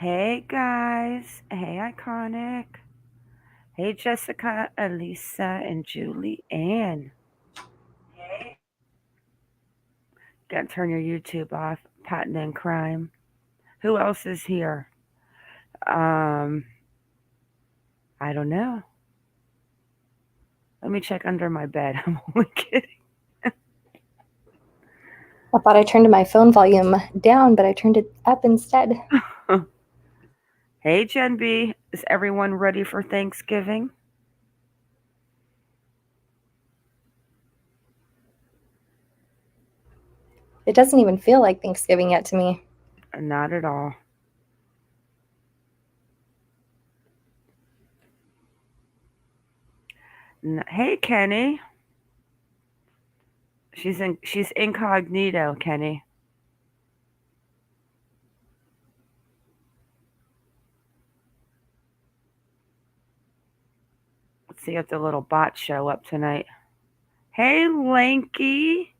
Hey guys. Hey Iconic. Hey Jessica, Elisa, and Julie Ann. Gotta turn your YouTube off. Patent and crime. Who else is here? Um, I don't know. Let me check under my bed. I'm only kidding. I thought I turned my phone volume down, but I turned it up instead. Hey Jen B. Is everyone ready for Thanksgiving? It doesn't even feel like Thanksgiving yet to me. Not at all. Hey Kenny. She's incognito, Kenny. Let's see if the little bots show up tonight. Hey Lanky.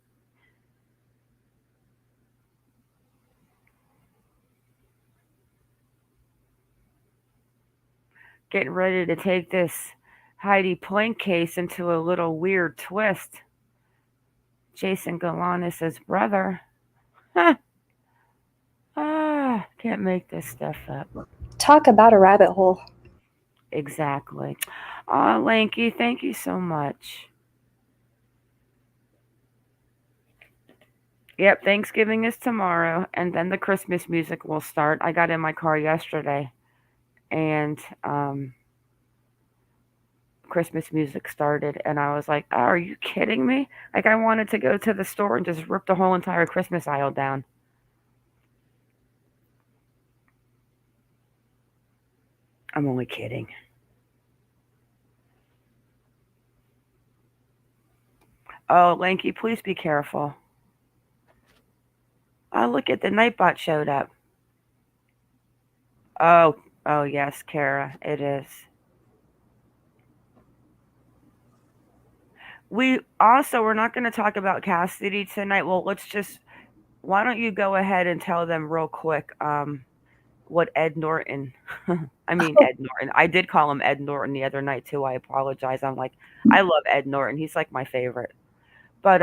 Getting ready to take this Heidi Planck case into a little weird twist. Jason Galanis' brother. Huh. Can't make this stuff up. Talk about a rabbit hole. Exactly. Aw, Lanky, thank you so much. Yep, Thanksgiving is tomorrow, and then the Christmas music will start. I got in my car yesterday, and Christmas music started, and I was like, oh, are you kidding me? Like, I wanted to go to the store and just rip the whole entire Christmas aisle down. I'm only kidding. Oh, Lanky, please be careful. Oh, look at the Nightbot showed up. Oh, oh yes, Kara, it is. We're not going to talk about Cassidy tonight. Well, why don't you go ahead and tell them real quick what Ed Norton, I mean Ed Norton. I did call him Ed Norton the other night too. I apologize. I love Ed Norton. He's like my favorite. But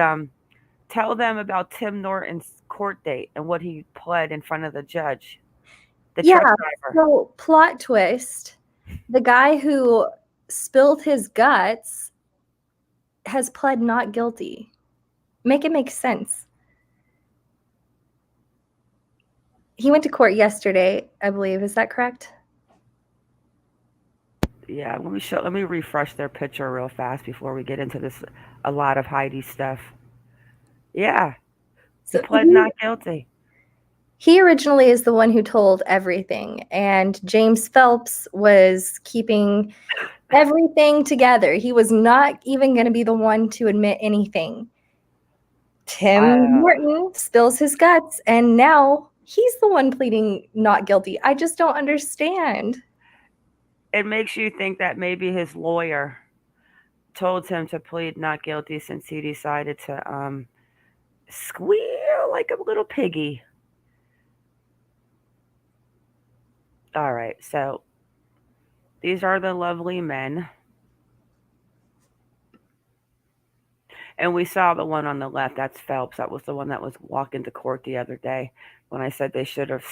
tell them about Tim Norton's court date and what he pled in front of the judge. The truck driver. So plot twist, the guy who spilled his guts has pled not guilty. Make it make sense. He went to court yesterday, I believe. Is that correct? Yeah, let me refresh their picture real fast before we get into this a lot of Heidi stuff. Yeah, he So pled not guilty. he originally is the one who told everything, and James Phelps was keeping everything together. He was not even going to be the one to admit anything. Tim Norton spills his guts, and now he's the one pleading not guilty. I just don't understand. It makes you think that maybe his lawyer told him to plead not guilty since he decided to squeal like a little piggy. All right, so these are the lovely men. And we saw the one on the left. That's Phelps. That was the one that was walking to court the other day when I said they should have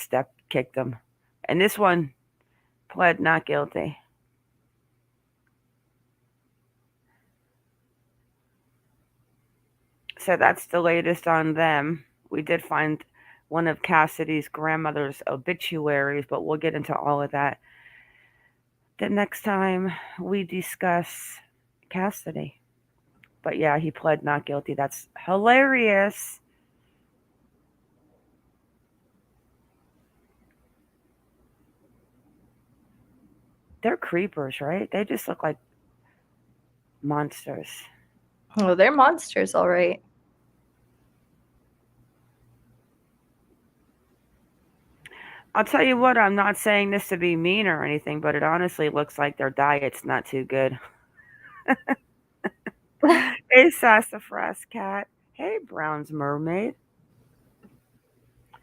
kicked him. And this one pled not guilty. So that's the latest on them. We did find one of Cassidy's grandmother's obituaries, but we'll get into all of that the next time we discuss Cassidy. But yeah, he pled not guilty. That's hilarious. They're creepers, right? They just look like monsters. Oh, they're monsters, all right. I'll tell you what, I'm not saying this to be mean or anything, but it honestly looks like their diet's not too good. Hey, Sassafras Cat. Hey, Brown's Mermaid.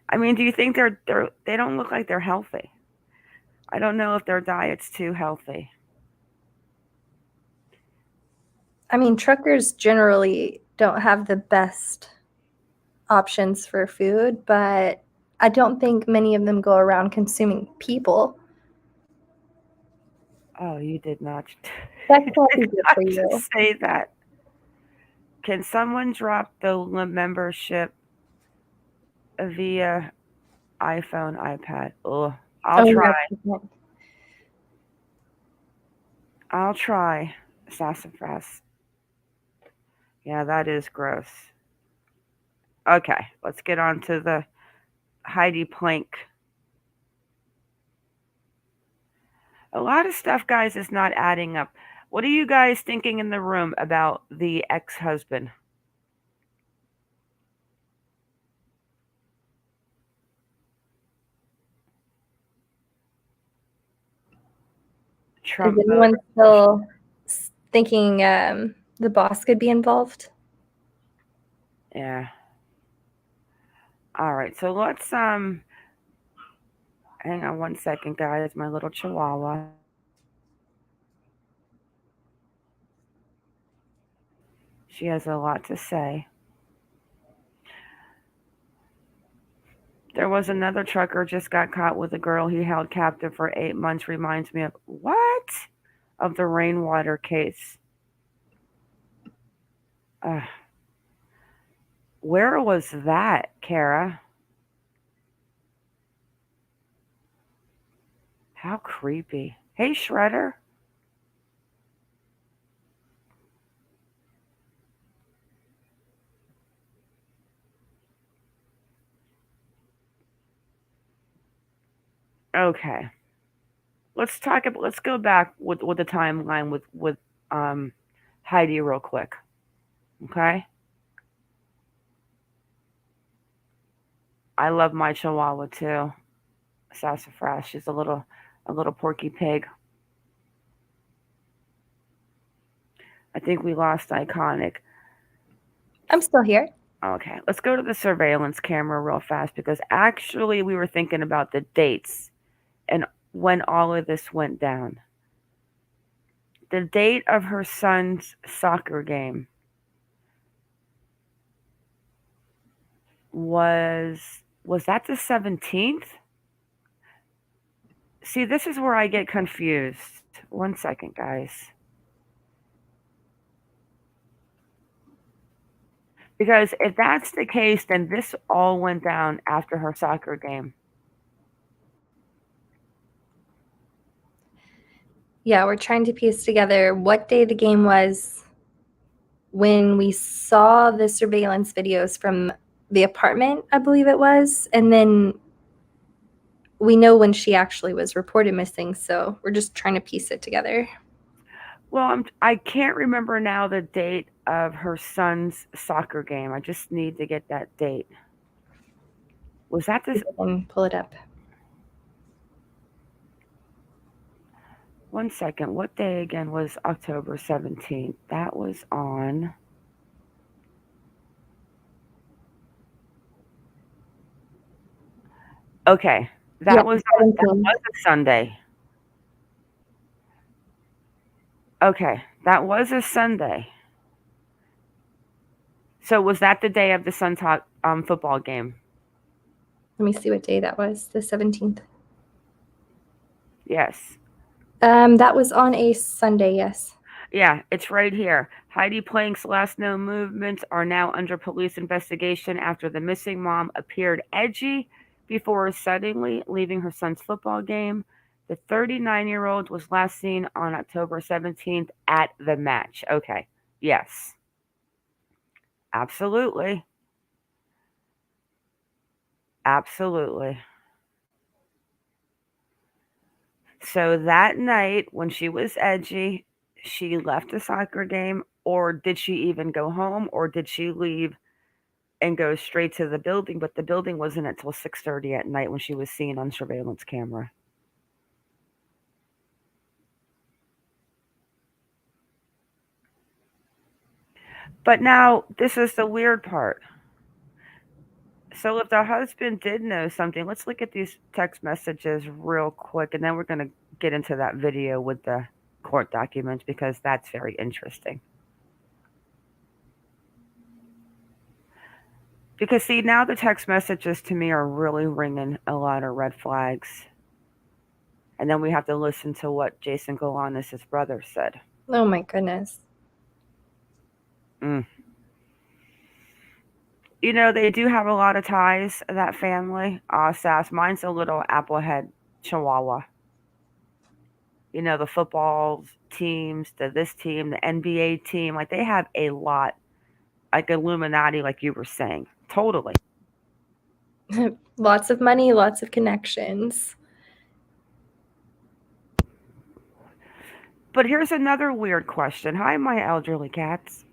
I mean, do you think they don't look like they're healthy? I don't know if their diet's too healthy. I mean, truckers generally don't have the best options for food, but I don't think many of them go around consuming people. Oh, you did not. That You can't did be good not for you. just say that. Can someone drop the membership via iPhone, iPad? Oh, I'll Oh, try. yeah. I'll try. Sassafras. Yeah, that is gross. Okay, let's get on to the Heidi Planck. A lot of stuff, guys, is not adding up. What are you guys thinking in the room about the ex husband? Is Trump voter? anyone still thinking the boss could be involved? Yeah. All right, so let's hang on one second, guys. My little chihuahua. She has a lot to say. There was another trucker just got caught with a girl he held captive for 8 months. Reminds me of what? Of the rainwater case. Uh, where was that, Kara? How creepy. Hey, Shredder. Okay. Let's talk about. Let's go back with the timeline with um Heidi real quick. Okay. I love my chihuahua too. Sassafras. She's a little porky pig. I think we lost iconic. I'm still here. Okay, let's go to the surveillance camera real fast because actually we were thinking about the dates and when all of this went down. The date of her son's soccer game was was that the 17th? See, this is where I get confused. One second, guys. Because if that's the case, then this all went down after her soccer game. Yeah, we're trying to piece together what day the game was when we saw the surveillance videos from the apartment, I believe it was, and then we know when she actually was reported missing, so we're just trying to piece it together. Well, I can't remember now the date of her son's soccer game. I just need to get that date. Was that this? And pull it up. One second. What day again was October 17th? That was on. Okay. Yeah, That was a Sunday. Okay. That was a Sunday. So was that the day of the Sun Talk football game? Let me see what day that was. The 17th. Yes. That was on a Sunday, yes. Yeah, it's right here. Heidi Planck's last known movements are now under police investigation after the missing mom appeared edgy before suddenly leaving her son's football game. The 39-year-old was last seen on October 17th at the match. Okay. Yes. Absolutely. Absolutely. So that night when she was edgy, she left the soccer game, or did she even go home, or did she leave and go straight to the building? But the building wasn't until 6:30 at night when she was seen on surveillance camera. But now this is the weird part. So if the husband did know something, let's look at these text messages real quick, and then we're going to get into that video with the court documents because that's very interesting. Because see, now the text messages to me are really ringing a lot of red flags. And then we have to listen to what Jason Galanis' brother said. Oh my goodness. Mm. You know, they do have a lot of ties, that family. Sass, mine's a little applehead chihuahua. You know, the football teams, this team, the NBA team, like they have a lot, like Illuminati, like you were saying. Totally. Lots of money, lots of connections. But here's another weird question. Hi, my elderly cats.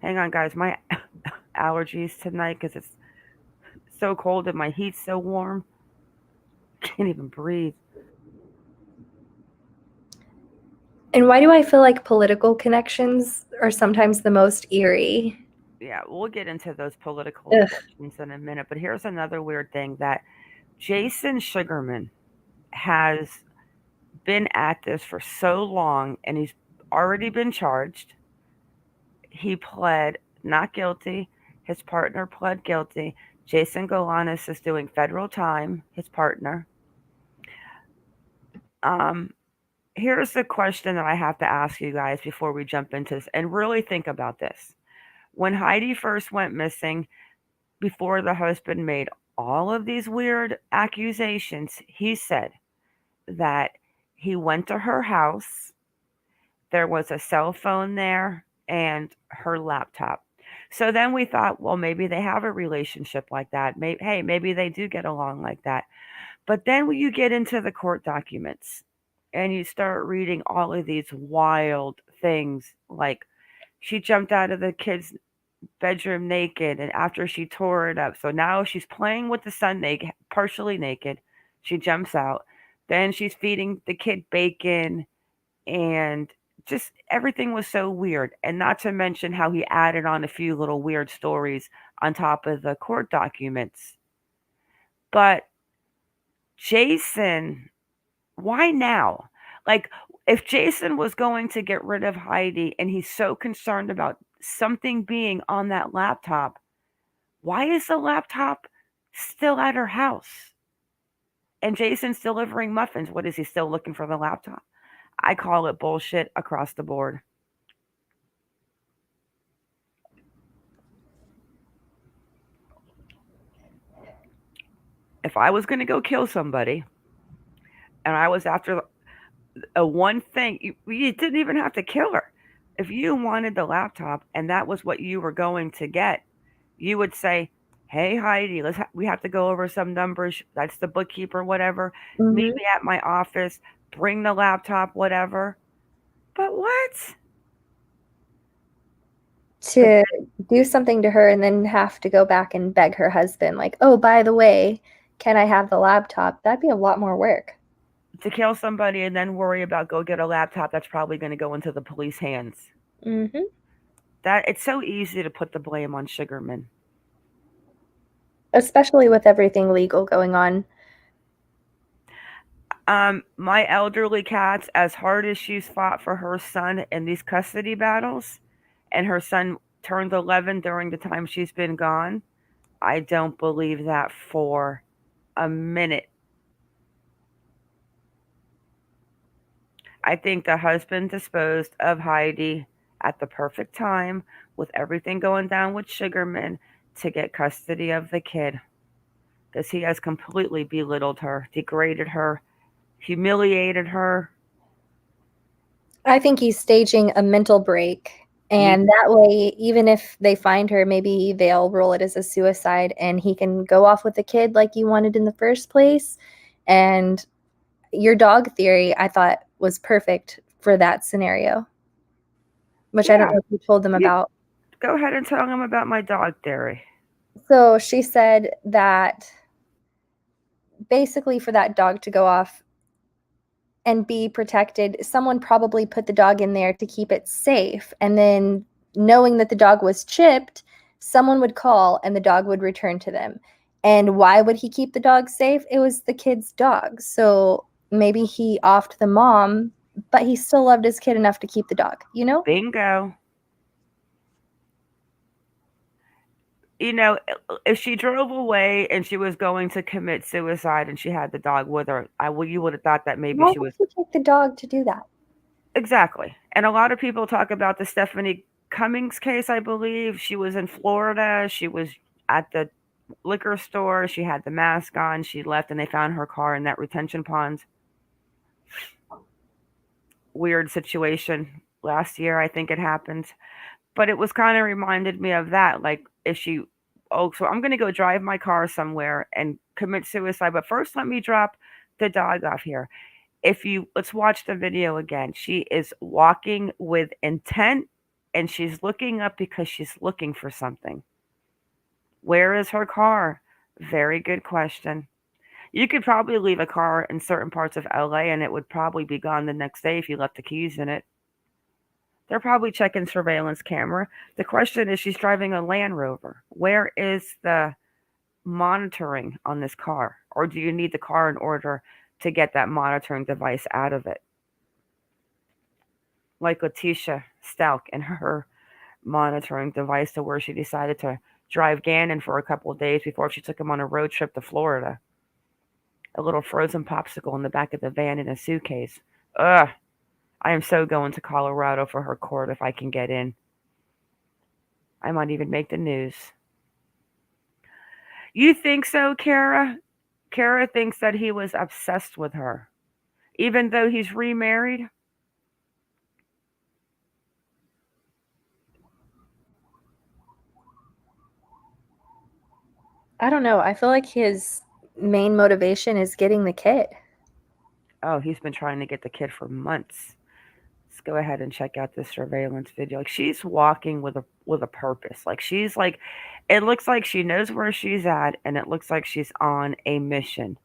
Hang on, guys. My allergies tonight because it's so cold and my heat's so warm. Can't even breathe. And why do I feel like political connections are sometimes the most eerie? Yeah, we'll get into those political Ugh. questions in a minute. But here's another weird thing that Jason Sugarman has been at this for so long and he's already been charged. He pled not guilty. His partner pled guilty. Jason Galanis is doing federal time, his partner. Um, Here's the question that I have to ask you guys before we jump into this and really think about this. When Heidi first went missing, before the husband made all of these weird accusations, he said that he went to her house, there was a cell phone there, and her laptop. So then we thought, well, maybe they have a relationship like that. Maybe they do get along like that. But then when you get into the court documents and you start reading all of these wild things, like she jumped out of the kid's bedroom naked and after she tore it up. So now she's playing with the son naked, partially naked. She jumps out. Then she's feeding the kid bacon and just everything was so weird. And not to mention how he added on a few little weird stories on top of the court documents. But Jason, why now? Like, if Jason was going to get rid of Heidi and he's so concerned about something being on that laptop, why is the laptop still at her house? And Jason's delivering muffins. What is he still looking for the laptop? I call it bullshit across the board. If I was going to go kill somebody and I was after a one thing, you didn't even have to kill her. If you wanted the laptop and that was what you were going to get, you would say, "Hey Heidi, we have to go over some numbers. That's the bookkeeper, whatever. Meet Mm-hmm. me at my office. Bring the laptop, whatever." But what? But To do something to her and then have to go back and beg her husband, like, oh, by the way, can I have the laptop? That'd be a lot more work. to kill somebody and then worry about go get a laptop that's probably going to go into the police hands. Mm-hmm. That it's so easy to put the blame on Sugarman. Especially with everything legal going on. My elderly cats, as hard as she's fought for her son in these custody battles, and her son turned 11 during the time she's been gone, I don't believe that for a minute. I think the husband disposed of Heidi at the perfect time with everything going down with Sugarman to get custody of the kid. Because he has completely belittled her, degraded her, humiliated her. I think he's staging a mental break. And that way, even if they find her, maybe they'll roll it as a suicide and he can go off with the kid like you wanted in the first place. And your dog theory, I thought, was perfect for that scenario, which I don't know if you told them about. Go ahead and tell them about my dog theory. So she said that basically for that dog to go off and be protected, someone probably put the dog in there to keep it safe. And then knowing that the dog was chipped, someone would call and the dog would return to them. And why would he keep the dog safe? It was the kid's dog. So maybe he offed the mom, but he still loved his kid enough to keep the dog, you know? Bingo. You know, if she drove away and she was going to commit suicide and she had the dog with her, you would have thought that maybe Why she would was he take the dog to do that? exactly. And a lot of people talk about the Stephanie Cummings case. I believe she was in Florida. She was at the liquor store. She had the mask on. She left, and they found her car in that retention pond. Weird situation last year, I think it happened. But it was kind of reminded me of that. Like, if she, oh, so I'm going to go drive my car somewhere and commit suicide. But first, let me drop the dog off here. Let's watch the video again. She is walking with intent and she's looking up because she's looking for something. Where is her car? Very good question. You could probably leave a car in certain parts of LA and it would probably be gone the next day if you left the keys in it. They're probably checking surveillance camera. The question is, she's driving a Land Rover. Where is the monitoring on this car? Or do you need the car in order to get that monitoring device out of it? Like Letitia Stalk and her monitoring device, to where she decided to drive Gannon for a couple of days before she took him on a road trip to Florida. A little frozen popsicle in the back of the van in a suitcase. Ugh. I am so going to Colorado for her court if I can get in. I might even make the news. You think so, Kara? Kara thinks that he was obsessed with her, even though he's remarried. I don't know. I feel like his main motivation is getting the kid. Oh, he's been trying to get the kid for months. Let's go ahead and check out this surveillance video. Like, she's walking with a purpose. Like, she's like, it looks like she knows where she's at, and it looks like she's on a mission.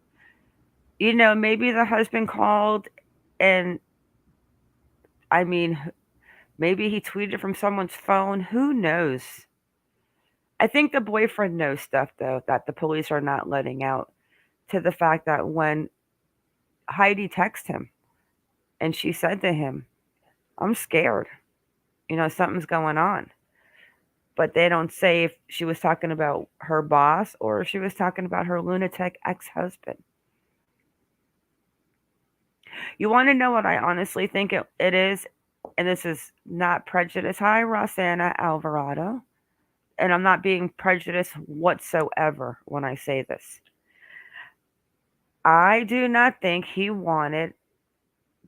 You know, maybe the husband called, and I mean, maybe he tweeted from someone's phone. Who knows? I think the boyfriend knows stuff, though, that the police are not letting out, to the fact that when Heidi texted him and she said to him, I'm scared. You know, something's going on. But they don't say if she was talking about her boss or if she was talking about her lunatic ex husband. You want to know what I honestly think it is? And this is not prejudice. Hi, Rosanna Alvarado. And I'm not being prejudiced whatsoever when I say this. I do not think he wanted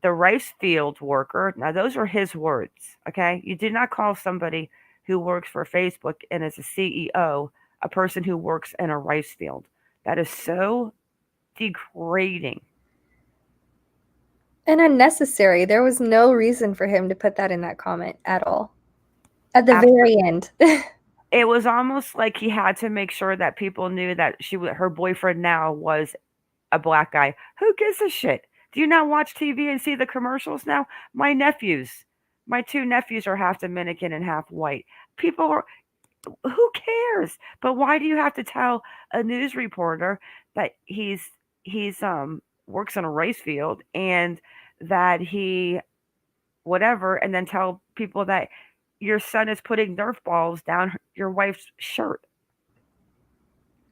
the rice field worker. Now, those are his words, okay? You do not call somebody who works for Facebook and is a CEO a person who works in a rice field. That is so degrading. And unnecessary. There was no reason for him to put that in that comment at all. At the very end. It was almost like he had to make sure that people knew that her boyfriend now was a black guy. Who gives a shit? Do you not watch TV and see the commercials now? My two nephews are half Dominican and half white. People are, who cares? But why do you have to tell a news reporter that he's works in a rice field and that he whatever, and then tell people that your son is putting Nerf balls down your wife's shirt?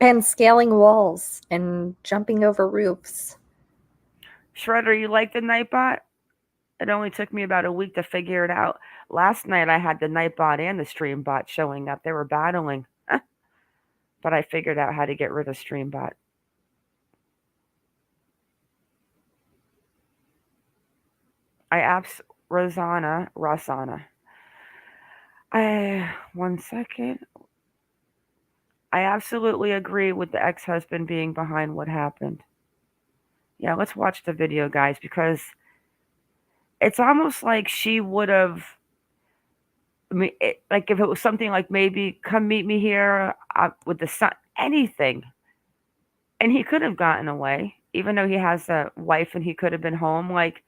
And scaling walls and jumping over roofs. Shredder, you like the Nightbot? It only took me about a week to figure it out. Last night I had the Nightbot and the Streambot showing up. They were battling. But I figured out how to get rid of Streambot. Rosanna. One second. I absolutely agree with the ex-husband being behind what happened. Yeah, let's watch the video, guys, because it's almost like she would have. I mean, like if it was something like maybe come meet me here with the son, anything, and he could have gotten away, even though he has a wife and he could have been home. Like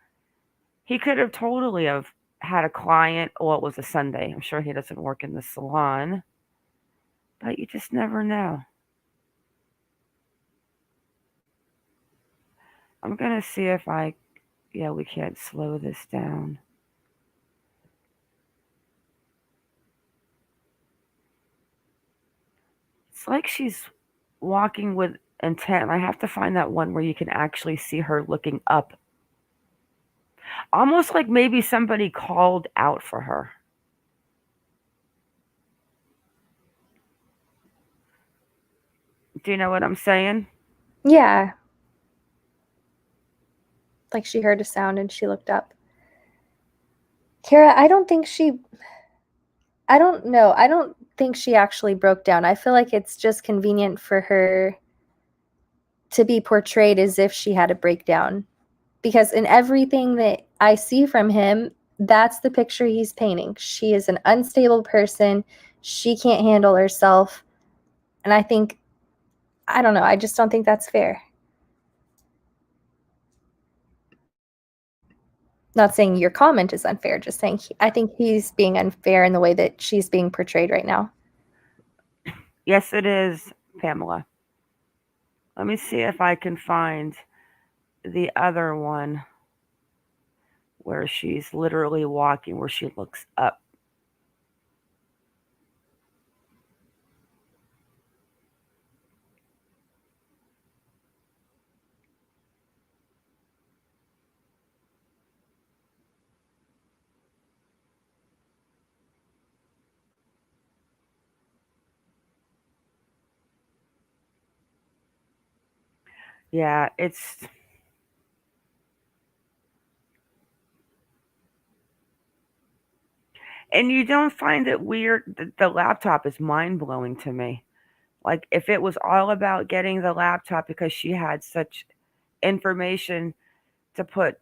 he could have totally have had a client. Well, it was a Sunday. I'm sure he doesn't work in the salon, but you just never know. I'm gonna see if I, yeah, we can't slow this down. It's like she's walking with intent. I have to find that one where you can actually see her looking up. Almost like maybe somebody called out for her. Do you know what I'm saying? Yeah. Like she heard a sound and she looked up. Kara, I don't know. I don't think she actually broke down. I feel like it's just convenient for her to be portrayed as if she had a breakdown. Because in everything that I see from him, that's the picture he's painting. She is an unstable person. She can't handle herself. And I don't know, I just don't think that's fair. Not saying your comment is unfair, just saying I think he's being unfair in the way that she's being portrayed right now. Yes, it is, Pamela. Let me see if I can find the other one where she's literally walking, where she looks up. Yeah, it's. And you don't find it weird that the laptop is mind blowing to me. Like, if it was all about getting the laptop because she had such information to put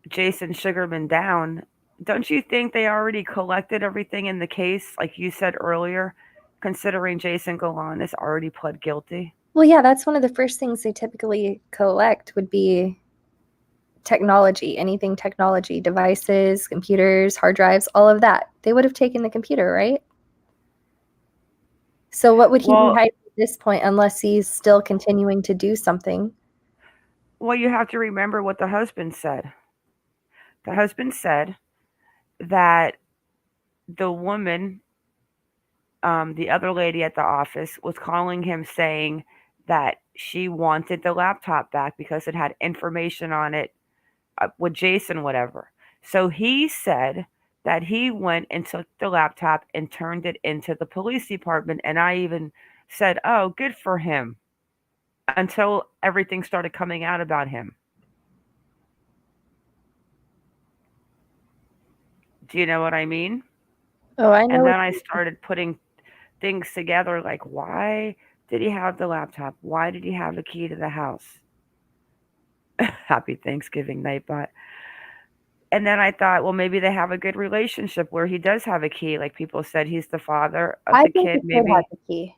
Jason Sugarman down, don't you think they already collected everything in the case, like you said earlier, considering Jason Golan has already pled guilty? Well, yeah, that's one of the first things they typically collect would be technology, anything technology, devices, computers, hard drives, all of that. They would have taken the computer, right? So what would he be Well, hiding at this point unless he's still continuing to do something? well, you have to remember what the husband said. The husband said that the woman, the other lady at the office, was calling him saying that she wanted the laptop back because it had information on it with Jason, whatever. So he said that he went and took the laptop and turned it into the police department. And I even said, oh, good for him, until everything started coming out about him. Do you know what I mean? Oh, I know And what then I you mean. started putting things together like, why did he have the laptop? Why did he have a key to the house? Happy Thanksgiving night, but. And then I thought, well, maybe they have a good relationship where he does have a key. Like people said, he's the father of I the think he kid, could have maybe. the key.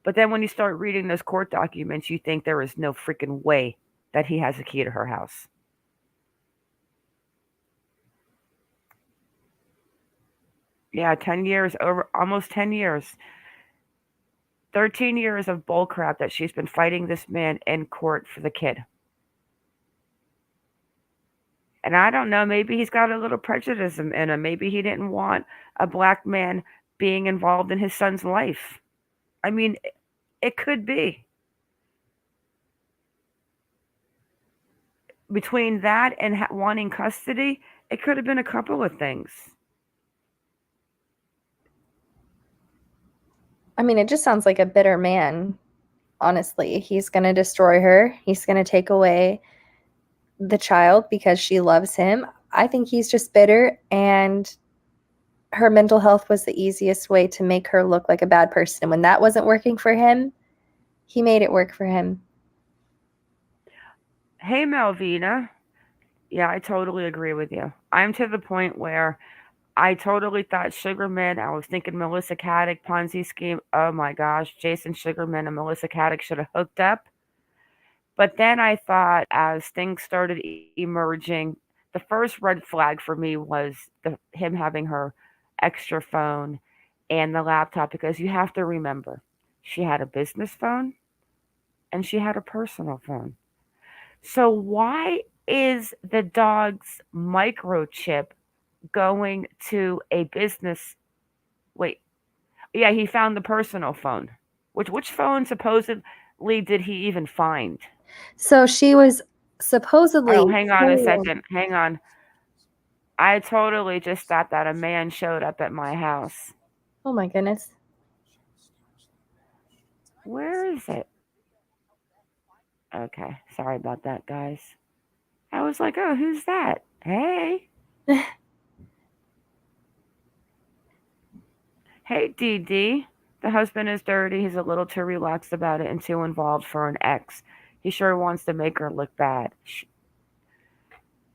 But then when you start reading those court documents, you think there is no freaking way that he has a key to her house. Yeah, 10 years, over almost 10 years. 13 years of bullcrap that she's been fighting this man in court for the kid. And I don't know, maybe he's got a little prejudice in him. Maybe he didn't want a black man being involved in his son's life. I mean, it could be. Between that and wanting custody, it could have been a couple of things. I mean, it just sounds like a bitter man, honestly. He's going to destroy her. He's going to take away the child because she loves him. I think he's just bitter, and her mental health was the easiest way to make her look like a bad person. When that wasn't working for him, he made it work for him. Hey, Malvina. Yeah, I totally agree with you. I'm to the point where I totally thought Sugarman. I was thinking Melissa Caddick Ponzi scheme. Oh my gosh, Jason Sugarman and Melissa Caddick should have hooked up. But then I thought, as things started emerging, the first red flag for me was him having her extra phone and the laptop, because you have to remember she had a business phone and she had a personal phone. So why is the dog's microchip going to a business? Wait, yeah, he found the personal phone. Which phone supposedly did he even find? So she was Oh, supposedly hang on a told. second. Hang on. I totally just thought that a man showed up at my house. Oh my goodness. Where is it? Okay, sorry about that, guys. I was like, oh, who's that? Hey. Hey, Dee Dee. The husband is dirty. He's a little too relaxed about it and too involved for an ex. He sure wants to make her look bad.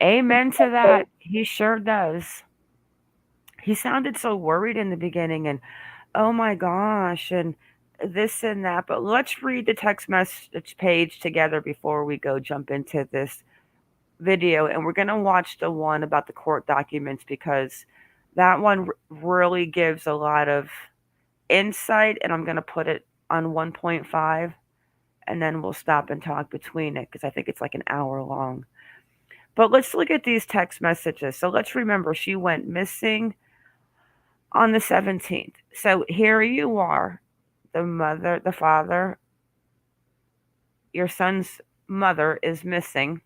Amen to that. He sure does. He sounded so worried in the beginning and, oh my gosh, and this and that. But let's read the text message page together before we go jump into this video. And we're going to watch the one about the court documents because that one really gives a lot of insight. And I'm going to put it on 1.5 and then we'll stop and talk between it because I think it's like an hour long. But let's look at these text messages. So let's remember she went missing on the 17th. So here you are, the mother, the father, your son's mother is missing.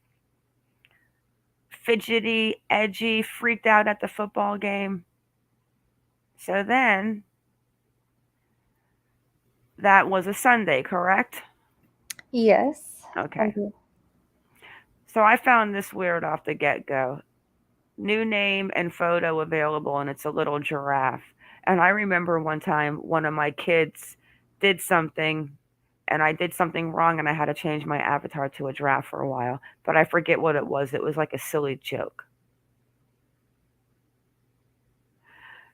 Fidgety, edgy, freaked out at the football game. So then, that was a Sunday, correct? Yes. Okay. So I found this weird off the get go. New name and photo available, and it's a little giraffe. And I remember one time one of my kids did something and I did something wrong and I had to change my avatar to a giraffe for a while, but I forget what it was. It was like a silly joke.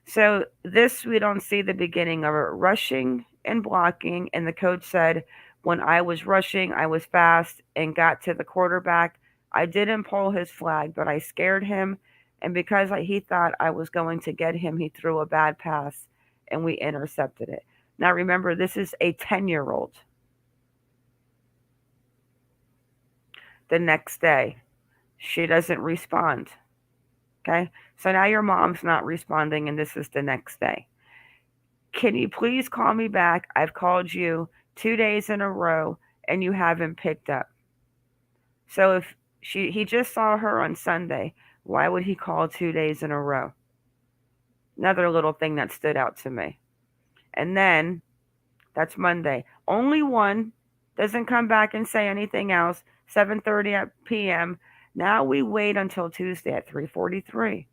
So this we don't see the beginning of it. Rushing and blocking, and the coach said, when I was rushing, I was fast and got to the quarterback. I didn't pull his flag, but I scared him, and because he thought I was going to get him, he threw a bad pass, and we intercepted it. Now remember, this is a 10-year-old. The next day, she doesn't respond. Okay, so now your mom's not responding, and this is the next day. Can you please call me back? I've called you 2 days in a row and you haven't picked up. So if he just saw her on Sunday, why would he call 2 days in a row? Another little thing that stood out to me. And then that's Monday. Only one doesn't come back and say anything else. 7:30 p.m. Now we wait until Tuesday at 3:43.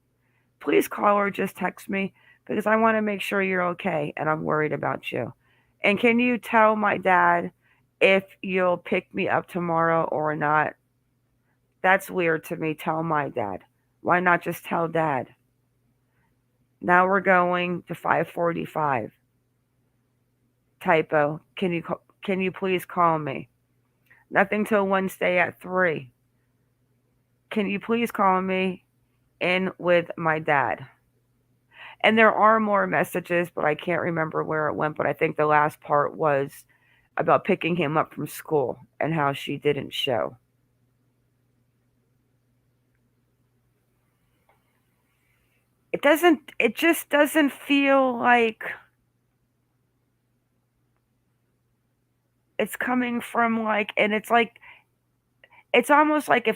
Please call or just text me because I want to make sure you're okay and I'm worried about you. And can you tell my dad if you'll pick me up tomorrow or not? That's weird to me. Tell my dad. Why not just tell dad? Now we're going to 5:45. Typo. Can you please call me? Nothing till Wednesday at 3. Can you please call me in with my dad? And there are more messages, but I can't remember where it went. But I think the last part was about picking him up from school and how she didn't show. It just doesn't feel like it's coming from like, and it's like, it's almost like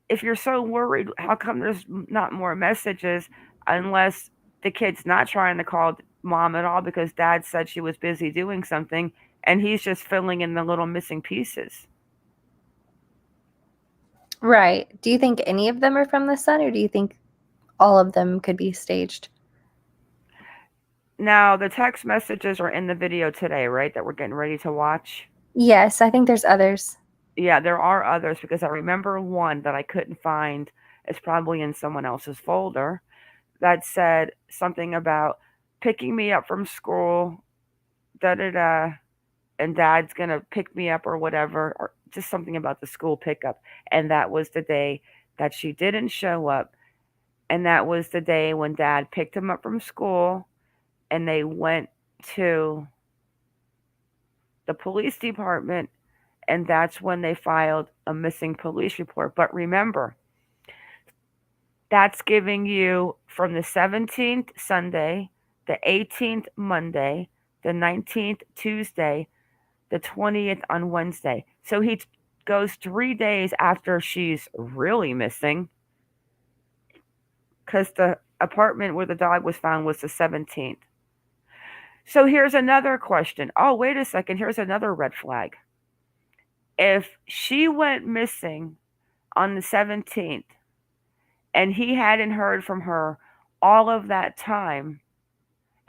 if you're so worried, how come there's not more messages unless the kid's not trying to call mom at all because dad said she was busy doing something and he's just filling in the little missing pieces. Right. Do you think any of them are from the son, or do you think all of them could be staged? Now, the text messages are in the video today, right? That we're getting ready to watch. Yes, I think there's others. Yeah, there are others because I remember one that I couldn't find. It's probably in someone else's folder that said something about picking me up from school, da da da, and dad's gonna pick me up or whatever, or just something about the school pickup. And that was the day that she didn't show up. And that was the day when dad picked him up from school and they went to the police department and that's when they filed a missing police report. But remember, that's giving you from the 17th Sunday, the 18th Monday, the 19th Tuesday, the 20th on Wednesday. So he goes 3 days after she's really missing because the apartment where the dog was found was the 17th. So here's another question. Oh, wait a second. Here's another red flag. If she went missing on the 17th and he hadn't heard from her all of that time,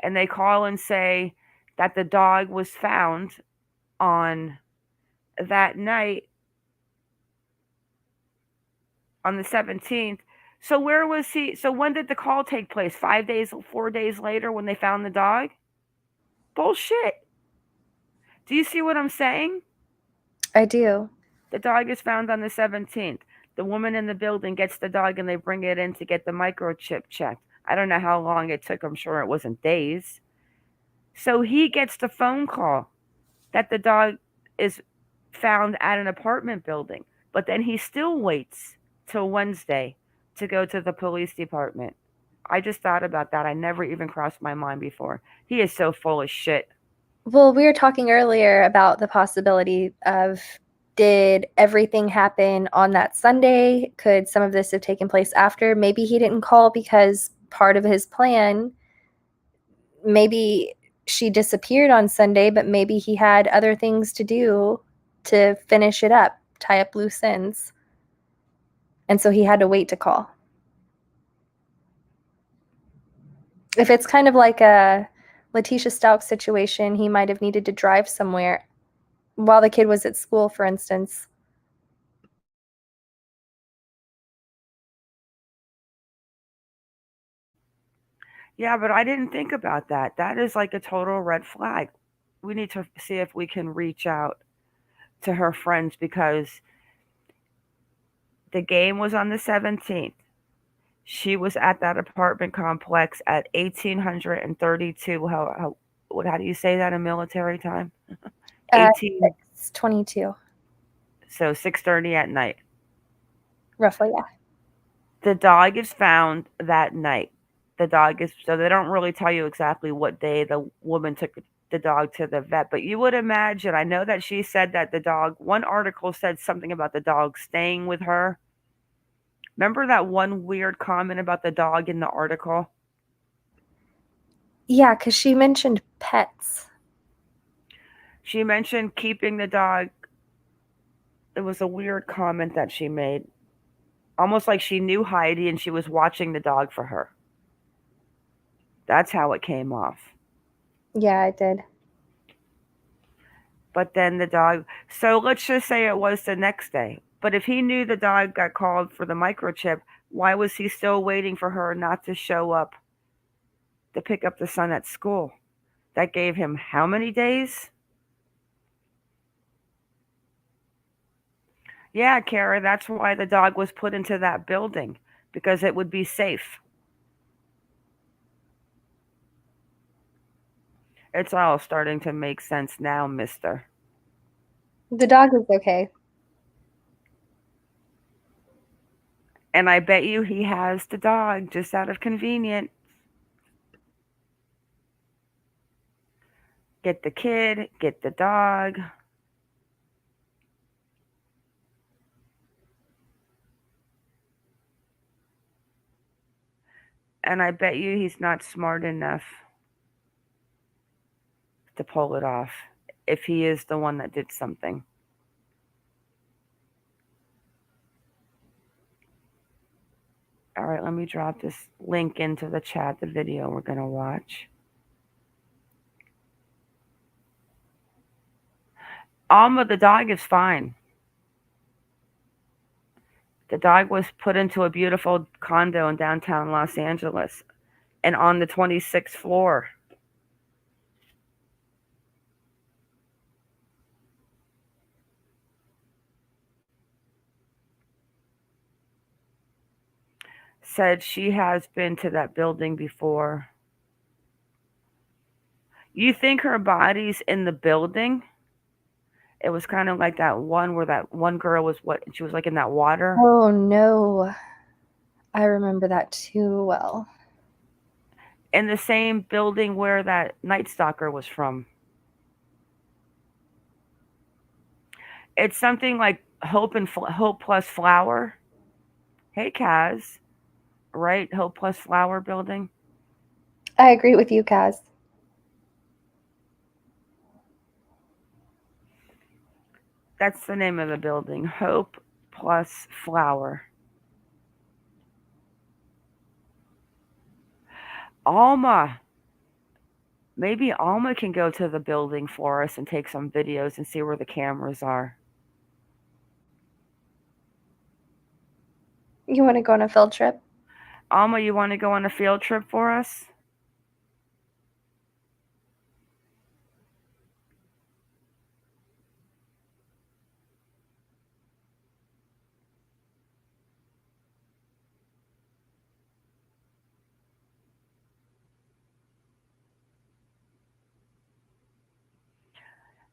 and they call and say that the dog was found on that night on the 17th. So where was he? So when did the call take place? 5 days, 4 days later when they found the dog? Bullshit. Do you see what I'm saying? I do. The dog is found on the 17th. The woman in the building gets the dog and they bring it in to get the microchip checked. I don't know how long it took. I'm sure it wasn't days. So he gets the phone call that the dog is found at an apartment building. But then he still waits till Wednesday to go to the police department. I just thought about that. I never even crossed my mind before. He is so full of shit. Well, we were talking earlier about the possibility of, did everything happen on that Sunday? Could some of this have taken place after? Maybe he didn't call because part of his plan, maybe she disappeared on Sunday, but maybe he had other things to do to finish it up, tie up loose ends. And so he had to wait to call. If it's kind of like a Letitia Stout situation, he might have needed to drive somewhere while the kid was at school, for instance. Yeah, but I didn't think about that. That is like a total red flag. We need to see if we can reach out to her friends because the game was on the 17th. She was at that apartment complex at 1832. How do you say that in military time? 18. 6:22, So 6:30 at night. roughly, yeah. The dog is found that night. The dog is, so they don't really tell you exactly what day the woman took the dog to the vet, but you would imagine. I know that she said that the dog. One article said something about the dog staying with her. Remember that one weird comment about the dog in the article? Yeah, because she mentioned pets. She mentioned keeping the dog. It was a weird comment that she made. Almost like she knew Heidi and she was watching the dog for her. That's how it came off. Yeah, I did. But then the dog. So let's just say it was the next day. But if he knew the dog got called for the microchip, why was he still waiting for her not to show up to pick up the son at school? That gave him how many days? Yeah, Kara, that's why the dog was put into that building, because it would be safe. It's all starting to make sense now, mister. The dog is okay. And I bet you he has the dog just out of convenience. Get the kid, get the dog. And I bet you he's not smart enough to pull it off if he is the one that did something. All right, let me drop this link into the chat, the video we're going to watch. Alma, the dog is fine. The dog was put into a beautiful condo in downtown Los Angeles and on the 26th floor. Said she has been to that building before. You think her body's in the building It was kind of like that one where that one girl was she was like in that water. Oh no. I remember that too well. In the same building where that Night Stalker was from. It's something like Hope plus Flower. Hey, Kaz, right? Hope plus Flower building. I agree with you, Kaz. That's the name of the building. Hope plus Flower. Alma. Maybe Alma can go to the building for us and take some videos and see where the cameras are. You want to go on a field trip? Alma, you want to go on a field trip for us?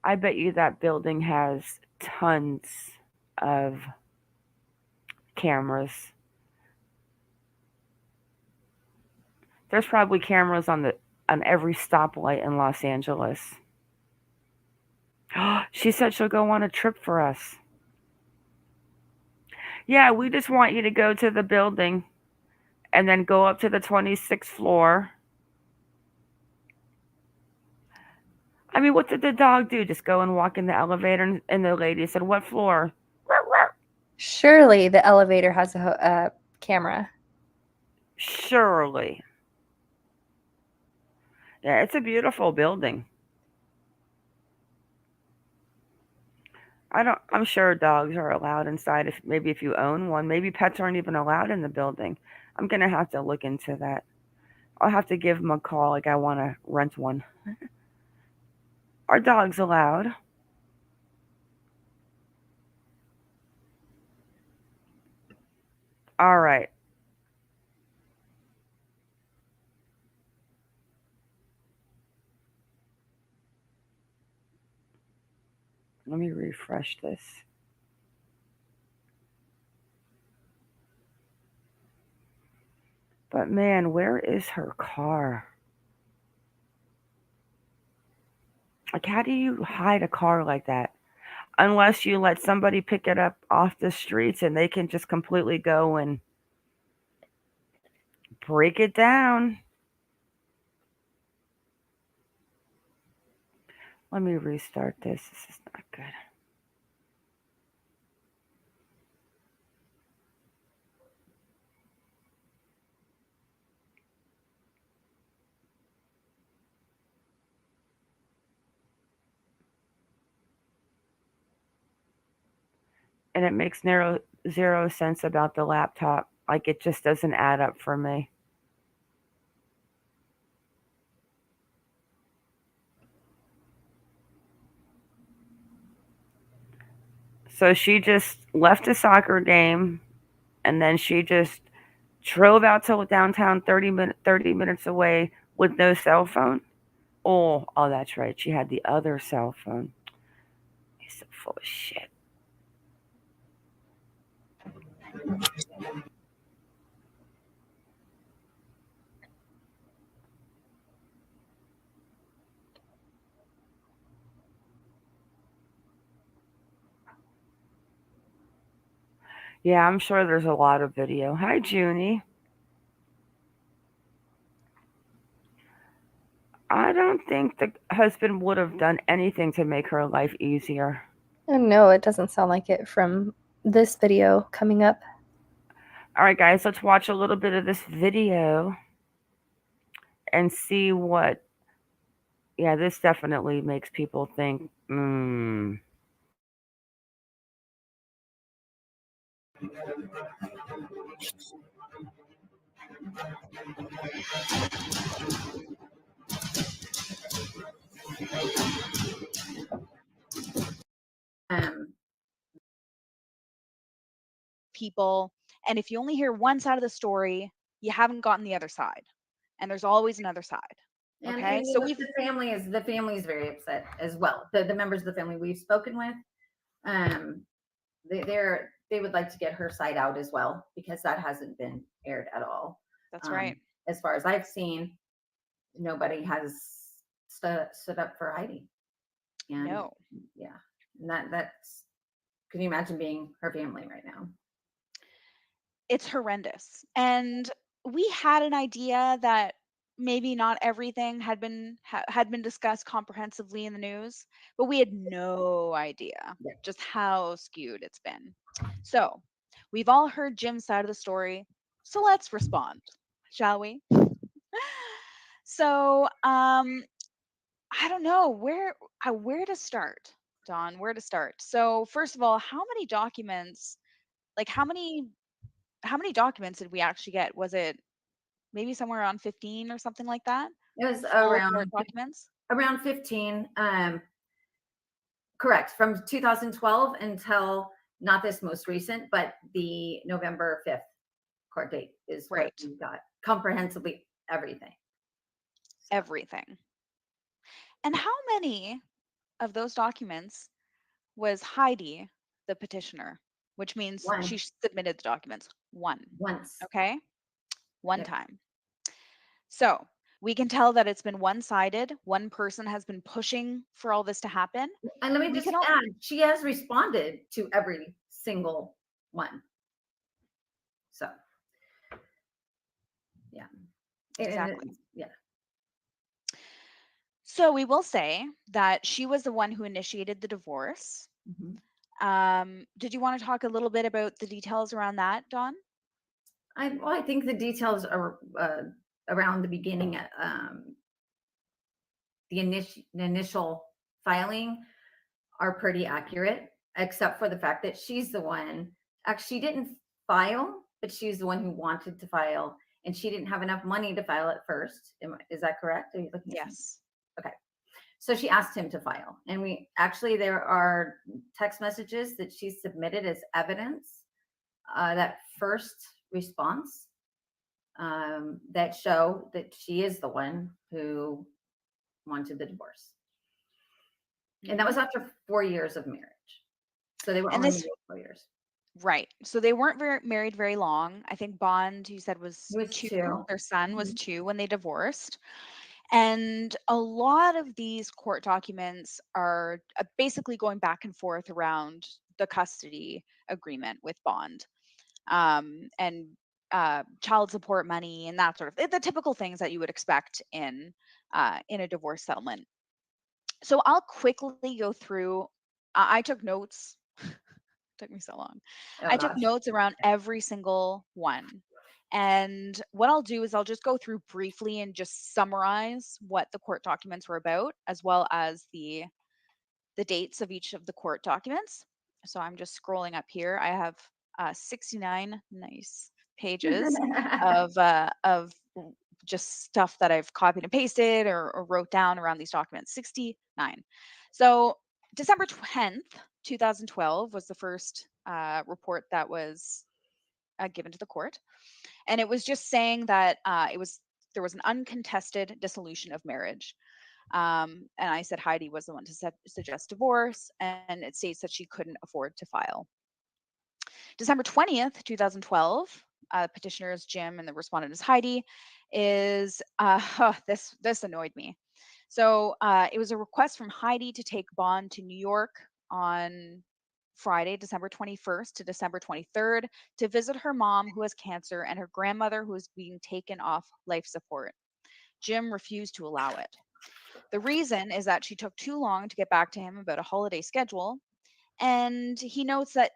I bet you that building has tons of cameras. There's probably cameras on every stoplight in Los Angeles. She said she'll go on a trip for us. Yeah, we just want you to go to the building and then go up to the 26th floor. I mean, what did the dog do? Just go and walk in the elevator, and the lady said, "What floor?" Surely the elevator has a camera. Surely. Yeah, it's a beautiful building. I'm sure dogs are allowed inside if you own one. Maybe pets aren't even allowed in the building. I'm going to have to look into that. I'll have to give them a call like I want to rent one. Are dogs allowed? All right. Let me refresh this. But man, where is her car? Like, how do you hide a car like that? Unless you let somebody pick it up off the streets and they can just completely go and break it down. Let me restart this. This is not good. And it makes zero sense about the laptop. Like, it just doesn't add up for me. So she just left a soccer game and then she just drove out to downtown 30 minutes away with no cell phone. Oh, that's right. She had the other cell phone. He's so full of shit. Yeah, I'm sure there's a lot of video. Hi, Junie. I don't think the husband would have done anything to make her life easier. No, it doesn't sound like it from this video coming up. All right, guys, let's watch a little bit of this video and see what. Yeah, this definitely makes people think, people. And if you only hear one side of the story, you haven't gotten the other side. And there's always another side. And Okay. you So know, we've, the family is very upset as well. The members of the family we've spoken with, um, they would like to get her side out as well, because that hasn't been aired at all. that's right. As far as I've seen, nobody has stood up for Heidi. And No. yeah, and that's, can you imagine being her family right now? It's horrendous. And we had an idea that maybe not everything had been discussed comprehensively in the news, but we had no idea Yeah. just how skewed it's been. So, we've all heard Jim's side of the story, so let's respond, shall we? So, I don't know where to start, Don. Where to start? So, first of all, how many documents? Like, how many documents did we actually get? Was it maybe somewhere around 15 or something like that? It was Full court documents? around 15. Correct, from 2012 until not this most recent, but the November 5th court date is what Right. we got. Comprehensively everything. So, Everything. And how many of those documents was Heidi the petitioner? Which means she one, submitted the documents. One. once. Okay? One Yep. time. So we can tell that it's been one sided. One person has been pushing for all this to happen. And let me We just can all, add, she has responded to every single one. So, yeah. exactly. Yeah. So we will say that she was the one who initiated the divorce. Did you want to talk a little bit about the details around that, Dawn? I think the details are around the beginning, the initial filing are pretty accurate, except for the fact that she's the one, actually, she didn't file, but she's the one who wanted to file, and she didn't have enough money to file at first. Is that correct? Are you looking at me? Yes. Okay. So she asked him to file. And there are text messages that she submitted as evidence, that first response, that show that she is the one who wanted the divorce. And that was after 4 years of marriage. So they were And only this, married 4 years. right. So they weren't married very long. I think Bond, you said, was It was 2. 2. Their son was Mhm. 2 when they divorced. And a lot of these court documents are basically going back and forth around the custody agreement with Bond, and child support money and that sort of the typical things that you would expect in a divorce settlement. So I'll quickly go through. I took notes. Took me so long. Oh I took gosh. notes around every single one. And what I'll do is I'll just go through briefly and just summarize what the court documents were about, as well as the dates of each of the court documents. So I'm just scrolling up here. I have 69 nice pages of just stuff that I've copied and pasted or wrote down around these documents. 69. So December 10th, 2012 was the first report that was given to the court, and it was just saying that there was an uncontested dissolution of marriage. And I said Heidi was the one to suggest divorce, and it states that she couldn't afford to file. December 20th, 2012, petitioner is Jim and the respondent is Heidi, is this annoyed me. So it was a request from Heidi to take Bond to New York on Friday, December 21st to December 23rd, to visit her mom who has cancer and her grandmother who is being taken off life support. Jim refused to allow it. The reason is that she took too long to get back to him about a holiday schedule. And he notes that,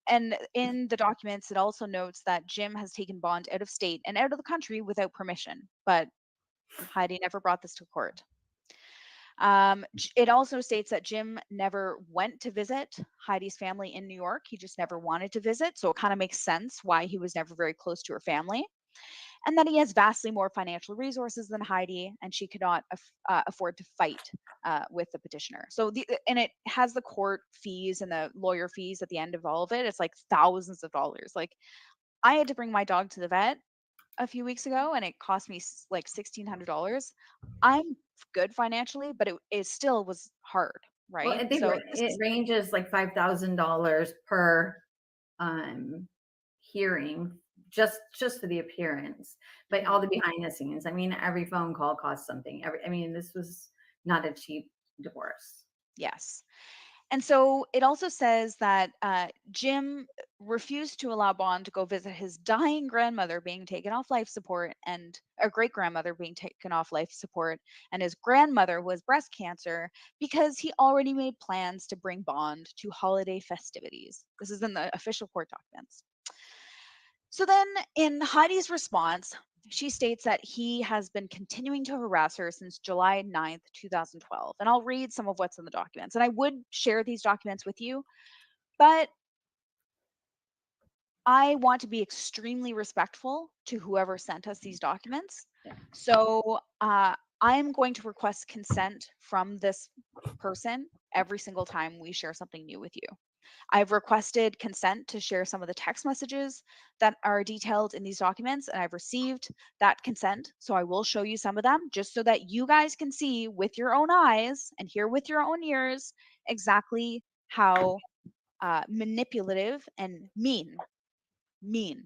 and in the documents, it also notes that Jim has taken Bond out of state and out of the country without permission. But Heidi never brought this to court. It also states that Jim never went to visit Heidi's family in New York. He just never wanted to visit. So it kind of makes sense why he was never very close to her family. And that he has vastly more financial resources than Heidi, and she could not afford to fight with the petitioner. So, and it has the court fees and the lawyer fees at the end of all of it. It's like thousands of dollars. Like, I had to bring my dog to the vet a few weeks ago, and it cost me like $1,600. I'm good financially, but it still was hard, Well, right? So it ranges like $5,000 per hearing, just for the appearance, but all the behind the scenes. I mean, every phone call costs something. This was not a cheap divorce. yes. And so it also says that Jim refused to allow Bond to go visit his dying grandmother being taken off life support, and a great grandmother being taken off life support, and his grandmother was breast cancer, because he already made plans to bring Bond to holiday festivities. This is in the official court documents. So then, in Heidi's response, she states that he has been continuing to harass her since July 9th, 2012. And I'll read some of what's in the documents. And I would share these documents with you, but I want to be extremely respectful to whoever sent us these documents. Yeah. So I'm going to request consent from this person every single time we share something new with you. I've requested consent to share some of the text messages that are detailed in these documents, and I've received that consent. So I will show you some of them just so that you guys can see with your own eyes and hear with your own ears exactly how manipulative and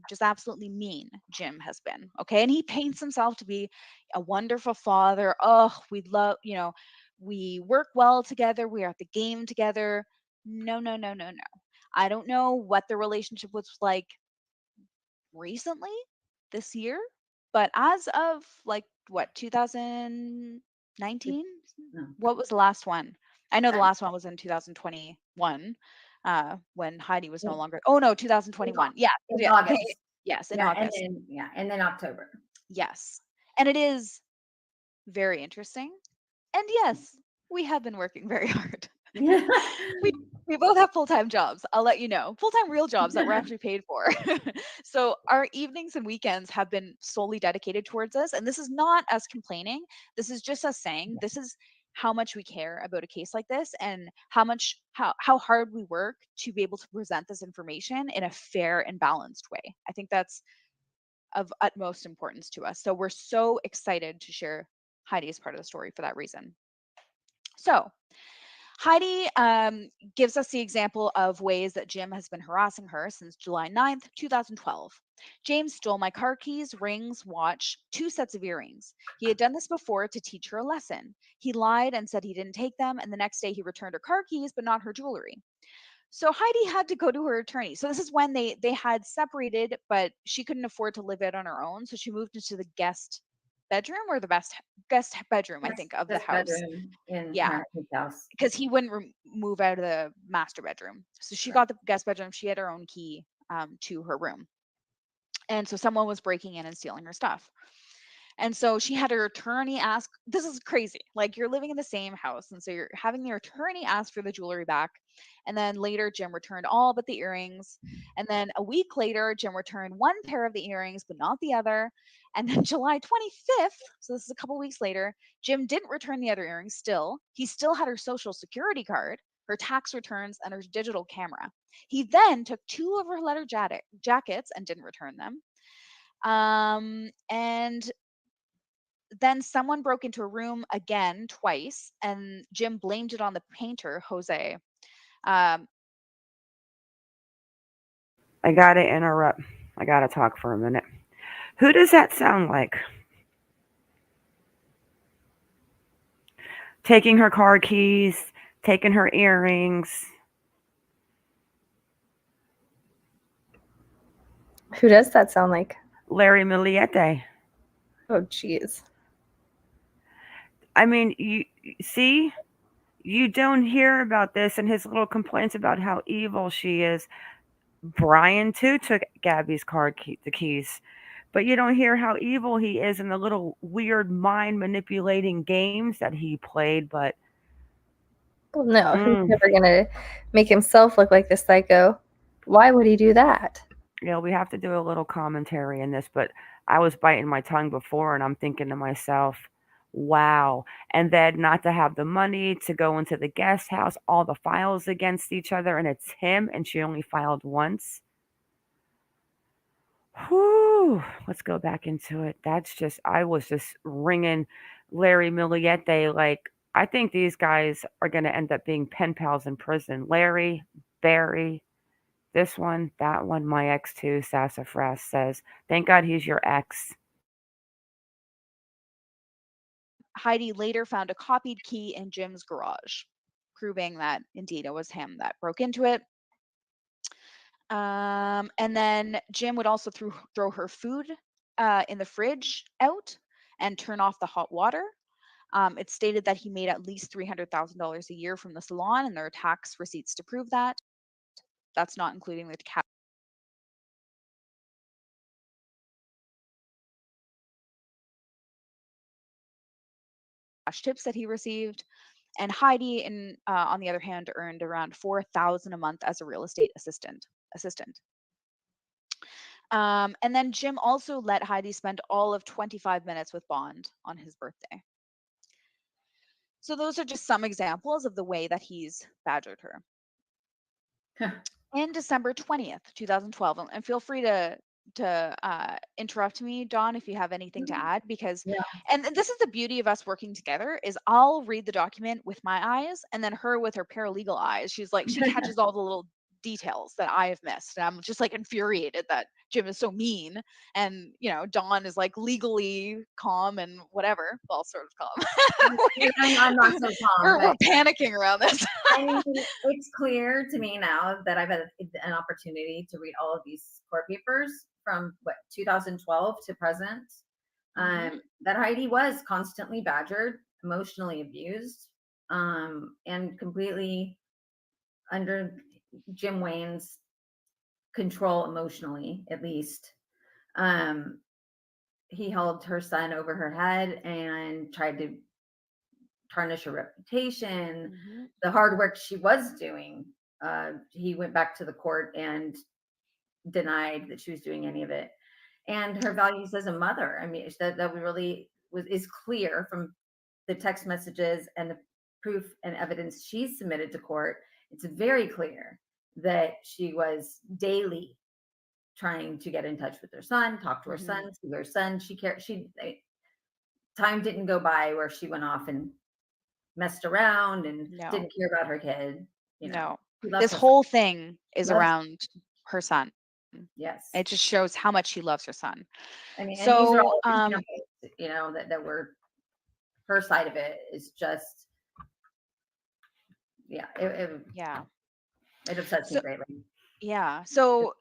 just absolutely mean Jim has been. Okay. And he paints himself to be a wonderful father. Oh, we love, we work well together. We are at the game together. No, no, no, no, no. I don't know what the relationship was like recently this year, but as of like what, 2019? No. What was the last one? I know the last one was in 2021, when Heidi was no longer. Oh no, 2021. Yeah, In August. Yes, in Yeah, August. and then October. Yes, and it is very interesting. And yes, we have been working very hard. Yeah. we both have full-time jobs. I'll let you know. Full-time real jobs that we're actually paid for. So our evenings and weekends have been solely dedicated towards this. And this is not us complaining. This is just us saying this is how much we care about a case like this, and how hard we work to be able to present this information in a fair and balanced way. I think that's of utmost importance to us. So we're so excited to share Heidi's part of the story for that reason. So Heidi gives us the example of ways that Jim has been harassing her since July 9th, 2012. James stole my car keys, rings, watch, 2 sets of earrings. He had done this before to teach her a lesson. He lied and said he didn't take them, and the next day he returned her car keys, but not her jewelry. So Heidi had to go to her attorney. So this is when they had separated, but she couldn't afford to live out on her own. So she moved into the guest bedroom, or the guest bedroom, I think, of the house. Bedroom in Yeah, her house. because he wouldn't move out of the master bedroom. So she got the guest bedroom. She had her own key to her room. And so someone was breaking in and stealing her stuff. And so she had her attorney ask, this is crazy. Like, you're living in the same house. And so you're having your attorney ask for the jewelry back. And then later, Jim returned all but the earrings. And then a week later, Jim returned one pair of the earrings, but not the other. And then July 25th, so this is a couple weeks later, Jim didn't return the other earrings still. He still had her social security card, her tax returns, and her digital camera. He then took 2 of her leather jackets and didn't return them. And then someone broke into a room again twice, and Jim blamed it on the painter, Jose. I gotta interrupt. I gotta talk for a minute. Who does that sound like? Taking her car keys, taking her earrings. Who does that sound like? Larry Miliete. Oh, jeez. I mean, you see, you don't hear about this and his little complaints about how evil she is. Brian too took Gabby's the keys, but you don't hear how evil he is in the little weird mind manipulating games that he played. But Well, no, he's never going to make himself look like the psycho. Why would he do that? we have to do a little commentary in this. But I was biting my tongue before, and I'm thinking to myself, wow. And then not to have the money to go into the guest house, all the files against each other, and it's him, and she only filed once. Whew, let's go back into it. I was just ringing Larry Miliete like, I think these guys are going to end up being pen pals in prison. Larry, Barry, this one, that one, my ex too, Sassafras says. Thank God he's your ex. Heidi later found a copied key in Jim's garage, proving that indeed it was him that broke into it. And then Jim would also throw her food in the fridge out and turn off the hot water. It's stated that he made at least $300,000 a year from the salon, and there are tax receipts to prove that. That's not including the cash tips that he received. And Heidi, on the other hand, earned around $4,000 a month as a real estate assistant. And then Jim also let Heidi spend all of 25 minutes with Bond on his birthday. So those are just some examples of the way that he's badgered her. In December 20th, 2012, and feel free to interrupt me, Dawn, if you have anything to add, because and this is the beauty of us working together, is I'll read the document with my eyes and then her with her paralegal eyes. She's like, she catches all the little details that I have missed. And I'm just like infuriated that Jim is so mean, and Dawn is like legally calm and whatever. Well, sort of calm. I'm not so calm. We're panicking around this. I mean, it's clear to me now that I've had an opportunity to read all of these court papers from 2012 to present, that Heidi was constantly badgered, emotionally abused, and completely under Jim Wayne's control emotionally, at least. He held her son over her head and tried to tarnish her reputation. The hard work she was doing, he went back to the court and denied that she was doing any of it. And her values as a mother, I mean, that really is clear from the text messages and the proof and evidence she submitted to court. It's very clear that she was daily trying to get in touch with her son, talk to her son, see her son. Time didn't go by where she went off and messed around and didn't care about her kid. This whole thing is around her son. Yes, it just shows how much she loves her son. I mean, so, and these are all examples, that were her side of it is just, it upsets me greatly. Yeah. So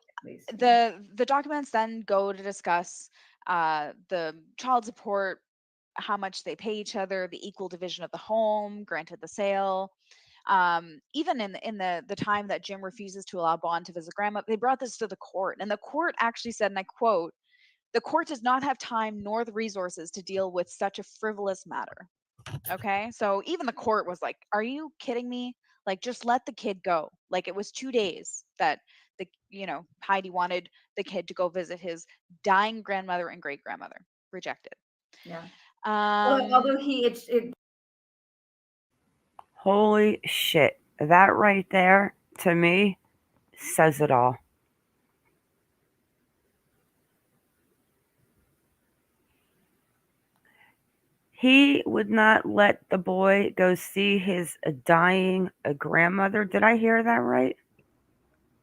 the documents then go to discuss the child support, how much they pay each other, the equal division of the home, granted the sale. Even in the time that Jim refuses to allow Bond to visit grandma, they brought this to the court, and the court actually said, and I quote, "The court does not have time nor the resources to deal with such a frivolous matter." Okay, so even the court was like, "Are you kidding me? Like, just let the kid go." Like, it was 2 days that Heidi wanted the kid to go visit his dying grandmother and great grandmother. Rejected. Yeah. Although holy shit, that right there to me says it all. He would not let the boy go see his dying grandmother. Did I hear that right?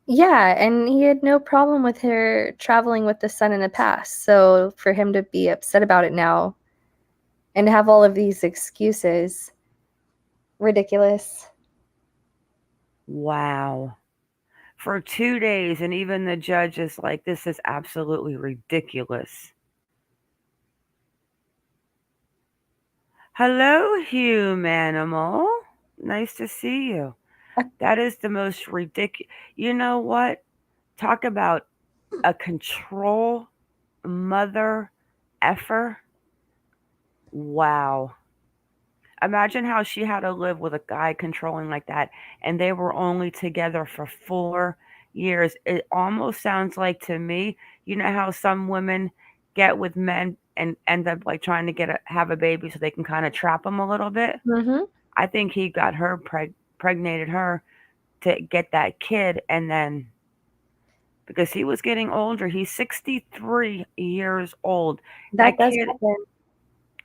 Yeah, and he had no problem with her traveling with the son in the past. So for him to be upset about it now and to have all of these excuses, ridiculous. Wow. For 2 days, and even the judge is like, this is absolutely ridiculous. Hello, humanimal. Nice to see you. That is the most ridiculous. You know what? Talk about a control mother effer. Wow. Imagine how she had to live with a guy controlling like that, and they were only together for 4 years. It almost sounds like to me, you know how some women get with men and end up like trying to have a baby so they can kind of trap them a little bit. I think he got her pregnated her to get that kid, and then because he was getting older. He's 63 years old. That That does kid, happen.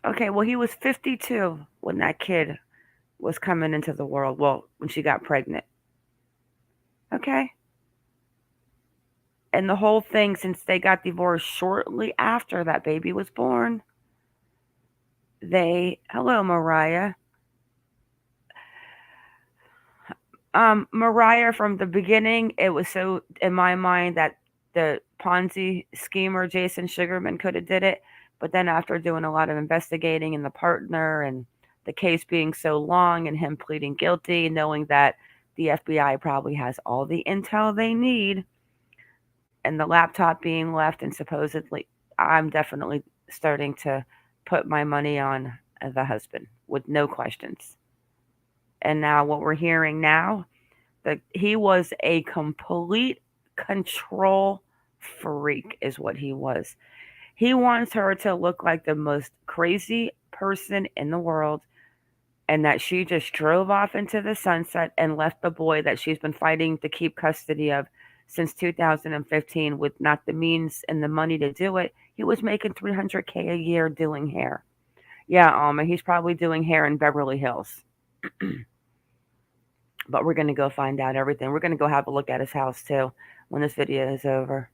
okay, well, he was 52 when that kid was coming into the world. Well, when she got pregnant. Okay. And the whole thing, since they got divorced shortly after that baby was born, hello, Mariah. Mariah, from the beginning, it was so in my mind that the Ponzi schemer Jason Sugarman could have did it, but then after doing a lot of investigating and the partner and the case being so long and him pleading guilty, knowing that the FBI probably has all the intel they need, and the laptop being left, and supposedly, I'm definitely starting to put my money on the husband with no questions. And now what we're hearing now, that he was a complete control freak, is what he was. He wants her to look like the most crazy person in the world, and that she just drove off into the sunset and left the boy that she's been fighting to keep custody of since 2015 with not the means and the money to do it. He was making 300K a year doing hair. Yeah, he's probably doing hair in Beverly Hills. But we're going to go find out everything. We're going to go have a look at his house too when this video is over.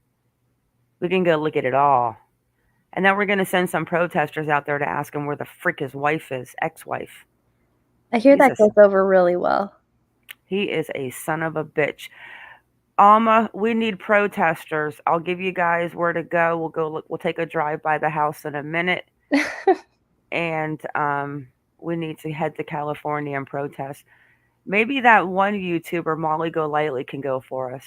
We can go look at it all. And then we're going to send some protesters out there to ask him where the frick his wife is, ex-wife. I hear that goes over really well. He is a son of a bitch. Alma, we need protesters. I'll give you guys where to go. We'll go look. We'll take a drive by the house in a minute. And we need to head to California and protest. Maybe that one YouTuber, Molly Golightly, can go for us.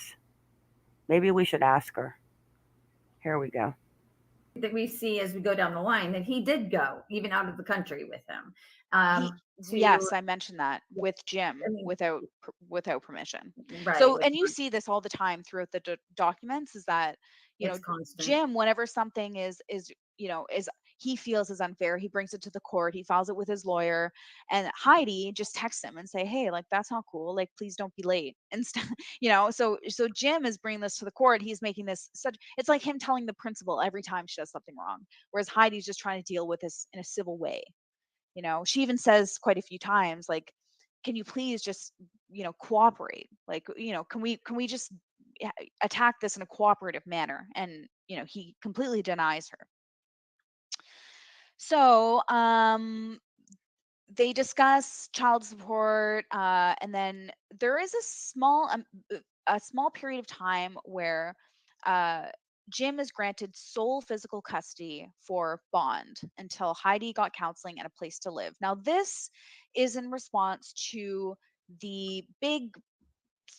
Maybe we should ask her. Here we go. That we see as we go down the line that he did go even out of the country with him. Yes, I mentioned that with Jim, I mean, without permission. right. So, and you see this all the time throughout the documents, is that, you know, It's constant. Jim, whenever something is he feels is unfair, he brings it to the court, he files it with his lawyer, and Heidi just texts him and say, hey, like, that's not cool, like, please don't be late. Instead, so Jim is bringing this to the court. He's making this it's like him telling the principal every time she does something wrong, whereas Heidi's just trying to deal with this in a civil way. She even says quite a few times, like, can you please just, cooperate? Like, can we just attack this in a cooperative manner? And, he completely denies her. So, they discuss child support, and then there is a small period of time where Jim is granted sole physical custody for bond until Heidi got counseling and a place to live. Now, this is in response to the big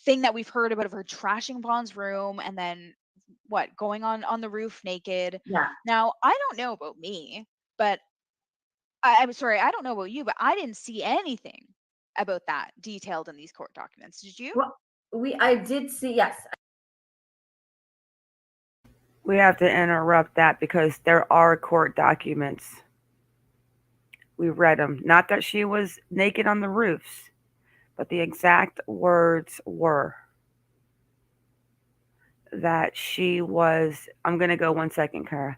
thing that we've heard about of her trashing Bond's room and then going on the roof naked. Yeah. Now, I don't know about me, but I'm sorry, I don't know about you, but I didn't see anything about that detailed in these court documents. Did you? Well, I did see, yes. We have to interrupt that because there are court documents. We read them. Not that she was naked on the roofs, but the exact words were that she was, I'm going to go 1 second, Kara,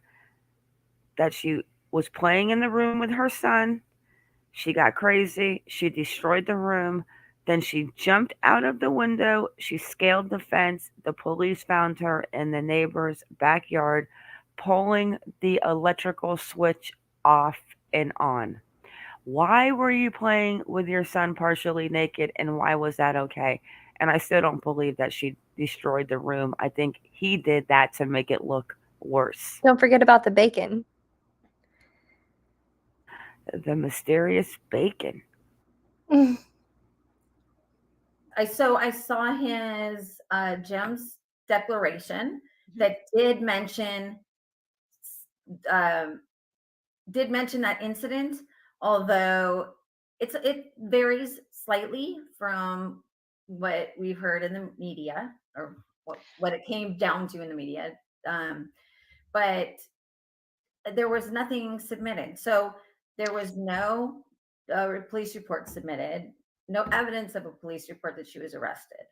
that she was playing in the room with her son. She got crazy. She destroyed the room. Then she jumped out of the window. She scaled the fence. The police found her in the neighbor's backyard, pulling the electrical switch off and on. Why were you playing with your son partially naked, and why was that okay? And I still don't believe that she destroyed the room. I think he did that to make it look worse. Don't forget about the bacon. The mysterious bacon. I saw his Jim's declaration that did mention that incident, although it varies slightly from what we've heard in the media, or what it came down to in the media. But there was nothing submitted. So there was no police report submitted, no evidence of a police report that she was arrested.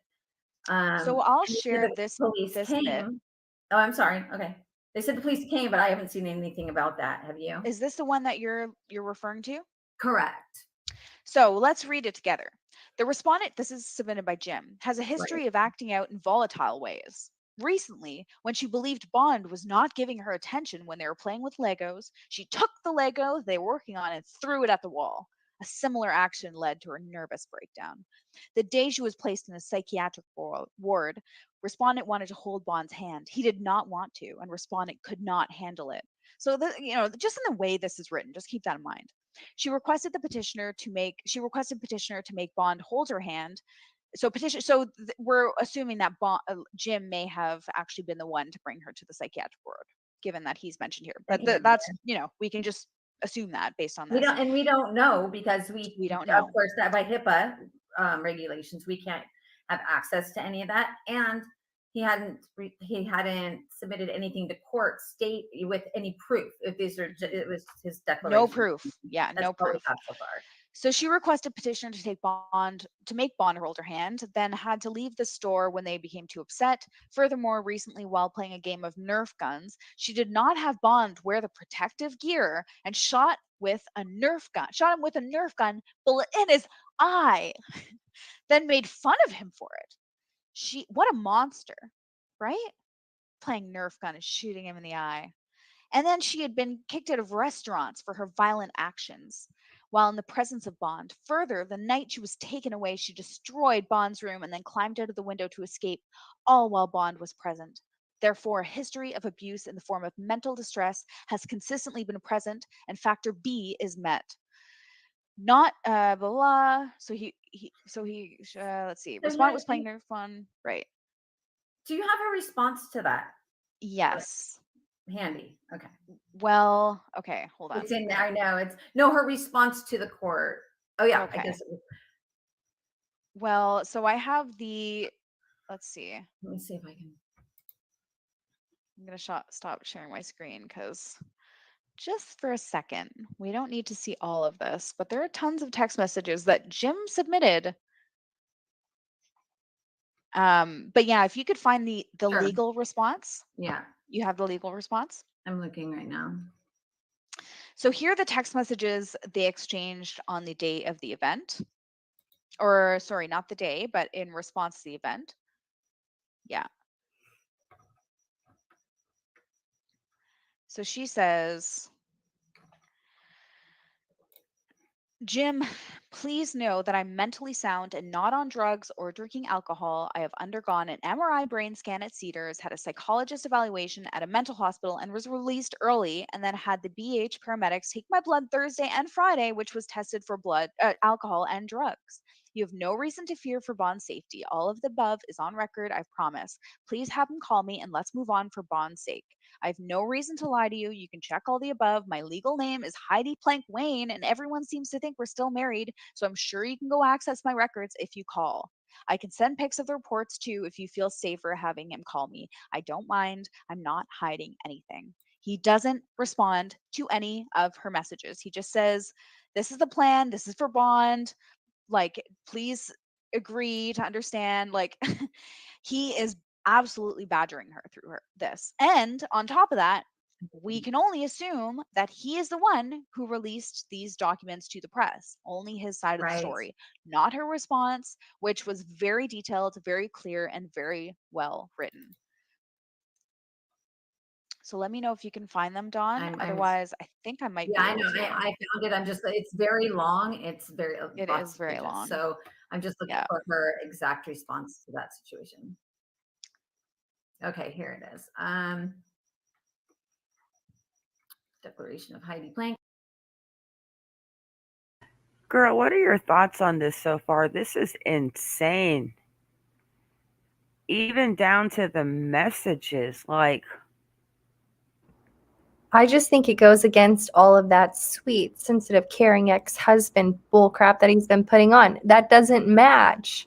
So I'll and they said share the this police bit. came. Oh, I'm sorry. Okay. They said the police came, but I haven't seen anything about that. Have you? Is this the one that you're referring to? Correct. So let's read it together. The respondent, this is submitted by Jim, has a Right. history of acting out in volatile ways. Recently, when she believed Bond was not giving her attention when they were playing with Legos, she took the Lego they were working on and threw it at the wall. A similar action led to her nervous breakdown. The day she was placed in a psychiatric ward, respondent wanted to hold Bond's hand. He did not want to, and respondent could not handle it. So, just in the way this is written, just keep that in mind. She requested petitioner to make Bond hold her hand. We're assuming that Jim may have actually been the one to bring her to the psychiatric ward, given that he's mentioned here. But that's we can just assume that based on this. We don't know because we don't know. Of course, that by HIPAA regulations, we can't have access to any of that, and he hadn't submitted anything to court state with any proof. If these are, it was his declaration. No proof. Yeah, That's no proof. So far. So she requested petitioner to make Bond hold her hand, then had to leave the store when they became too upset. Furthermore, recently while playing a game of Nerf guns, she did not have Bond wear the protective gear and shot him with a Nerf gun bullet in his eye, then made fun of him for it. What a monster, right? Playing Nerf gun and shooting him in the eye. And then she had been kicked out of restaurants for her violent actions while in the presence of Bond. Further, the night she was taken away, she destroyed Bond's room and then climbed out of the window to escape, all while Bond was present. Therefore, a history of abuse in the form of mental distress has consistently been present, and factor B is met. Not blah blah. So let's see. Respondent was playing Nerf fun, right? Do you have a response to that? Yes. Handy. Okay. Well, okay, hold on. It's in there. I know. It's her response to the court. Oh yeah. Okay. I guess Well, so I have let's see. Let me see if I can. I'm going to stop sharing my screen because just for a second, we don't need to see all of this, but there are tons of text messages that Jim submitted. But yeah, if you could find the Sure. legal response. Yeah. You have the legal response? I'm looking right now. So here are the text messages they exchanged on the day of the event. Or sorry, not the day, but in response to the event. Yeah. So she says, Jim, please know that I'm mentally sound and not on drugs or drinking alcohol. I have undergone an MRI brain scan at Cedars, had a psychologist evaluation at a mental hospital, and was released early, and then had the BH paramedics take my blood Thursday and Friday, which was tested for alcohol and drugs. You have no reason to fear for Bond's safety. All of the above is on record, I promise. Please have him call me and let's move on for Bond's sake. I have no reason to lie to you. You can check all the above. My legal name is Heidi Planck Wayne, and everyone seems to think we're still married, so I'm sure you can go access my records if you call. I can send pics of the reports too if you feel safer having him call me. I don't mind. I'm not hiding anything. He doesn't respond to any of her messages. He just says, this is the plan. This is for Bond. Like, please agree to understand. Like, he is absolutely badgering her through this. And on top of that, we can only assume that he is the one who released these documents to the press. Only his side of the story, not her response, which was very detailed, very clear, and very well written. So let me know if you can find them, Dawn. Otherwise, I think I might be able to. I found it. It's very long. It is very long. So I'm just looking for her exact response to that situation. Okay, here it is. Declaration of Heidi Planck. Girl, what are your thoughts on this so far? This is insane. Even down to the messages, like. I just think it goes against all of that sweet, sensitive, caring ex-husband bullcrap that he's been putting on. That doesn't match.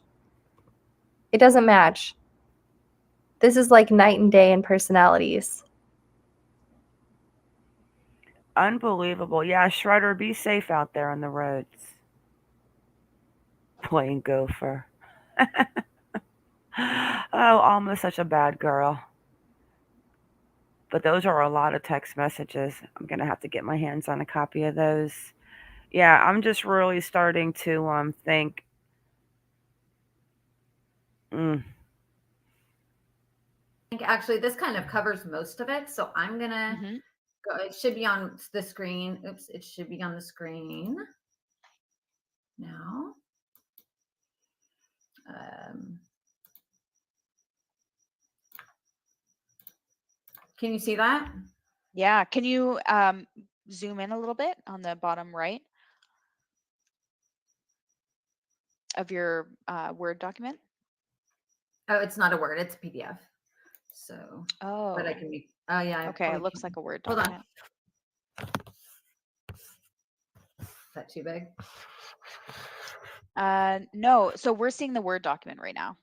It doesn't match. This is like night and day in personalities. Unbelievable. Yeah, Shredder, be safe out there on the roads. Playing gopher. Oh, Alma's such a bad girl. But those are a lot of text messages. I'm gonna have to get my hands on a copy of those. Yeah, I'm just really starting to think. Mm, I think actually this kind of covers most of it. So I'm gonna Mhm. go. It should be on the screen. Oops, it should be on the screen now. Can you see that? Yeah. Can you zoom in a little bit on the bottom right of your Word document? Oh, it's not a Word, it's a PDF. So, but I Oh, can be, oh yeah, I okay. It probably looks can. like a Word Hold on. document. Is that too big? No. So we're seeing the Word document right now.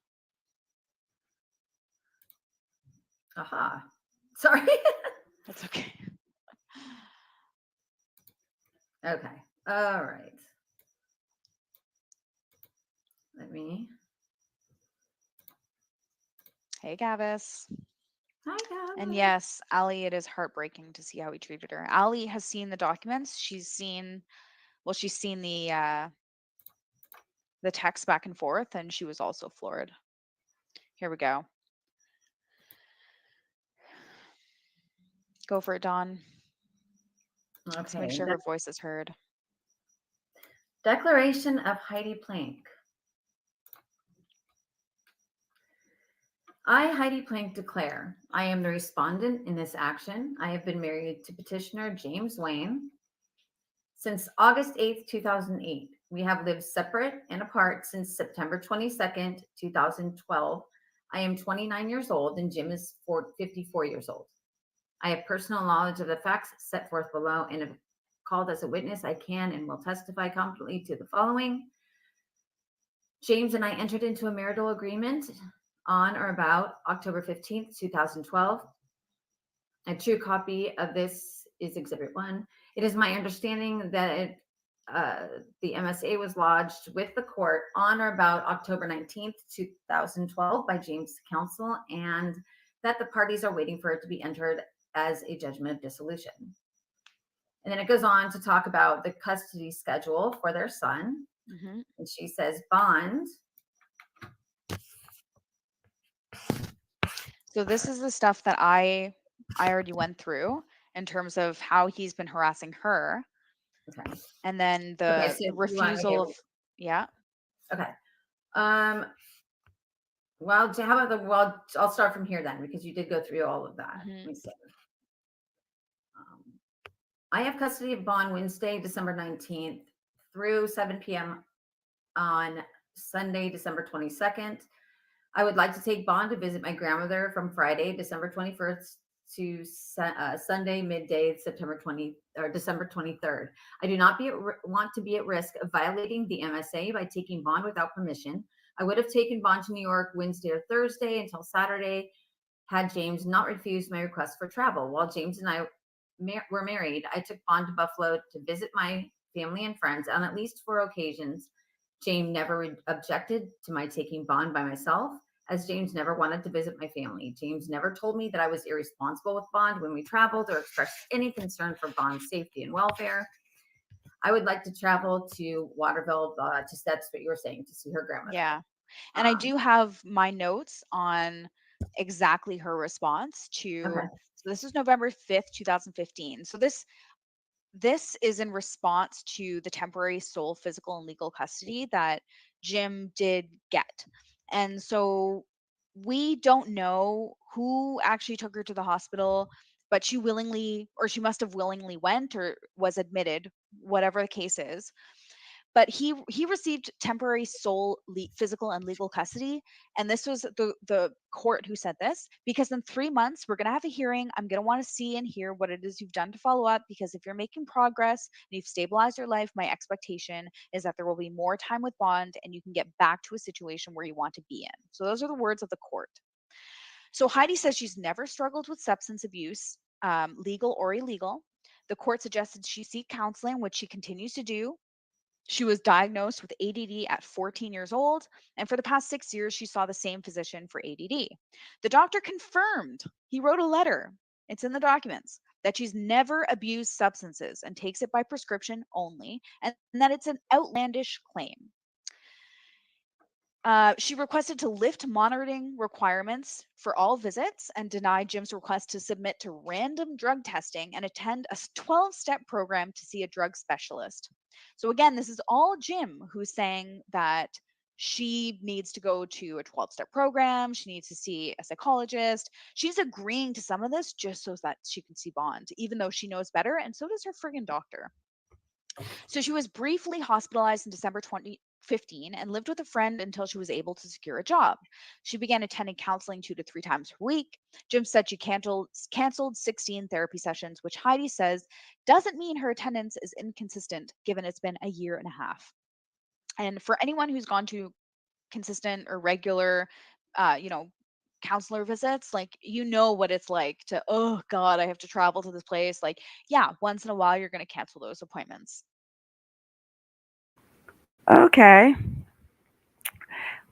Aha. Sorry. That's okay. Okay. All right. Let me. Hey, Gavis. Hi, And Gavin. yes, Allie, it is heartbreaking to see how he treated her. Allie has seen the documents. She's seen the text back and forth, and she was also floored. Here we go. Go for it, Dawn. Let's make Okay. sure her voice is heard. Declaration of Heidi Planck. I, Heidi Planck, declare I am the respondent in this action. I have been married to petitioner James Wayne since August 8th, 2008. We have lived separate and apart since September 22nd, 2012. I am 29 years old and Jim is 54 years old. I have personal knowledge of the facts set forth below and if called as a witness, I can and will testify competently to the following. James and I entered into a marital agreement on or about October 15th, 2012. A true copy of this is Exhibit 1. It is my understanding that the MSA was lodged with the court on or about October 19th, 2012 by James' counsel, and that the parties are waiting for it to be entered as a judgment of dissolution. And then it goes on to talk about the custody schedule for their son. Mm-hmm. And she says, bond. So this is the stuff that I already went through in terms of how he's been harassing her, Okay. and then Okay. the So refusal of yeah. Okay. Well, how about I'll start from here then, because you did go through all of that. Mm-hmm. Let me see. I have custody of Bond Wednesday, December 19th through 7 p.m. on Sunday, December 22nd. I would like to take Bond to visit my grandmother from Friday, December 21st to Sunday midday, September 20 or December 23rd. I do not want to be at risk of violating the MSA by taking Bond without permission. I would have taken Bond to New York Wednesday or Thursday until Saturday had James not refused my request for travel. While James and I were married, I took Bond to Buffalo to visit my family and friends on at least 4 occasions. James never objected to my taking Bond by myself, as James never wanted to visit my family. James never told me that I was irresponsible with Bond when we traveled or expressed any concern for Bond's safety and welfare. I would like to travel to Waterville, to Steps, what you were saying, to see her grandmother. Yeah. And I do have my notes on exactly her response to Okay. so this is November 5th, 2015. So this is in response to the temporary sole physical and legal custody that Jim did get. And so we don't know who actually took her to the hospital, but she willingly, or she must have willingly went or was admitted, whatever the case is. But he received temporary sole physical and legal custody, and this was the court who said this, because in 3 months we're going to have a hearing. I'm going to want to see and hear what it is you've done to follow up, because if you're making progress and you've stabilized your life, my expectation is that there will be more time with Bond and you can get back to a situation where you want to be in. So those are the words of the court. So Heidi says she's never struggled with substance abuse, legal or illegal. The court suggested she seek counseling, which she continues to do. She was diagnosed with ADD at 14 years old, and for the past 6 years, she saw the same physician for ADD. The doctor confirmed, he wrote a letter, it's in the documents, that she's never abused substances and takes it by prescription only, and that it's an outlandish claim. She requested to lift monitoring requirements for all visits and denied Jim's request to submit to random drug testing and attend a 12-step program to see a drug specialist. So, again, this is all Jim who's saying that she needs to go to a 12-step program. She needs to see a psychologist. She's agreeing to some of this just so that she can see Bond, even though she knows better, and so does her friggin' doctor. So she was briefly hospitalized in December 2015 and lived with a friend until she was able to secure a job. She began attending counseling 2 to 3 times per week. Jim said she canceled 16 therapy sessions, which Heidi says doesn't mean her attendance is inconsistent, given it's been a year and a half. And for anyone who's gone to consistent or regular, you know, counselor visits, like, you know what it's like to, oh God, I have to travel to this place. Like, yeah, once in a while, you're going to cancel those appointments. Okay,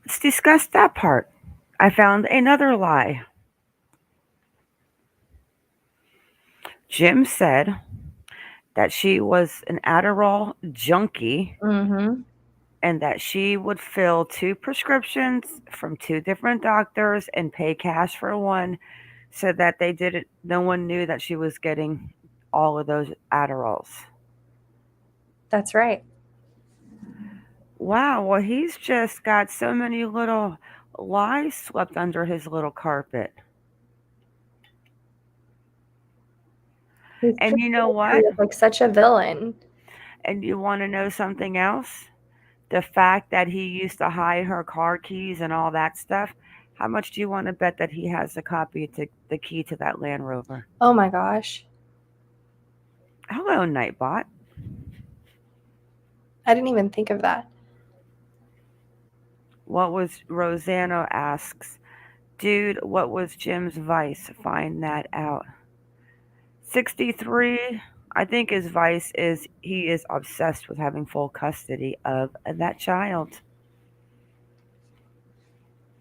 let's discuss that part. I found another lie. Jim said that she was an Adderall junkie Mm-hmm. and that she would fill two prescriptions from two different doctors and pay cash for one so that they didn't no one knew that she was getting all of those Adderalls. That's right. Wow, well he's just got so many little lies swept under his little carpet. He's And you know portraying what? her as like such a villain. And you want to know something else? The fact that he used to hide her car keys and all that stuff. How much do you want to bet that he has a copy to the key to that Land Rover? Oh my gosh. Hello, Nightbot. I didn't even think of that. What was Rosanna asks, dude, what was Jim's vice? Find that out. 63, I think his vice is he is obsessed with having full custody of that child.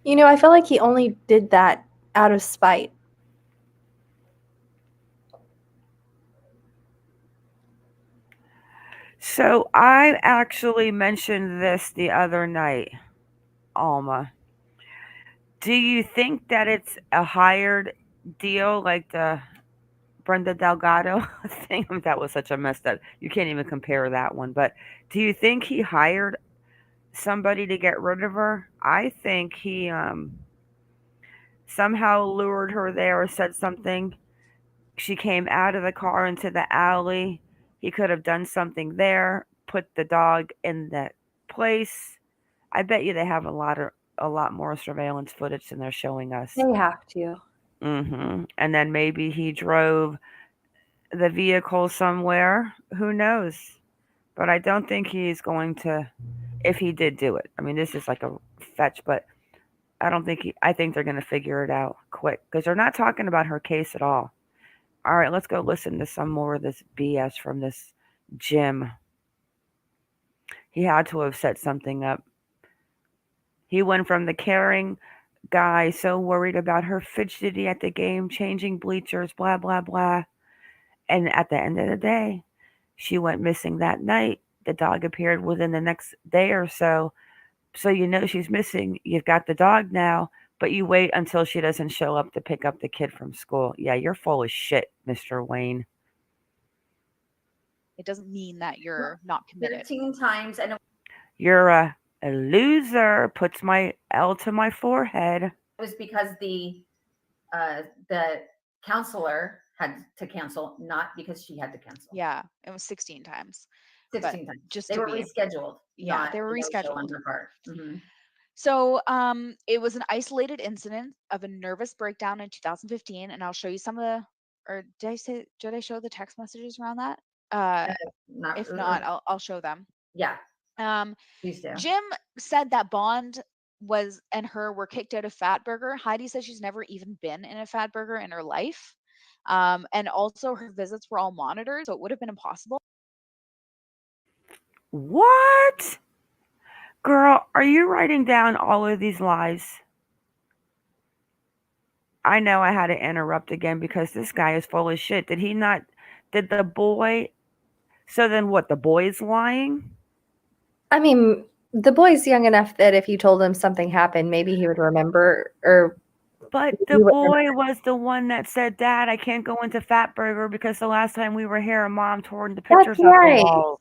You know, I feel like he only did that out of spite. So I actually mentioned this the other night, Alma. Do you think that it's a hired deal like the Brenda Delgado thing? That was such a messed up. You can't even compare that one. But do you think he hired somebody to get rid of her? I think he somehow lured her there or said something. She came out of the car into the alley. He could have done something there, put the dog in that place. I bet you they have a lot more surveillance footage than they're showing us. They have to. And then maybe he drove the vehicle somewhere. Who knows? But I don't think he's going to, if he did do it. I mean, this is like a fetch, but I don't think I think they're going to figure it out quick because they're not talking about her case at all. All right, let's go listen to some more of this BS from this Jim. He had to have set something up. He went from the caring guy, so worried about her fidgety at the game, changing bleachers, blah, blah, blah. And at the end of the day, she went missing that night. The dog appeared within the next day or so. So you know she's missing. You've got the dog now, but you wait until she doesn't show up to pick up the kid from school. Yeah, you're full of shit, Mr. Wayne. It doesn't mean that you're not committed. 13 times. And it You're a loser. Puts my L to my forehead. was because the counselor had to cancel, not because she had to cancel. Yeah, it was 16 times. 16 times. Just they to were be, rescheduled. yeah, they were no show on rescheduled. her part. Mm-hmm. So it was an isolated incident of a nervous breakdown in 2015, and I'll show you some of the, or did I show the text messages around that? If not, I'll show them. Yeah, Um, please do. Jim said that Bond and her were kicked out of Fatburger. Heidi says she's never even been in a Fatburger in her life. And also her visits were all monitored, so it would have been impossible. What? Girl, are you writing down all of these lies? I know I had to interrupt again because this guy is full of shit. Did he not? Did the boy? So then what? The boy's lying? I mean, the boy's young enough that if you told him something happened, maybe he would remember, or But he the would remember. boy was the one that said, Dad, I can't go into Fatburger because the last time we were here, Mom tore the That's pictures off the right. walls.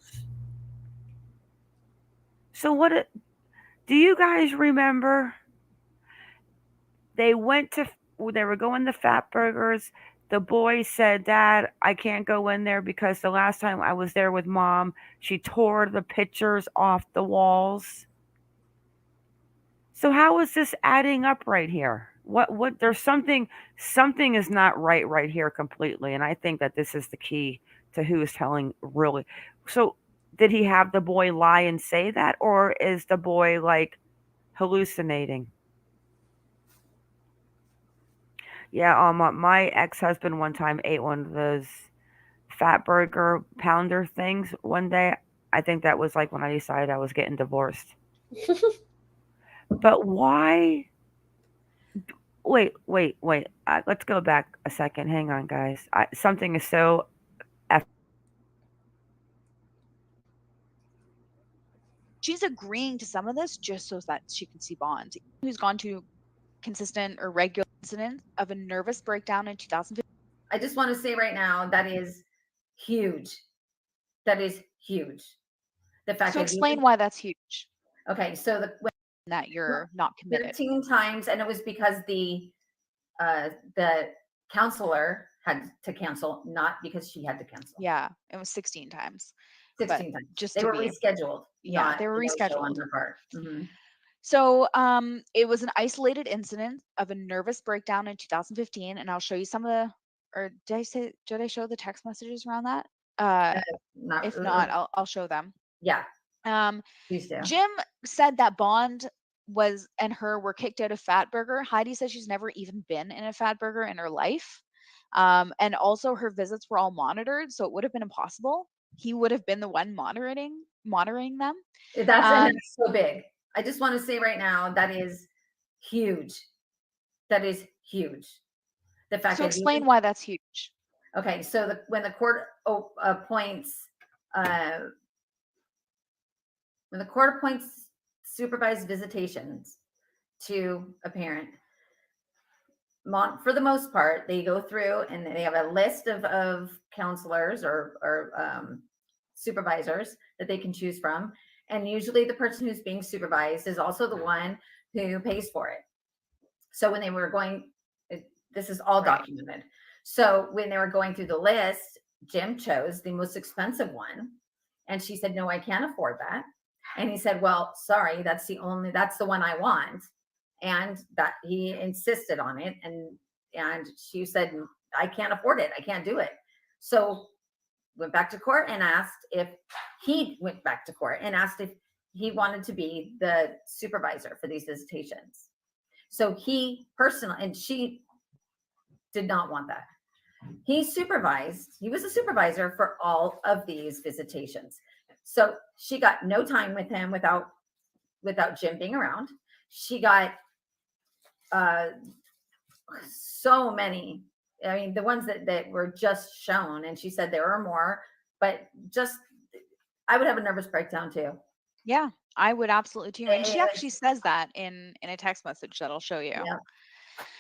So what? Do you guys remember? They went to. They were going to Fatburgers. The boy said, Dad, I can't go in there because the last time I was there with Mom, she tore the pictures off the walls. So how is this adding up right here? What there's something is not right here completely, and I think that this is the key to who is telling really. So did he have the boy lie and say that, or is the boy like hallucinating? Yeah, my ex-husband one time ate one of those fat burger pounder things one day. I think that was like when I decided I was getting divorced. But why? Wait. Let's go back a second. Hang on, guys. Something is so F. She's agreeing to some of this just so that she can see Bond, who's gone to consistent or regular incidents of a nervous breakdown in 2015. I just want to say right now that is huge. That is huge. The fact So that explain why that's huge. Okay, so That you're not committed. 13 times, and it was because the counselor had to cancel, not because she had to cancel. Yeah, it was 16 times. 16 times. Just they to were be, rescheduled. yeah, they were rescheduled on her part. Mm-hmm. So it was an isolated incident of a nervous breakdown in 2015, and I'll show you some of the. Or did I show the text messages around that? If not, I'll show them. Yeah. Please do. Jim said that Bond and her were kicked out of Fatburger. Heidi says she's never even been in a Fatburger in her life. And also her visits were all monitored, so it would have been impossible. He would have been the one monitoring them. That's so big. I just want to say right now that is huge. That is huge. The fact So that explain why that's huge. Okay, so when the court appoints supervised visitations to a parent, for the most part, they go through and they have a list of counselors or supervisors that they can choose from. And usually the person who's being supervised is also the one who pays for it. So when they were going, this is all documented. So when they were going through the list, Jim chose the most expensive one. And she said, no, I can't afford that. And he said, well, sorry, that's the one I want. And that he insisted on it. And she said, I can't afford it. I can't do it. So went back to court and asked if he wanted to be the supervisor for these visitations. So he personally, and she did not want that. He was a supervisor for all of these visitations. So she got no time with him without Jim being around. She got so many. I mean, the ones that were just shown, and she said there were more, but just I would have a nervous breakdown too. Yeah, I would absolutely too. And she actually says that in a text message that I'll show you. Yeah.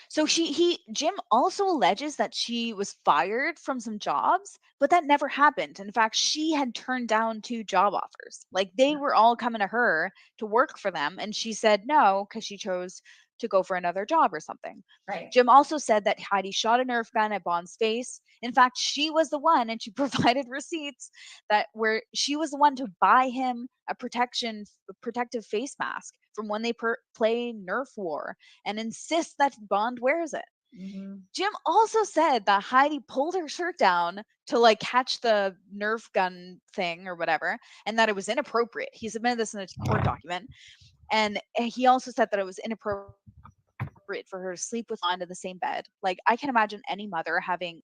So Jim also alleges that she was fired from some jobs, but that never happened. In fact, she had turned down 2 job offers. Like they were all coming to her to work for them, and she said no because she chose to go for another job or something. Right. Jim also said that Heidi shot a Nerf gun at Bond's face. In fact, she was the one, and she provided receipts where she was the one to buy him a protective face mask from when they play Nerf War and insist that Bond wears it. Mm-hmm. Jim also said that Heidi pulled her shirt down to like catch the Nerf gun thing or whatever, and that it was inappropriate. He submitted this in a court document. And he also said that it was inappropriate for her to sleep with Bond in the same bed. Like I can imagine any mother having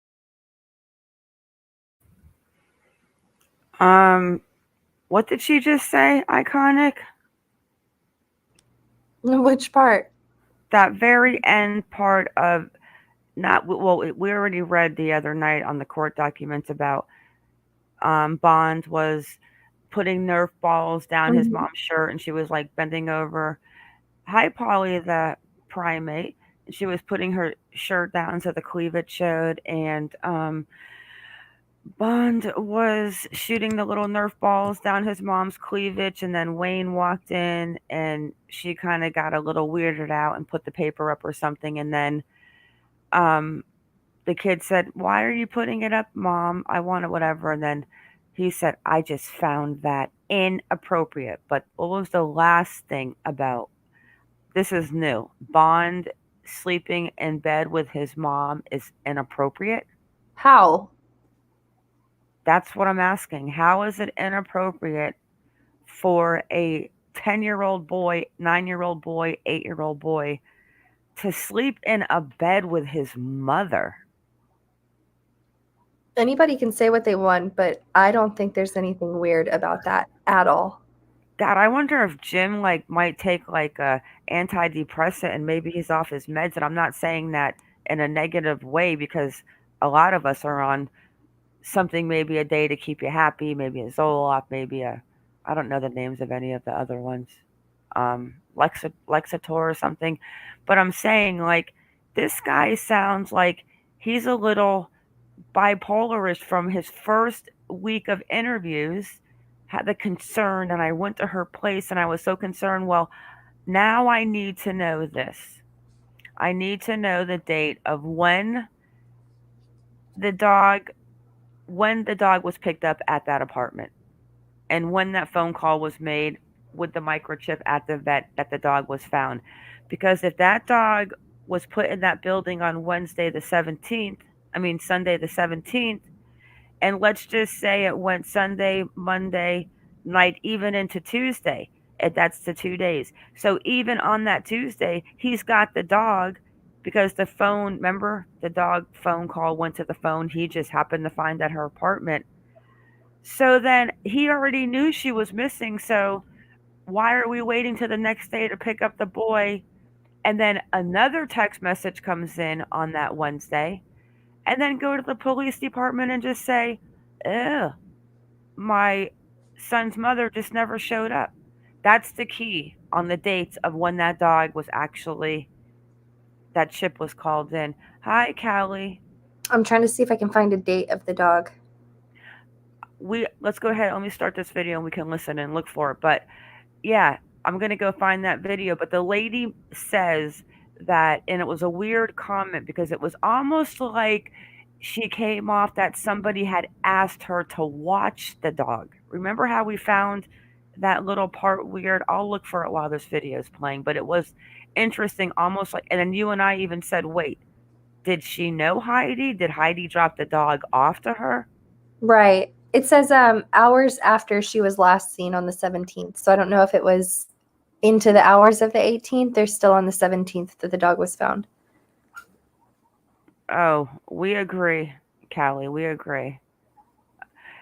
What did she just say? Iconic? Which part? That very end part of not well. We already read the other night on the court documents about Bond was putting Nerf balls down his Mhm. mom's shirt, and she was like bending over. Hi, Polly, the primate. She was putting her shirt down so the cleavage showed, and Bond was shooting the little Nerf balls down his mom's cleavage, and then Wayne walked in, and she kind of got a little weirded out and put the paper up or something, and then um, the kid said, "Why are you putting it up, Mom? I want it, whatever." And then he said, "I just found that inappropriate." But what was the last thing about this is new? Bond sleeping in bed with his mom is inappropriate? How? That's what I'm asking. How is it inappropriate for a 10-year-old boy, 9-year-old boy, 8-year-old boy to sleep in a bed with his mother? Anybody can say what they want, but I don't think there's anything weird about that at all. God, I wonder if Jim like might take like a antidepressant and maybe he's off his meds. And I'm not saying that in a negative way because a lot of us are on something maybe a day to keep you happy, maybe a Zoloft, maybe a I don't know the names of any of the other ones, Lexitor or something. But I'm saying like this guy sounds like he's a little bipolarish from his first week of interviews. Had the concern, and I went to her place, and I was so concerned. Well, now I need to know this. I need to know the date of the dog when the dog was picked up at that apartment and when that phone call was made with the microchip at the vet that the dog was found. Because if that dog was put in that building on Wednesday the 17th, I mean Sunday the 17th, and let's just say it went Sunday, Monday night, even into Tuesday, and that's the 2 days. So even on that Tuesday, he's got the dog because the phone, remember, the dog phone call went to the phone. He just happened to find at her apartment. So then he already knew she was missing. So why are we waiting to the next day to pick up the boy? And then another text message comes in on that Wednesday. And then go to the police department and just say, "Ew, my son's mother just never showed up." That's the key on the dates of when that dog was actually, that chip was called in. Hi, Callie. I'm trying to see if I can find a date of the dog. Let's go ahead. Let me start this video and we can listen and look for it. But yeah, I'm gonna go find that video. But the lady says that, and it was a weird comment because it was almost like she came off that somebody had asked her to watch the dog. Remember how we found that little part weird? I'll look for it while this video is playing, but it was interesting, almost like, and then you and I even said, wait, did she know Heidi? Did Heidi drop the dog off to her? Right. It says hours after she was last seen on the 17th. So I don't know if it was into the hours of the 18th. They're still on the 17th that the dog was found. Oh, we agree, Callie. We agree.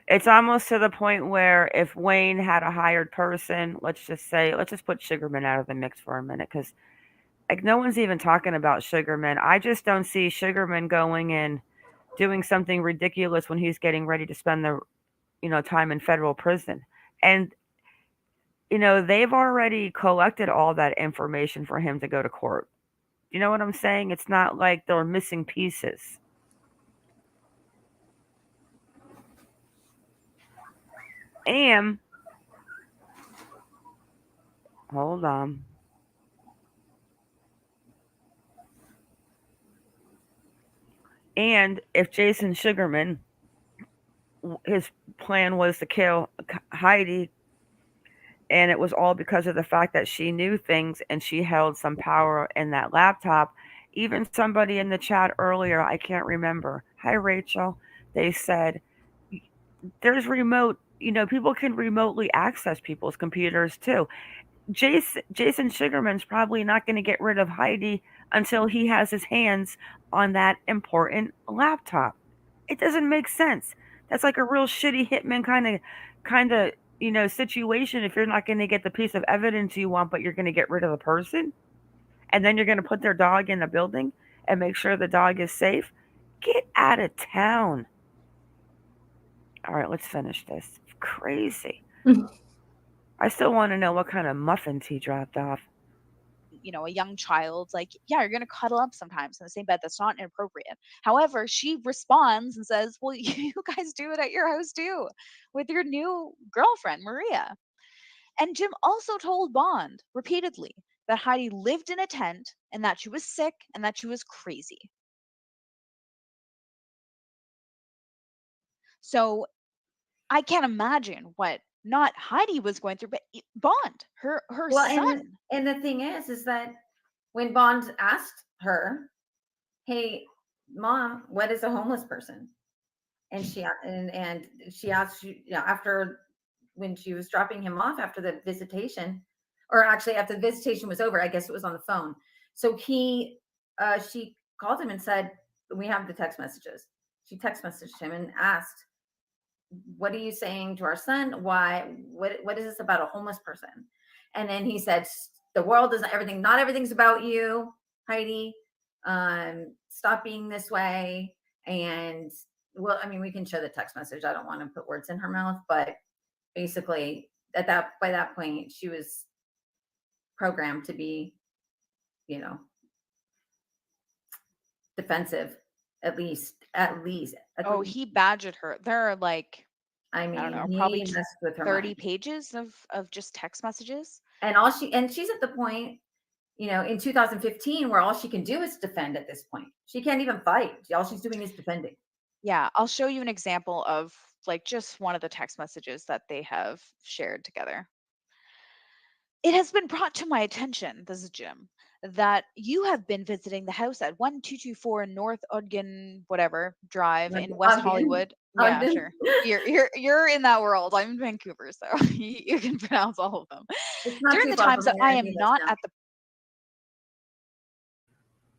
It's almost to the point where if Wayne had a hired person, let's just put Sugarman out of the mix for a minute because like no one's even talking about Sugarman. I just don't see Sugarman going and doing something ridiculous when he's getting ready to spend the time in federal prison. And they've already collected all that information for him to go to court. You know what I'm saying? It's not like they're missing pieces. And hold on. And if Jason Sugarman, his plan was to kill Heidi, and it was all because of the fact that she knew things and she held some power in that laptop. Even somebody in the chat earlier, I can't remember. Hi, Rachel. They said there's remote. People can remotely access people's computers too. Jason Sugarman's probably not going to get rid of Heidi until he has his hands on that important laptop. It doesn't make sense. That's like a real shitty hitman kind of situation if you're not going to get the piece of evidence you want, but you're going to get rid of the person, and then you're going to put their dog in the building and make sure the dog is safe. Get out of town. All right, let's finish this. Crazy. I still want to know what kind of muffins he dropped off. A young child, like, yeah, you're going to cuddle up sometimes in the same bed. That's not inappropriate. However, she responds and says, well, you guys do it at your house too with your new girlfriend, Maria. And Jim also told Bond repeatedly that Heidi lived in a tent and that she was sick and that she was crazy. So I can't imagine what not Heidi was going through, but Bond, her Well, son. and the thing is that when Bond asked her, "Hey, mom, what is a homeless person?" and she asked, after, when she was dropping him off after the visitation, or actually after the visitation was over, I guess it was on the phone. So she called him and said, "We have the text messages." She text messaged him and asked, "What are you saying to our son? Why? What is this about a homeless person?" And then he said, "The world isn't everything. Not everything's about you, Heidi. Stop being this way." And, well, I mean, we can show the text message. I don't want to put words in her mouth, but basically, by that point, she was programmed to be, you know, defensive. At Oh, least. he badgered her. There are like, I I don't mean, know, probably he messed with her 30 mind. pages of just text messages. And she's at the point, in 2015, where all she can do is defend at this point. She can't even fight. All she's doing is defending. Yeah, I'll show you an example of like just one of the text messages that they have shared together. It has been brought to my attention, this is Jim, that you have been visiting the house at 1224 North Ogden whatever Drive in West Ogden. Hollywood. Yeah, Ogden. sure. You're in that world. I'm in Vancouver, so you can pronounce all of them. It's not During too the far times from that here. I He am lives not now. at the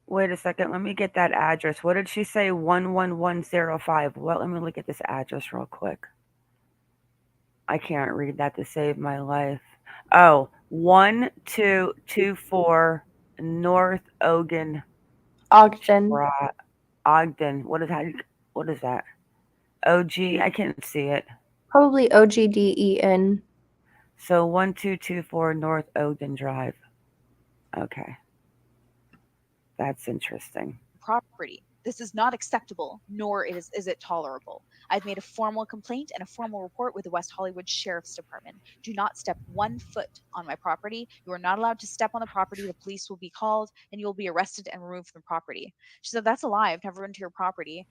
Wait a second. Let me get that address. What did she say? 11105. Well, let me look at this address real quick. I can't read that to save my life. Oh, 1224 North Ogden. Ogden. Ogden. What is that? What is that? OG. I can't see it. Probably OGDEN. So 1224 North Ogden Drive. Okay. That's interesting. property. This is not acceptable, nor is it tolerable. I've made a formal complaint and a formal report with the West Hollywood Sheriff's Department. Do not step 1 foot on my property. You are not allowed to step on the property. The police will be called and you will be arrested and removed from the property. She said, that's a lie. I've never been to your property.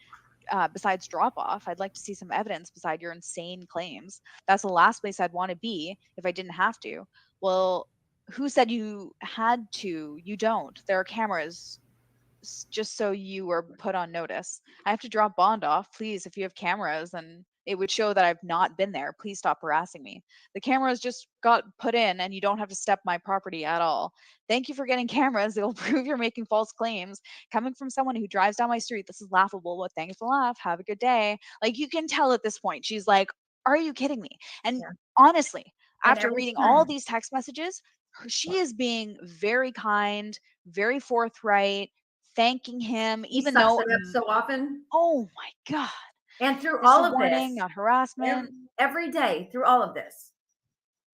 Besides drop off, I'd like to see some evidence beside your insane claims. That's the last place I'd want to be if I didn't have to. Well, who said you had to? You don't. There are cameras just so you were put on notice. I have to drop Bond off. Please, if you have cameras and it would show that I've not been there, please stop harassing me. The cameras just got put in and you don't have to step my property at all. Thank you for getting cameras. It'll prove you're making false claims. Coming from someone who drives down my street, this is laughable, but thanks for the laugh. Have a good day. Like, you can tell at this point, she's like, are you kidding me? And Yeah. honestly, And after every reading all time these text messages, she is being very kind, very forthright, thanking him, he even sucks though, it up so often. oh my God, And through this is all a of this, warning, not harassment. every day through all of this,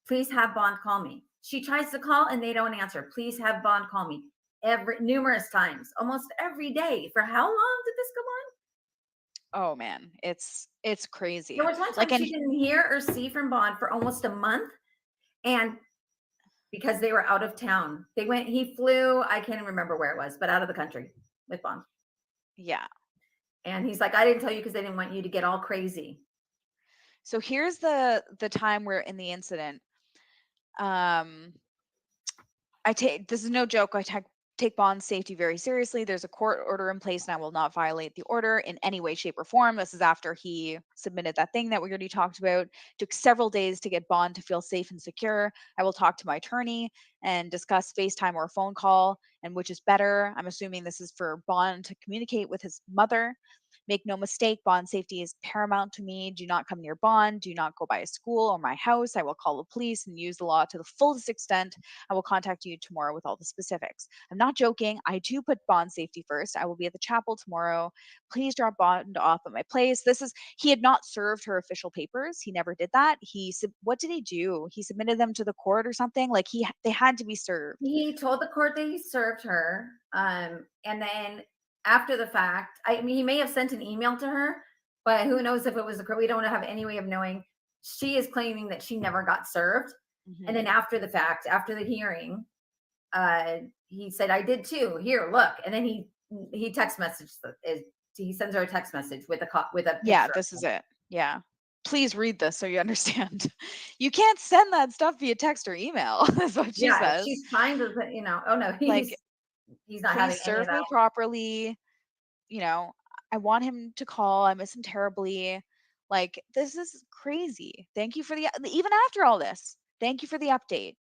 please have Bond call me. She tries to call and they don't answer. Please have Bond call me. Numerous times, almost every day. For how long did this go on? Oh man, it's crazy. There was one time Like, and she didn't hear or see from Bond for almost a month. And because they were out of town, he flew, I can't even remember where it was, but out of the country with Bond. yeah. And he's like, I didn't tell you because they didn't want you to get all crazy. So here's the time where in the incident, um, this is no joke. I take Bond's safety very seriously. There's a court order in place and I will not violate the order in any way, shape, or form. This is after he submitted that thing that we already talked about. Took several days to get Bond to feel safe and secure. I will talk to my attorney and discuss FaceTime or a phone call and which is better. I'm assuming this is for Bond to communicate with his mother. Make no mistake, bond safety is paramount to me. Do not come near bond. Do not go by a school or my house. I will call the police and use the law to the fullest extent. I will contact you tomorrow with all the specifics. I'm not joking. I do put bond safety first. I will be at the chapel tomorrow. Please drop bond off at my place. He had not served her official papers. He never did that. What did he do? He submitted them to the court or something. Like they had to be served. He told the court that he served her. And then after the fact, I mean, he may have sent an email to her, but who knows if it was the court. We don't have any way of knowing. She is claiming that she never got served. Mm-hmm. And then after the fact, after the hearing, he said, I did too. Here, look. And then he text messaged, he sends her a text message with a picture. Yeah, this is it. Yeah. Please read this so you understand. You can't send that stuff via text or email. That's what she says. She's trying to, oh no, he's not having serve any of that. her properly. I want him to call. I miss him terribly. Like, this is crazy. Thank you for even after all this, thank you for the update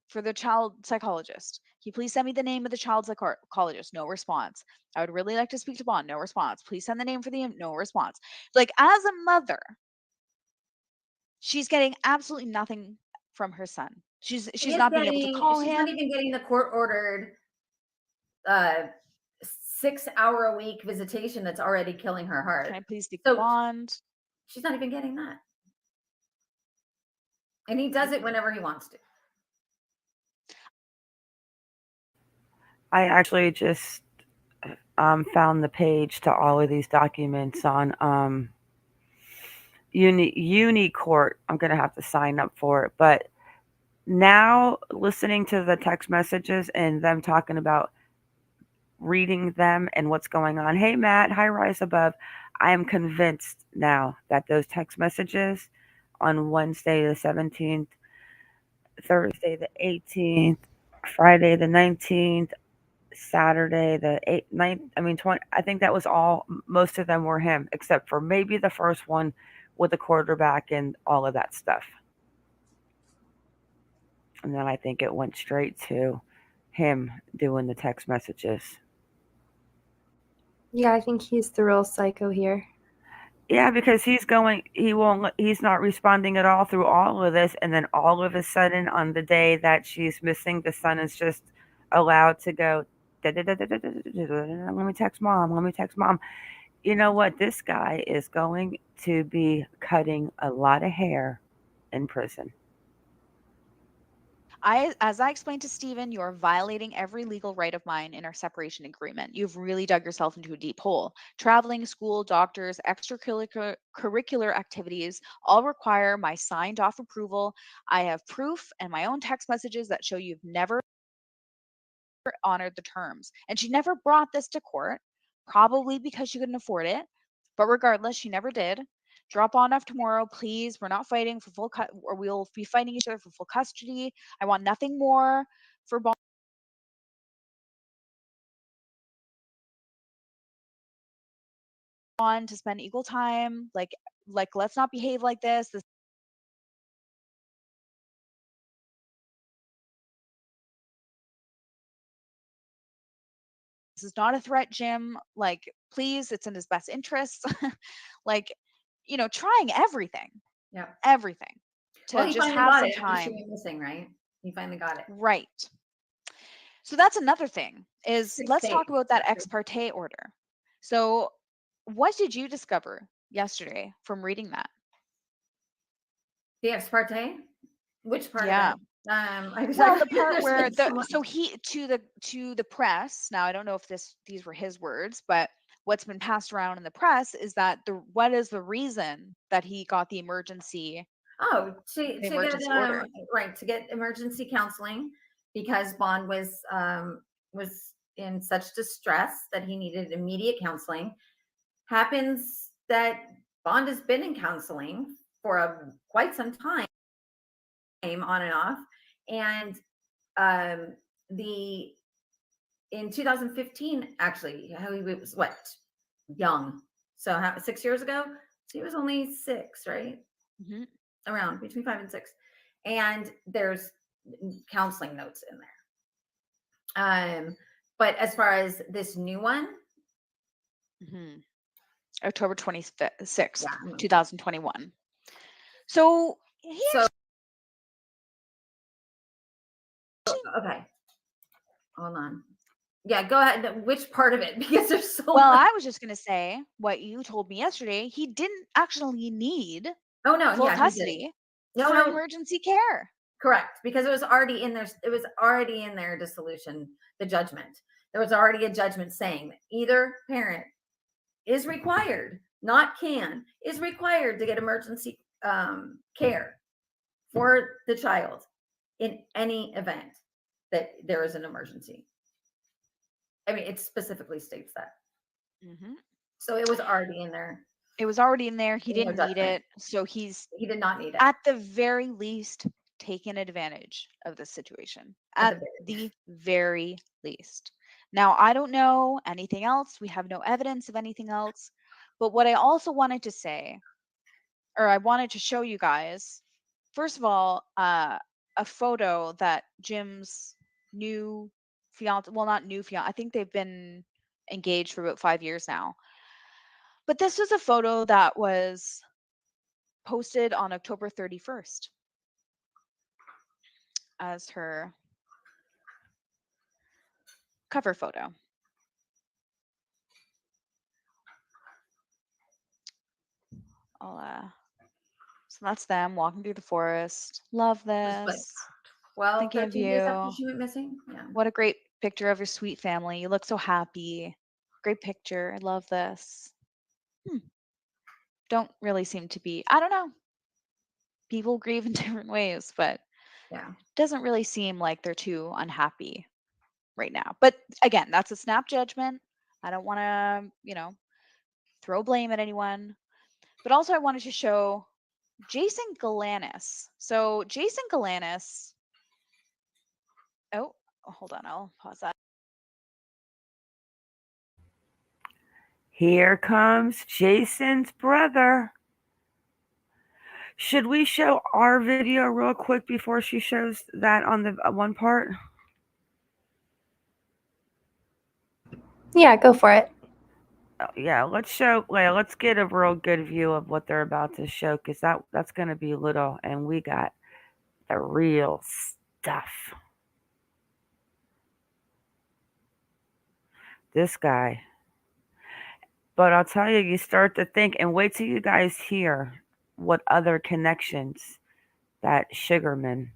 for the child psychologist. Can you please send me the name of the child psychologist? No response. I would really like to speak to Bond. No response. Please send the name for no response. Like, as a mother, she's getting absolutely nothing from her son. She's not being able to call him. She's not even getting the court-ordered 6-hour-a-week visitation that's already killing her heart. Can I please speak to Bond? She's not even getting that. And he does it whenever he wants to. I actually just found the page to all of these documents on Uni Court. I'm going to have to sign up for it. But now listening to the text messages and them talking about reading them and what's going on. Hey, Matt, hi, Rise Above. I am convinced now that those text messages on Wednesday the 17th, Thursday the 18th, Friday the 19th, Saturday the 9th, 20, I think that was all, most of them were him, except for maybe the first one with the quarterback and all of that stuff. And then I think it went straight to him doing the text messages. Yeah, I think he's the real psycho here. Yeah, because he's not responding at all through all of this. And then all of a sudden on the day that she's missing, the son is just allowed to go, let me text mom. You know what? This guy is going to be cutting a lot of hair in prison. As I explained to Stephen, you are violating every legal right of mine in our separation agreement. You've really dug yourself into a deep hole. Traveling, school, doctors, extracurricular activities all require my signed off approval. I have proof and my own text messages that show you've never honored the terms. And she never brought this to court, probably because she couldn't afford it. But regardless, she never did. Drop on off tomorrow, please. We're not fighting for or we'll be fighting each other for full custody. I want nothing more for Bond to spend equal time. Like let's not behave like this. This is not a threat, Jim. Like, please, it's in his best interests. Like, trying everything. Yeah. Everything. To just have some time. She went missing, right? He finally got it. Right. So that's another thing let's talk about that ex parte order. So what did you discover yesterday from reading that? The ex parte? Which part? Yeah. Of it? Well, the part where he to the press. Now I don't know if these were his words, but what's been passed around in the press is that what is the reason that he got the emergency? To get emergency counseling because Bond was in such distress that he needed immediate counseling. Happens that Bond has been in counseling for quite some time, on and off, and in 2015, actually, he was young, so 6 years ago, so he was only 6, right? Mm-hmm. Around between 5 and 6, and there's counseling notes in there. But as far as this new one, October 26th, Yeah. 2021. So he So okay. Hold on. Yeah, go ahead. Which part of it? Because there's so well, much. I was just going to say what you told me yesterday. He didn't actually need Oh no, full yeah, custody he did. for No, emergency care. correct. Because it was already in there. It was already in their dissolution, the judgment. There was already a judgment saying that either parent is required, not can, is required to get emergency care for the child in any event that there is an emergency. I mean, it specifically states that. Mm-hmm. So it was already in there. It was already in there. He In their didn't need judgment. it. So he's He did not need it. at the very least taken advantage of this situation. At the very least. Now, I don't know anything else. We have no evidence of anything else. But what I also wanted to say, or I wanted to show you guys, first of all, a photo that Jim's new fiance, well, not new fiance, I think they've been engaged for about 5 years now. But this was a photo that was posted on October 31st as her cover photo. So that's them walking through the forest. Love this. Well, Thinking of 13 days after you. she went missing. Yeah. What a great picture of your sweet family. You look so happy. Great picture. I love this. Don't really seem to be, I don't know. People grieve in different ways, but Yeah. it doesn't really seem like they're too unhappy right now. But again, that's a snap judgment. I don't want to, throw blame at anyone. But also, I wanted to show Jason Galanis. So, Jason Galanis. Oh, hold on. I'll pause that. Here comes Jason's brother. Should we show our video real quick before she shows that on the one part? Yeah, go for it. Yeah, let's get a real good view of what they're about to show, because that's going to be little, and we got the real stuff. This guy. But I'll tell you, you start to think, and wait till you guys hear what other connections that Sugarman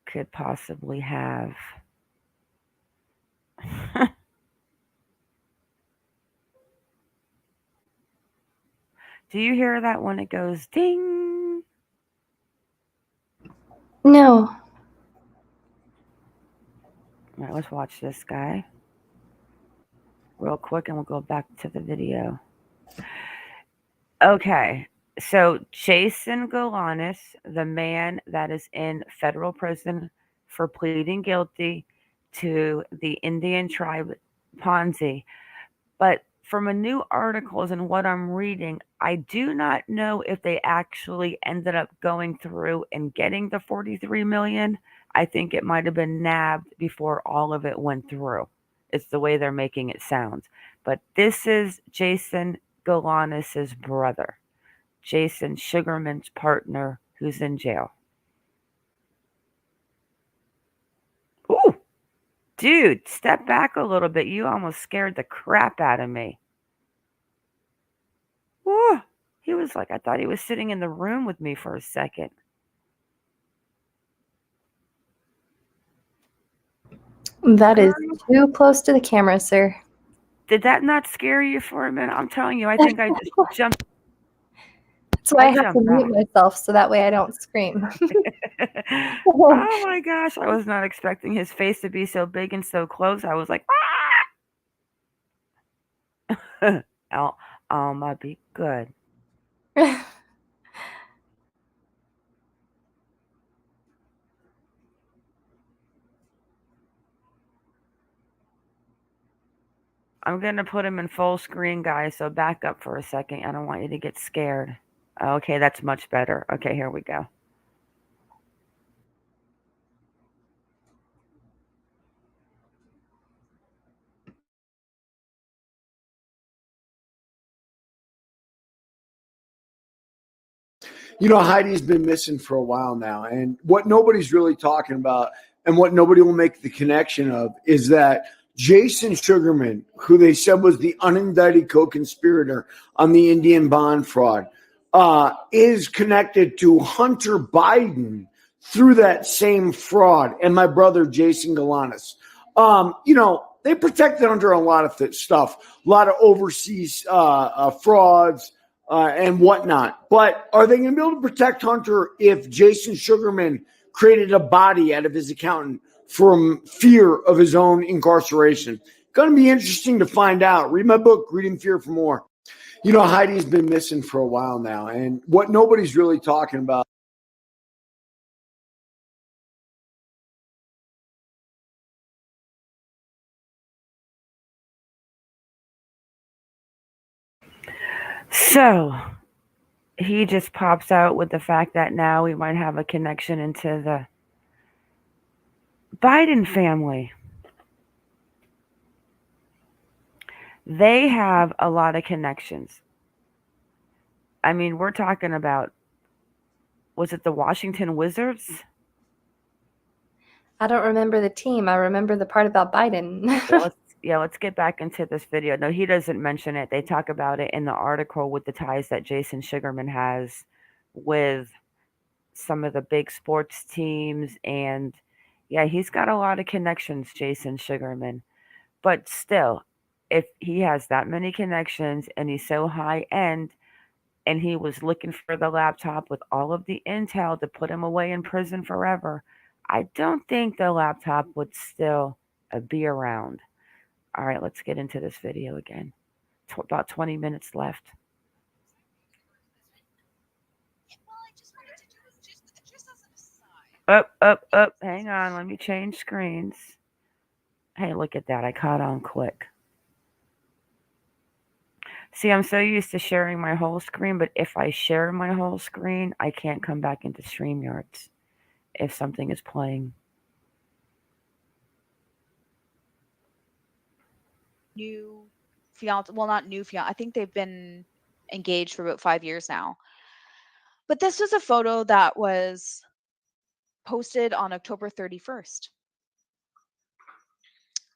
could possibly have. Do you hear that when it goes ding? No. All right, let's watch this guy real quick and we'll go back to the video. Okay, so Jason Galanis, the man that is in federal prison for pleading guilty to the Indian tribe Ponzi. But from a new articles and what I'm reading, I do not know if they actually ended up going through and getting the 43 million. I think it might have been nabbed before all of it went through. It's the way they're making it sound. But this is Jason Galanis' brother, Jason Sugarman's partner, who's in jail. Ooh, dude, step back a little bit. You almost scared the crap out of me. Ooh, he was like, I thought he was sitting in the room with me for a second. That is too close to the camera, sir. Did that not scare you for a minute? I'm telling you, I think I just jumped. That's why I have to mute myself so that way I don't scream. Oh my gosh, I was not expecting his face to be so big and so close. I was like, ah! I'll be good. I'm going to put him in full screen, guys, so back up for a second. I don't want you to get scared. Okay, that's much better. Okay, here we go. Heidi's been missing for a while now. And what nobody's really talking about and what nobody will make the connection of is that Jason Sugarman, who they said was the unindicted co-conspirator on the Indian bond fraud, is connected to Hunter Biden through that same fraud and my brother, Jason Galanis. They protected Hunter a lot of stuff, a lot of overseas frauds, and whatnot. But are they going to be able to protect Hunter if Jason Sugarman created a body out of his accountant from fear of his own incarceration? Going to be interesting to find out. Read my book, Reading Fear for More. Heidi's been missing for a while now. And what nobody's really talking about. So he just pops out with the fact that now we might have a connection into the Biden family. They have a lot of connections. I mean, we're talking about, was it the Washington Wizards? I don't remember the team. I remember the part about Biden. Let's get back into this video. No, he doesn't mention it. They talk about it in the article with the ties that Jason Sugarman has with some of the big sports teams. And yeah, he's got a lot of connections, Jason Sugarman. But still, if he has that many connections and he's so high end and he was looking for the laptop with all of the intel to put him away in prison forever, I don't think the laptop would still be around. All right, let's get into this video again. About 20 minutes left. Up. Hang on, let me change screens. Hey, look at that. I caught on quick. See, I'm so used to sharing my whole screen, but if I share my whole screen, I can't come back into StreamYards if something is playing. New fiance, well, not new fiance. I think they've been engaged for about 5 years now. But this was a photo that was posted on October 31st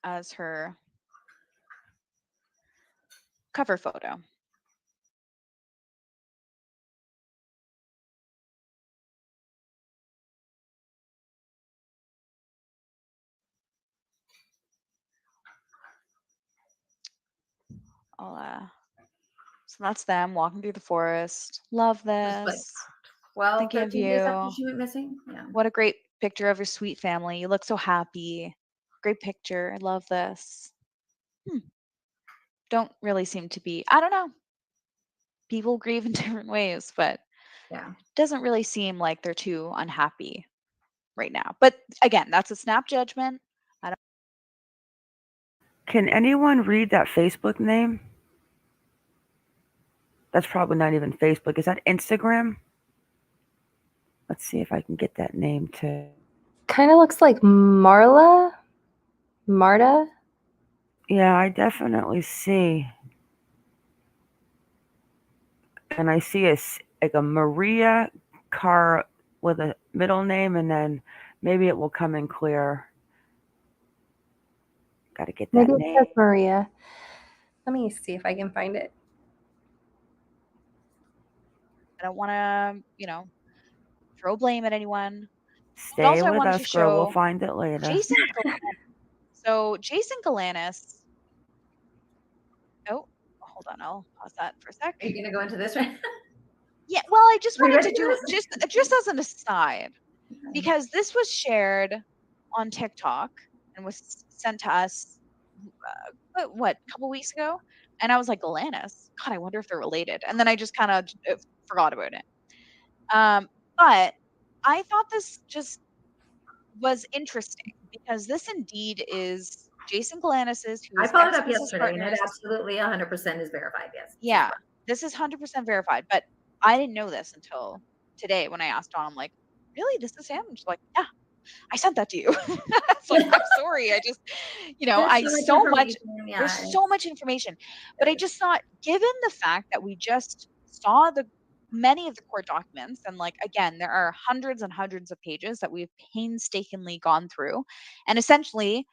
as her cover photo. So that's them walking through the forest. Love this. 12, Thinking of 13 days after you. she went missing. Yeah. What a great picture of your sweet family. You look so happy. Great picture. I love this. Don't really seem to be, I don't know. People grieve in different ways, but Yeah. it doesn't really seem like they're too unhappy right now. But again, that's a snap judgment. Can anyone read that Facebook name? That's probably not even Facebook. Is that Instagram? Let's see if I can get that name too. Kind of looks like Marta. Yeah, I definitely see. And I see like a Maria Car with a middle name, and then maybe it will come in clear. Got to get that Maybe name. it says Maria. Let me see if I can find it. I don't want to, throw blame at anyone. Stay Also, I with wanted us, to girl. We'll show find it later. Jason Galanis. So Jason Galanis. Oh, hold on. I'll pause that for a sec. Are you going to go into this right? Yeah, well, I just Are you wanted to ready do for this? just as an aside, because this was shared on TikTok and was sent to us, a couple weeks ago, and I was like, Galanis, God, I wonder if they're related, and then I just kind of forgot about it. But I thought this just was interesting because this indeed is Jason Galanis's, who I is followed up ex-business yesterday, and it partners. absolutely 100% is verified. Yes. Yeah, this is 100% verified, but I didn't know this until today when I asked Dawn. I'm like, really, this is him? And she's like, yeah, I sent that to you. It's like, I'm sorry, I just, There's there's so much information, but I just thought, given the fact that we just saw the many of the court documents, and like again, there are hundreds and hundreds of pages that we've painstakingly gone through, and essentially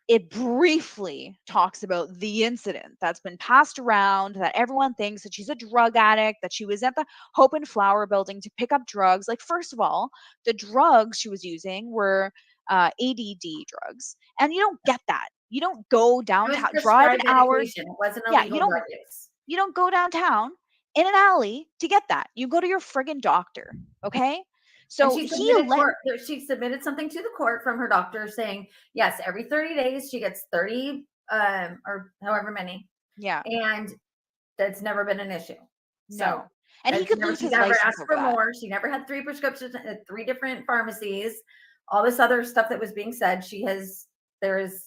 it briefly talks about the incident that's been passed around, that everyone thinks that she's a drug addict, that she was at the Hope and Flower building to pick up drugs. Like, first of all, the drugs she was using were ADD drugs, and you don't get that. You don't go It was downtown, drive an prescribed hour. medication. It wasn't Yeah, illegal drug use. you don't go downtown in an alley to get that. You go to your friggin' doctor, okay? And So she he submitted something to the court from her doctor saying, yes, every 30 days she gets 30 or however many. yeah, And that's never been an issue. So no. And he could lose his never license asked over for that. more. She never had 3 prescriptions at 3 different pharmacies. All this other stuff that was being said, there is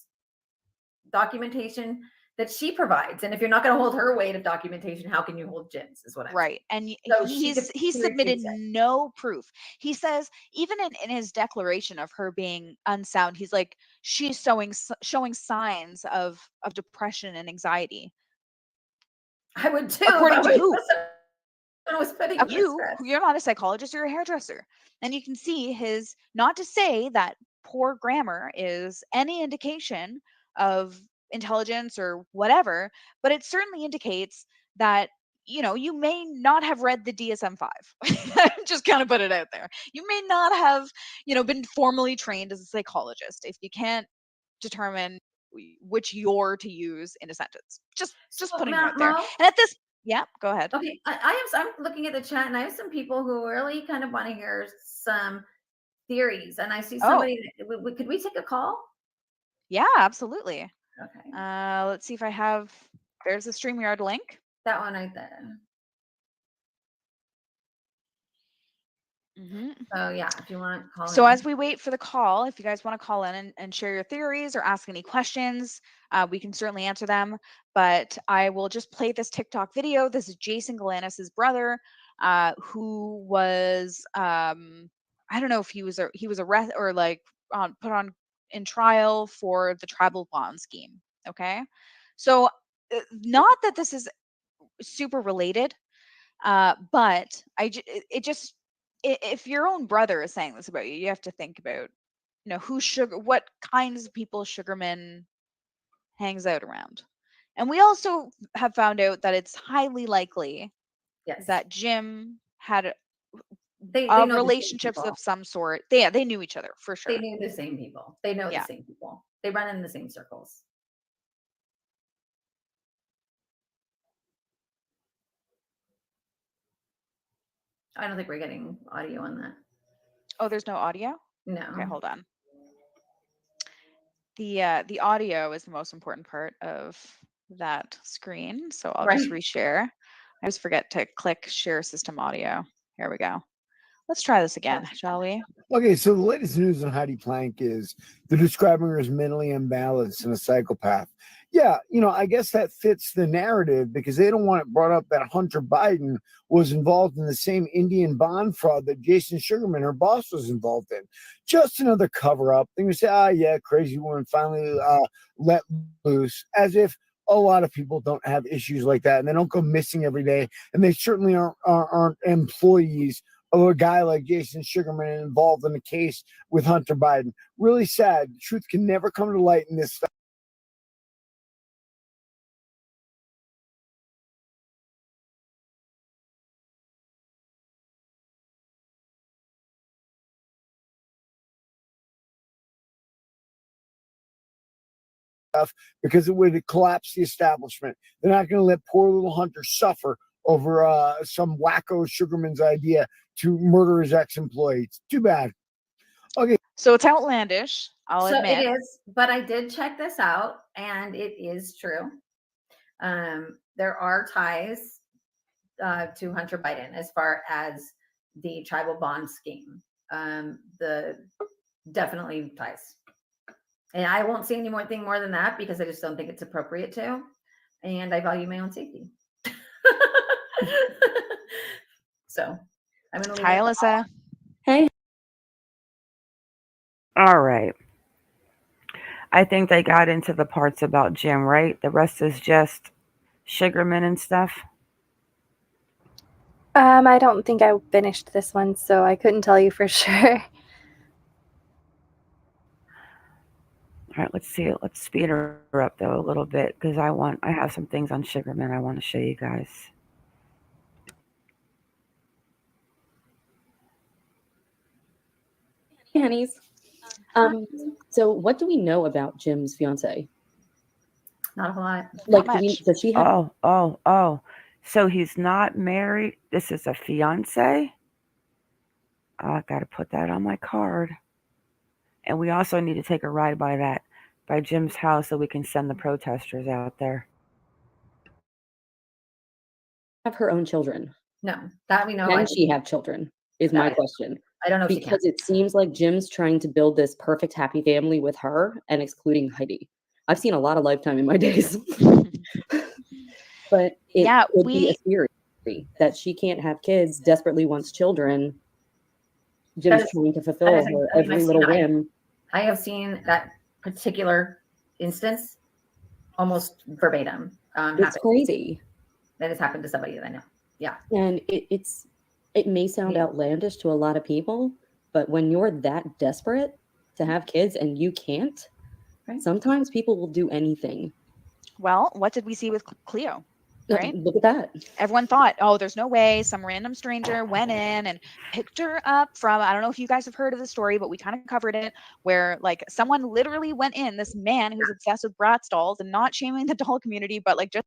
documentation that she provides. And if you're not going to hold her weight of documentation, how can you hold Jim's, is what I'm saying. Right. And So he submitted no proof. He says, even in his declaration of her being unsound, he's like, she's showing signs of depression and anxiety. I would too. According to who? Was putting You're not a psychologist, you're a hairdresser. And you can see his, not to say that poor grammar is any indication of intelligence or whatever, but it certainly indicates that, you know, you may not have read the DSM-5. Just kind of put it out there. You may not have, you know, been formally trained as a psychologist if you can't determine which you're to use in a sentence. Just putting it out there. And at this, yeah, go ahead. Okay, I'm looking at the chat, and I have some people who really kind of want to hear some theories. And I see somebody. Could we take a call? Yeah, absolutely. Okay. Let's see if I have. There's the StreamYard link. That one right there. Mm-hmm. So yeah, if you want to call. So as we wait for the call, if you guys want to call in and share your theories or ask any questions, we can certainly answer them. But I will just play this TikTok video. This is Jason Galanis' brother, who was I don't know if he was arrested or like put on in trial for the tribal bond scheme. Okay, so not that this is super related, but it just, if your own brother is saying this about you, you have to think about, you know, what kinds of people Sugarman hangs out around. And we also have found out that it's highly likely that Jim had relationships of some sort. They knew each other for sure. They knew the same people. They know the same people. They run in the same circles. I don't think we're getting audio on that. Oh, there's no audio? No. Okay, hold on. The audio is the most important part of that screen. So I'll just reshare. I always forget to click share system audio. Here we go. Let's try this again, shall we? Okay, so the latest news on Heidi Planck is they're describing her as mentally imbalanced and a psychopath. Yeah, you know, I guess that fits the narrative because they don't want it brought up that Hunter Biden was involved in the same Indian bond fraud that Jason Sugarman, her boss, was involved in. Just another cover-up. They're going to say, yeah, crazy woman finally let loose, as if a lot of people don't have issues like that, and they don't go missing every day, and they certainly aren't employees of a guy like Jason Sugarman involved in a case with Hunter Biden. Really sad. The truth can never come to light in this stuff. Because it would collapse the establishment. They're not going to let poor little Hunter suffer over some wacko Sugarman's idea to murder his ex-employee. It's too bad. Okay. So it's outlandish, I'll admit. It is, but I did check this out, and it is true. There are ties to Hunter Biden as far as the tribal bond scheme. Definitely ties. And I won't say anything more than that because I just don't think it's appropriate to. And I value my own safety. So I'm going to leave. Hi, Alyssa. Hey. All right. I think they got into the parts about Jim, right? The rest is just Sugarman and stuff. I don't think I finished this one, so I couldn't tell you for sure. All right, let's see. Let's speed her up though a little bit because I have some things on Sugarman I want to show you guys. Hey, honeys. So what do we know about Jim's fiance? Not a whole lot. Like, Not much. does she have? Oh. So he's not married. This is a fiance. I got to put that on my card. And we also need to take a ride by Jim's house so we can send the protesters out there. Have her own children? No, that we know. Can she have children? Is my question. I don't know if she Because can. it seems like Jim's trying to build this perfect happy family with her and excluding Heidi. I've seen a lot of Lifetime in my days, but it would be a theory that she can't have kids, desperately wants children. Jim's trying to fulfill her every little whim. I have seen that particular instance almost verbatim. It's crazy. That has happened to somebody that I know. Yeah. And it may sound outlandish to a lot of people, but when you're that desperate to have kids and you can't, sometimes people will do anything. Well, what did we see with Cleo? Right? Look at that. Everyone thought, oh, there's no way some random stranger went in and picked her up from, I don't know if you guys have heard of the story, but we kind of covered it, where like someone literally went in, this man who's obsessed with Bratz dolls, and not shaming the doll community, but like just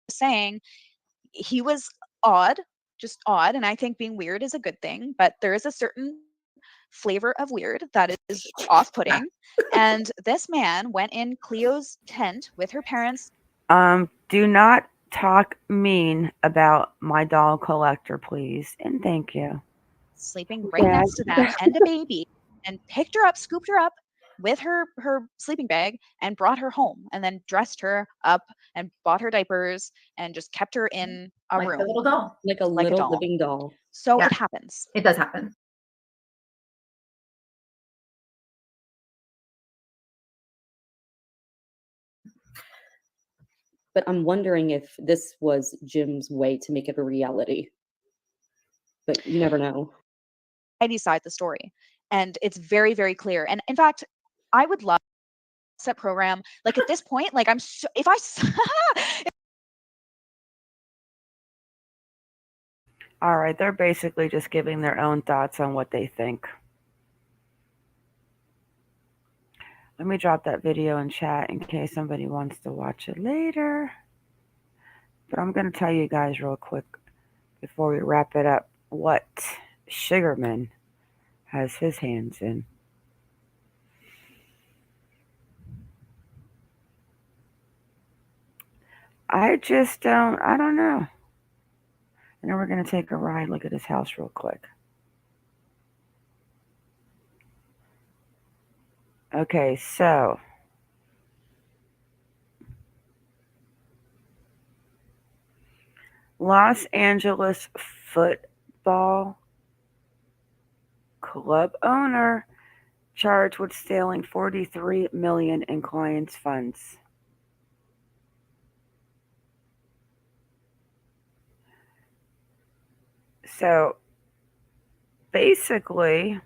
saying he was odd, just odd. And I think being weird is a good thing, but there is a certain flavor of weird that is off-putting. And this man went in Cleo's tent with her parents. Do not talk mean about my doll collector, please, and thank you. Sleeping right next to them and a baby, and picked her up, scooped her up with her sleeping bag and brought her home, and then dressed her up and bought her diapers and just kept her in a room. A little doll. Like a little living doll. So it happens. It does happen. But I'm wondering if this was Jim's way to make it a reality. But you never know. Heidi's side of the story. And it's very, very clear. And in fact, I would love set program. Like at this point, like I'm so, if I All right, they're basically just giving their own thoughts on what they think. Let me drop that video in chat in case somebody wants to watch it later. But I'm going to tell you guys real quick before we wrap it up what Sugarman has his hands in. I don't know. And then we're going to take a ride, look at his house real quick. Okay, so Los Angeles Football Club owner charged with stealing $43 million in clients' funds. So basically,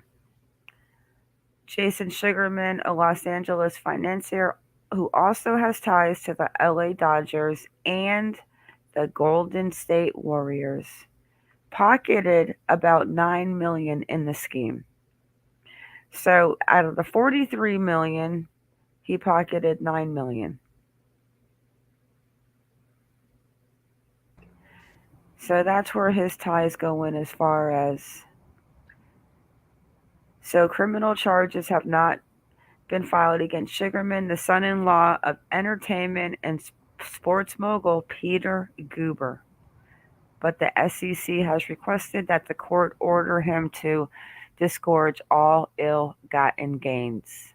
Jason Sugarman, a Los Angeles financier who also has ties to the LA Dodgers and the Golden State Warriors, pocketed about $9 million in the scheme. So out of the $43 million, he pocketed $9 million. So that's where his ties go in as far as. So criminal charges have not been filed against Sugarman, the son-in-law of entertainment and sports mogul Peter Guber. But the SEC has requested that the court order him to disgorge all ill-gotten gains.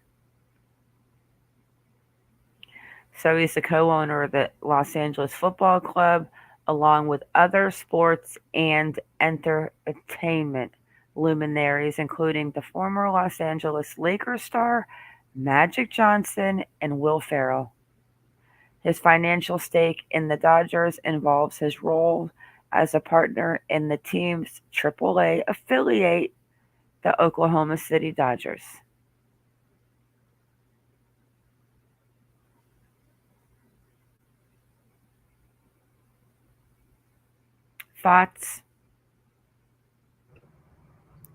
So he's the co-owner of the Los Angeles Football Club, along with other sports and entertainment luminaries, including the former Los Angeles Lakers star Magic Johnson, and Will Ferrell. His financial stake in the Dodgers involves his role as a partner in the team's AAA affiliate, the Oklahoma City Dodgers. Thoughts?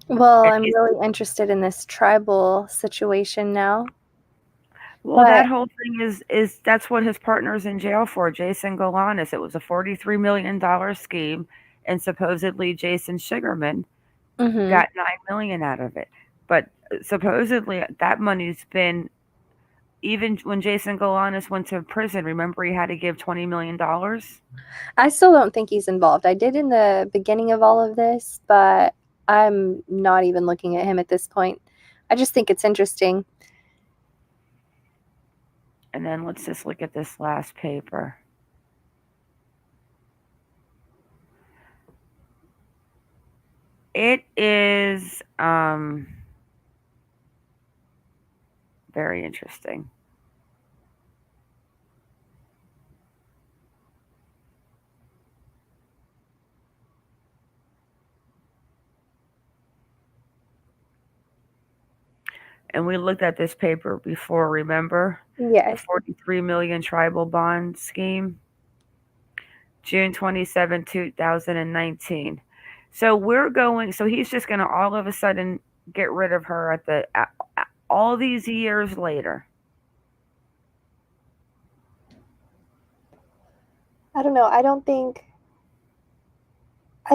Well, And I'm really interested in this tribal situation now. well, But that whole thing is that's what his partner's in jail for, Jason Galanis. It was a $43 million scheme, and supposedly Jason Sugarman mhm. got 9 million out of it. But supposedly that money's been, even when Jason Galanis went to prison. Remember, he had to give $20 million. I still don't think he's involved. I did in the beginning of all of this, but I'm not even looking at him at this point. I just think it's interesting. And then let's just look at this last paper. It is very interesting. And we looked at this paper before, remember? Yes. The 43 million tribal bond scheme. June 27, 2019. So he's just going to all of a sudden get rid of her all these years later. I don't know. I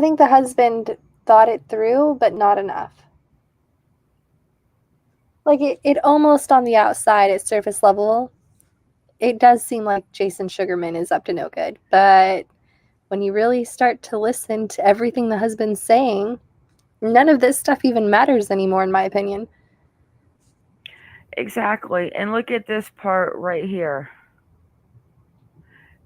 think the husband thought it through, but not enough. Like it almost on the outside at surface level, it does seem like Jason Sugarman is up to no good. But when you really start to listen to everything the husband's saying, none of this stuff even matters anymore, in my opinion. Exactly. And look at this part right here.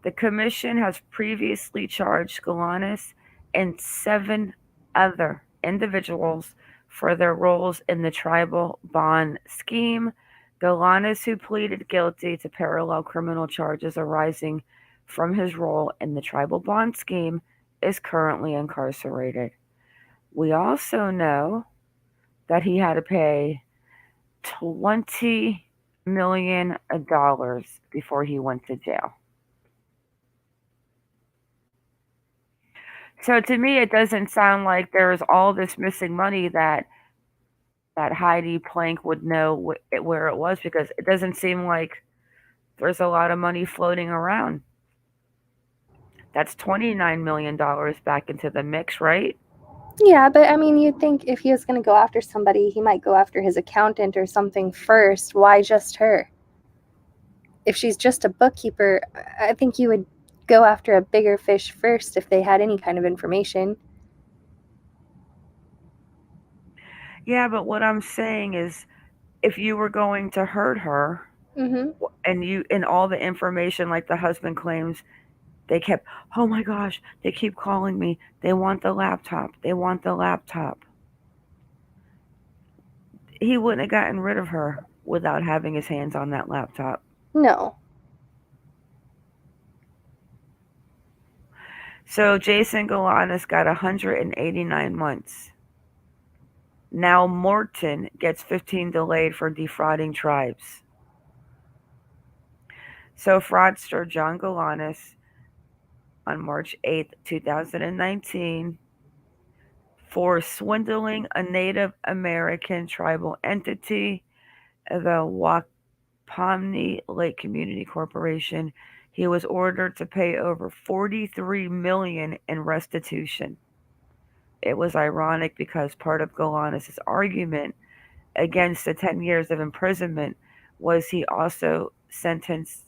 The commission has previously charged Galanis and 7 other individuals for their roles in the tribal bond scheme. Galanis, who pleaded guilty to parallel criminal charges arising from his role in the tribal bond scheme, is currently incarcerated. We also know that he had to pay $20 million before he went to jail. So to me, it doesn't sound like there's all this missing money that Heidi Planck would know where it was, because it doesn't seem like there's a lot of money floating around. That's $29 million back into the mix, right? Yeah, but I mean, you'd think if he was going to go after somebody, he might go after his accountant or something first. Why just her? If she's just a bookkeeper, I think you would go after a bigger fish first if they had any kind of information. Yeah, but what I'm saying is, if you were going to hurt her, Mm-hmm. and all the information, like the husband claims, they kept, oh my gosh, they keep calling me. They want the laptop. They want the laptop. He wouldn't have gotten rid of her without having his hands on that laptop. No. So Jason Galanis got 189 months. Now Morton gets 15 delayed for defrauding tribes. So fraudster John Galanis, on March 8th, 2019, for swindling a Native American tribal entity, the Wapamni Lake Community Corporation, he was ordered to pay over $43 million in restitution. It was ironic because part of Galanis' argument against the 10 years of imprisonment was he also sentenced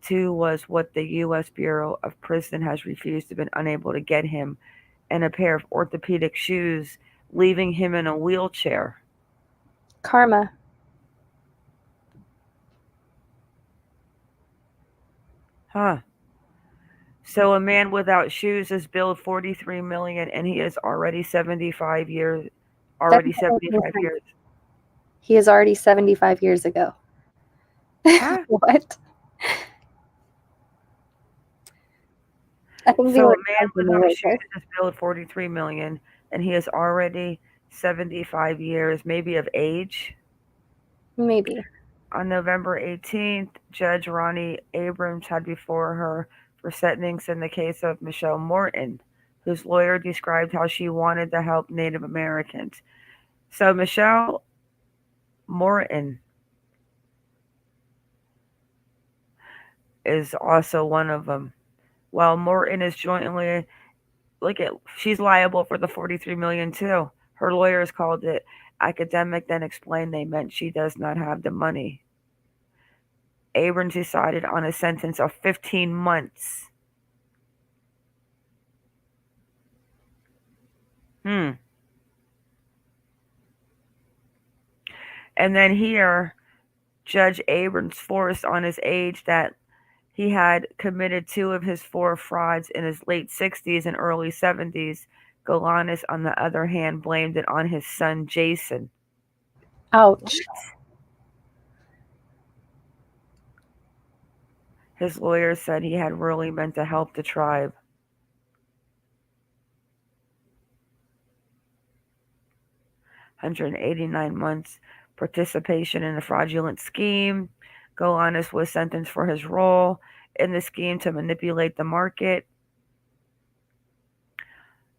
to was what the U.S. Bureau of Prison has refused to, been unable to get him, and a pair of orthopedic shoes, leaving him in a wheelchair. Karma. Huh. So a man without shoes is billed 43 million, and he is already 75 years. He is already 75 years ago. Huh? What? I think So the a word man was on a marriage. shoot his bill at 43 million, and he is already 75 years, maybe of age. Maybe. On November 18th, Judge Ronnie Abrams had before her for sentencing in the case of Michelle Morton, whose lawyer described how she wanted to help Native Americans. So Michelle Morton is also one of them. While Morton is jointly she's liable for the 43 million too. Her lawyers called it academic, then explained they meant she does not have the money. Abrams decided on a sentence of 15 months. And then here, Judge Abrams forced on his age that he had committed 2 of his 4 frauds in his late 60s and early 70s. Galanis, on the other hand, blamed it on his son Jason. Ouch. His lawyer said he had really meant to help the tribe. $189 months participation in a fraudulent scheme. Galanis was sentenced for his role in the scheme to manipulate the market.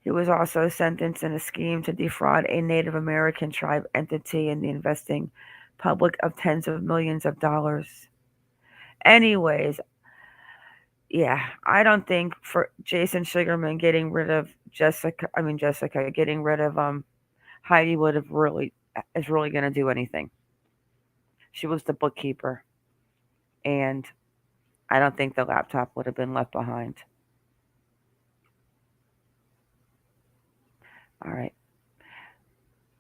He was also sentenced in a scheme to defraud a Native American tribe entity in the investing public of tens of millions of dollars. Anyways, yeah, I don't think for Jason Sugarman getting rid of Jessica getting rid of Heidi is really going to do anything. She was the bookkeeper, and I don't think the laptop would have been left behind. All right.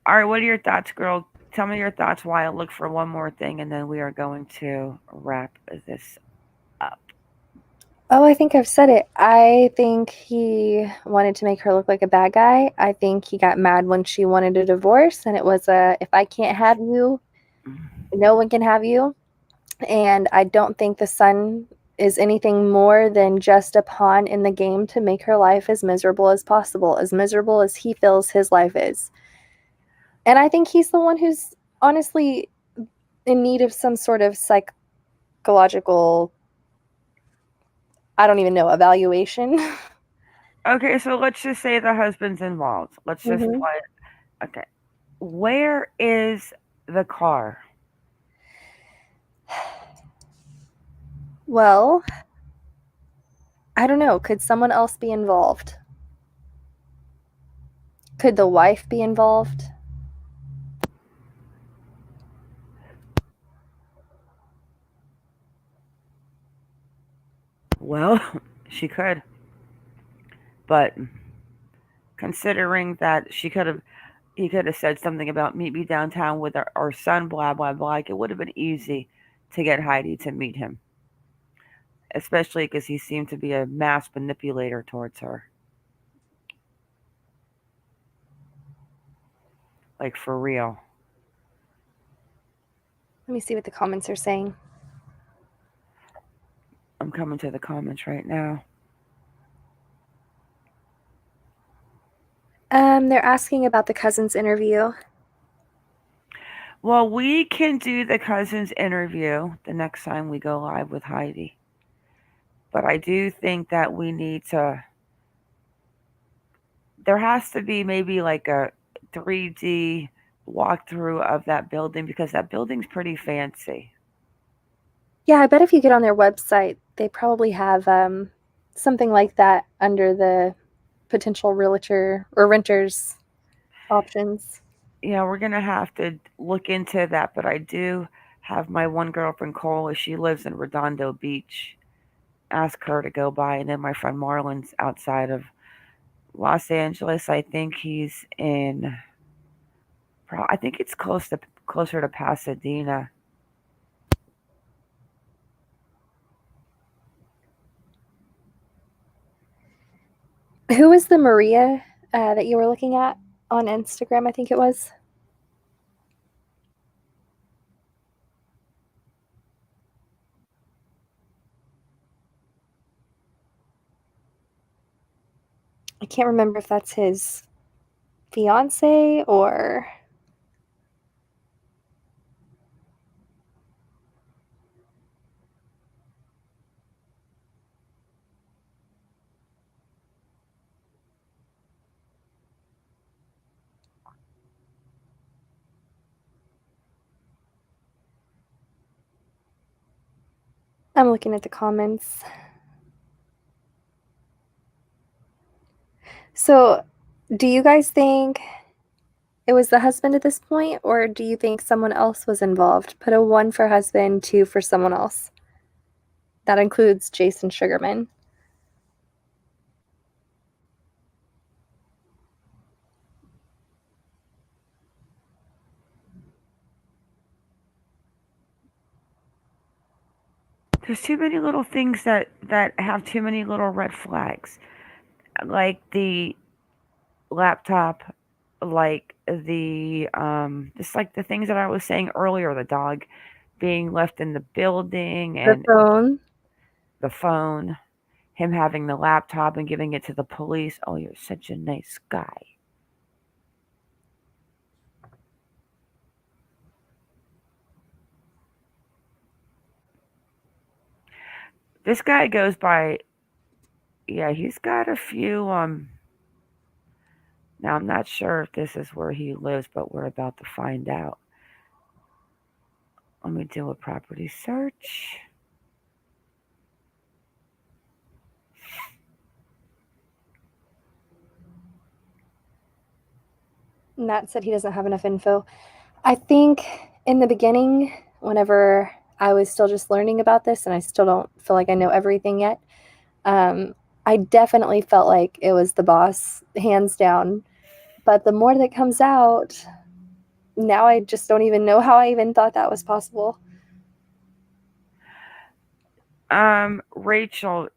All right, what are your thoughts, girl? Tell me your thoughts while I look for one more thing, and then we are going to wrap this up. Oh, I think I've said it. I think he wanted to make her look like a bad guy. I think he got mad when she wanted a divorce, and it was if I can't have you, no one can have you. And I don't think the son is anything more than just a pawn in the game to make her life as miserable as possible, as miserable as he feels his life is. And I think he's the one who's honestly in need of some sort of psychological, I don't even know, evaluation. Okay, so let's just say the husband's involved. Let's just Mhm. play. Okay. Where is the car? Well, I don't know. Could someone else be involved? Could the wife be involved? Well, she could. But considering that he could have said something about meet me downtown with our son, blah blah blah. Like, it would have been easy to get Heidi to meet him, especially because he seemed to be a mass manipulator towards her. Like, for real. Let me see what the comments are saying. I'm coming to the comments right now. They're asking about the cousins interview. Well, we can do the cousins interview the next time we go live with Heidi. But I do think that we need to. There has to be maybe like a 3D walkthrough of that building, because that building's pretty fancy. Yeah, I bet if you get on their website, they probably have something like that under the potential realtor or renters options. Yeah, we're gonna have to look into that. But I do have my one girlfriend Cola. She lives in Redondo Beach. Ask her to go by, and then my friend Marlon's outside of Los Angeles. I think he's in. I think it's closer to Pasadena. Who was the Maria that you were looking at on Instagram? I think it was. I can't remember if that's his fiance or... I'm looking at the comments. So, do you guys think it was the husband at this point, or do you think someone else was involved? Put a 1 for husband, 2 for someone else. That includes Jason Sugarman. There's too many little things that have too many little red flags, like the laptop, like the just like the things that I was saying earlier, the dog being left in the building The and phone. the phone, him having the laptop and giving it to the police. Oh, you're such a nice guy. This guy goes by, yeah, he's got a few now I'm not sure if this is where he lives, but we're about to find out. Let me do a property search. Matt said he doesn't have enough info. I think in the beginning, whenever I was still just learning about this, and I still don't feel like I know everything yet, I definitely felt like it was the boss, hands down. But the more that comes out, now I just don't even know how I even thought that was possible. Rachel,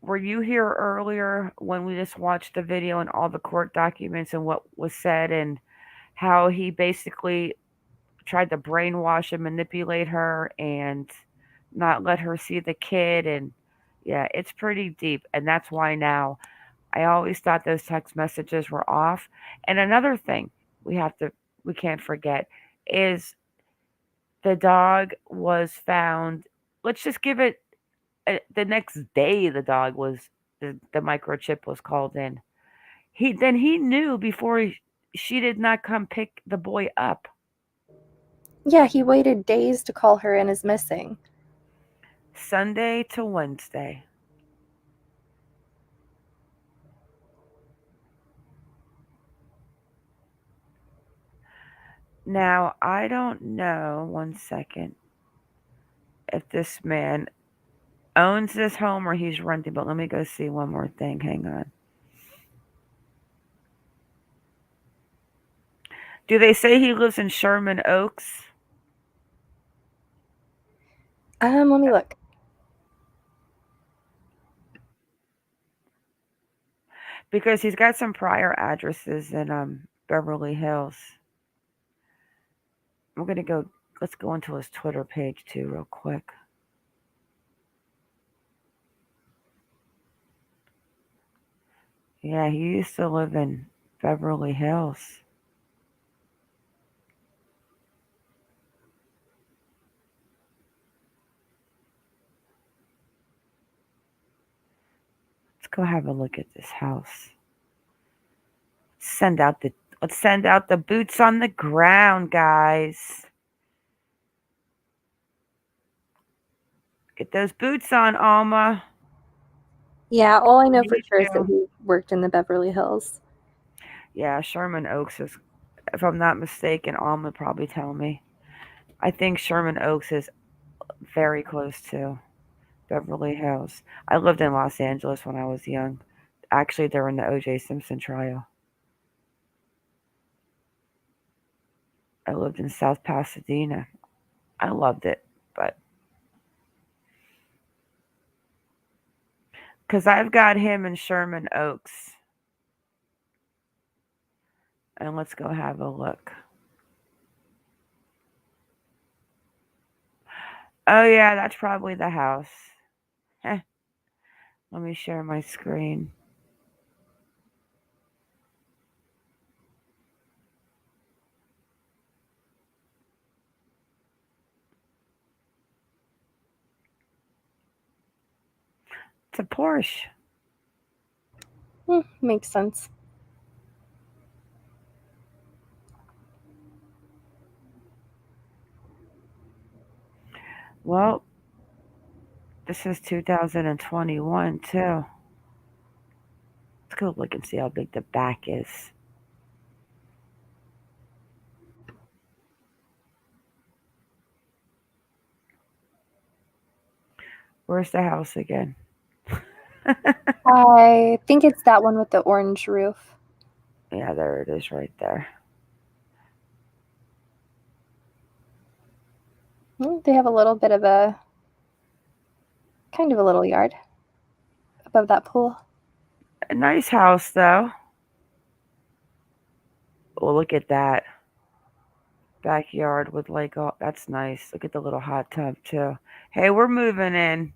were you here earlier when we just watched the video and all the court documents and what was said and how he basically tried to brainwash and manipulate her and not let her see the kid? And yeah, it's pretty deep, and that's why now I always thought those text messages were off. And another thing we can't forget is the dog was found. Let's just give it the next day. The dog was the microchip was called in. He knew before she did not come pick the boy up. Yeah, he waited days to call her in as missing. Sunday to Wednesday. Now, I don't know, one second, if this man owns this home or he's renting, but let me go see one more thing. Hang on. Do they say he lives in Sherman Oaks? Let me look. Because he's got some prior addresses in Beverly Hills. I'm gonna go. Let's go into his Twitter page too, real quick. Yeah, he used to live in Beverly Hills. Let's go have a look at this house. Let's send out the boots on the ground, guys. Get those boots on, Alma. Yeah, all I know for Me sure is that too. he worked in the Beverly Hills. Yeah, Sherman Oaks is, if I'm not mistaken, Alma would probably tell me. I think Sherman Oaks is very close to Beverly Hills. I lived in Los Angeles when I was young. Actually, during the O.J. Simpson trial. I lived in South Pasadena. I loved it, but because I've got him in Sherman Oaks. And let's go have a look. Oh, yeah, that's probably the house. Let me share my screen. a Porsche. Makes sense. Well, this is 2021 too. Let's go look and see how big the back is. Where's the house again? I think it's that one with the orange roof. Yeah, there it is right there. They have a little bit of a kind of a little yard above that pool. A nice house though. Oh, look at that. Backyard with like, oh, that's nice. Look at the little hot tub too. Hey, we're moving in.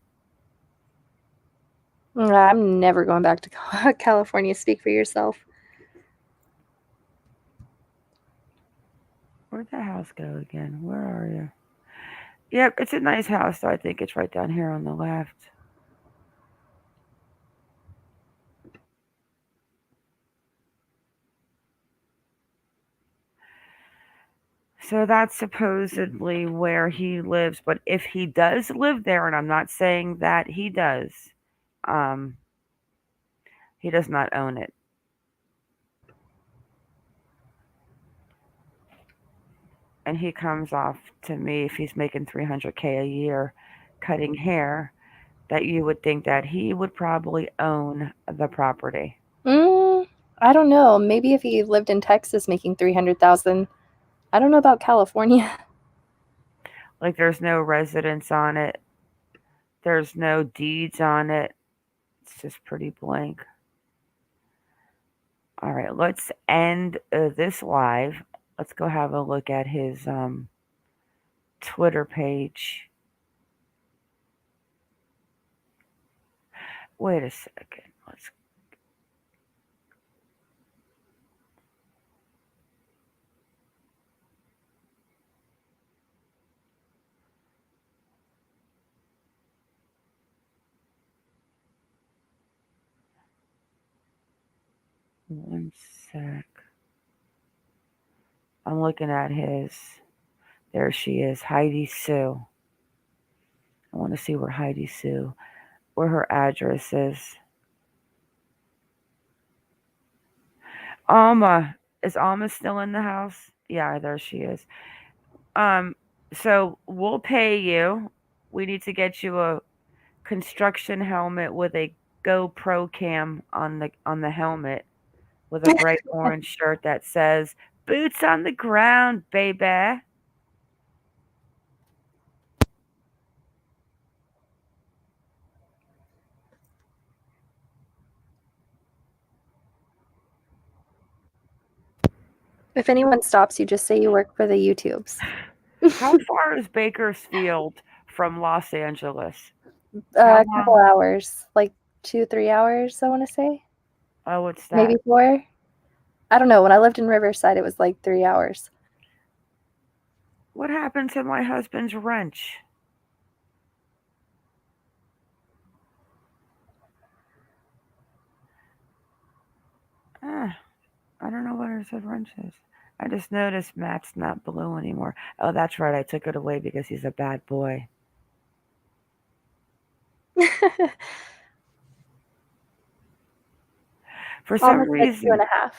I'm never going back to California. Speak for yourself. Where'd the house go again? Where are you? Yep, it's a nice house though. I think it's right down here on the left. So that's supposedly where he lives. But if he does live there, and I'm not saying that he does, he does not own it. And he comes off to me if he's making $300K a year cutting hair, that you would think that he would probably own the property. I don't know. Maybe if he lived in Texas making $300,000. I don't know about California. Like there's no residence on it. There's no deeds on it. It's just pretty blank. All right, let's end this live. Let's go have a look at his Twitter page. Wait a second. Let's. One sec. I'm looking at his. There she is, Heidi Sue. I want to see where Heidi Sue, where her address is. Alma. Is Alma still in the house? Yeah, there she is. So we'll pay you. We need to get you a construction helmet with a GoPro cam on the helmet with a bright orange shirt that says "Boots on the ground, baby." If anyone stops you, just say you work for the YouTubes. How far is Bakersfield from Los Angeles? A couple hours, like 2-3 hours, I want to say. Oh, what's that? Maybe 4. I don't know. When I lived in Riverside, it was like 3 hours. What happened to my husband's wrench? I don't know what his wrench is. I just noticed Matt's not blue anymore. Oh, that's right. I took it away because he's a bad boy. For some Almost reason, like 2.5.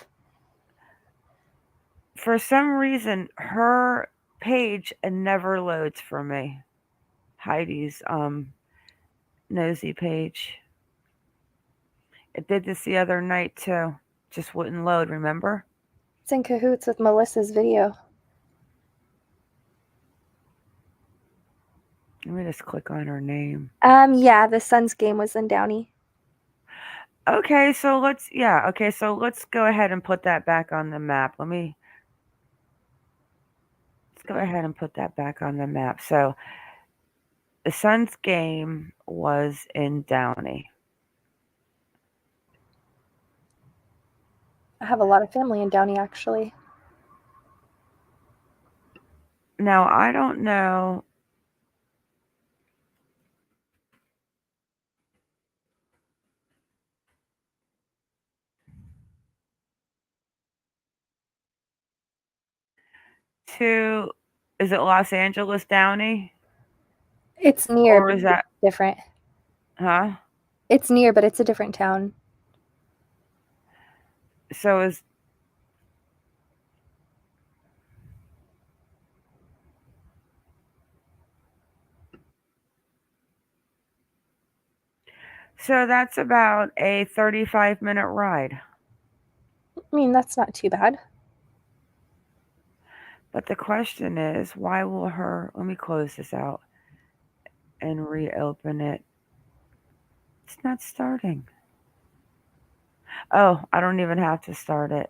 for some reason, her page never loads for me. Heidi's nosy page. It did this the other night too. Just wouldn't load, remember? It's in cahoots with Melissa's video. Let me just click on her name. Yeah, the Suns game was in Downey. Okay, so let's go ahead and put that back on the map. Let's go ahead and put that back on the map. So the Suns game was in Downey. I have a lot of family in Downey, actually. Now, I don't know. to, is it Los Angeles, Downey? It's near, Or but is that, it's different. huh? It's near, but it's a different town. So is, so that's about a 35-minute ride. I mean, that's not too bad. But the question is, why will her, let me close this out and reopen it. It's not starting. Oh, I don't even have to start it.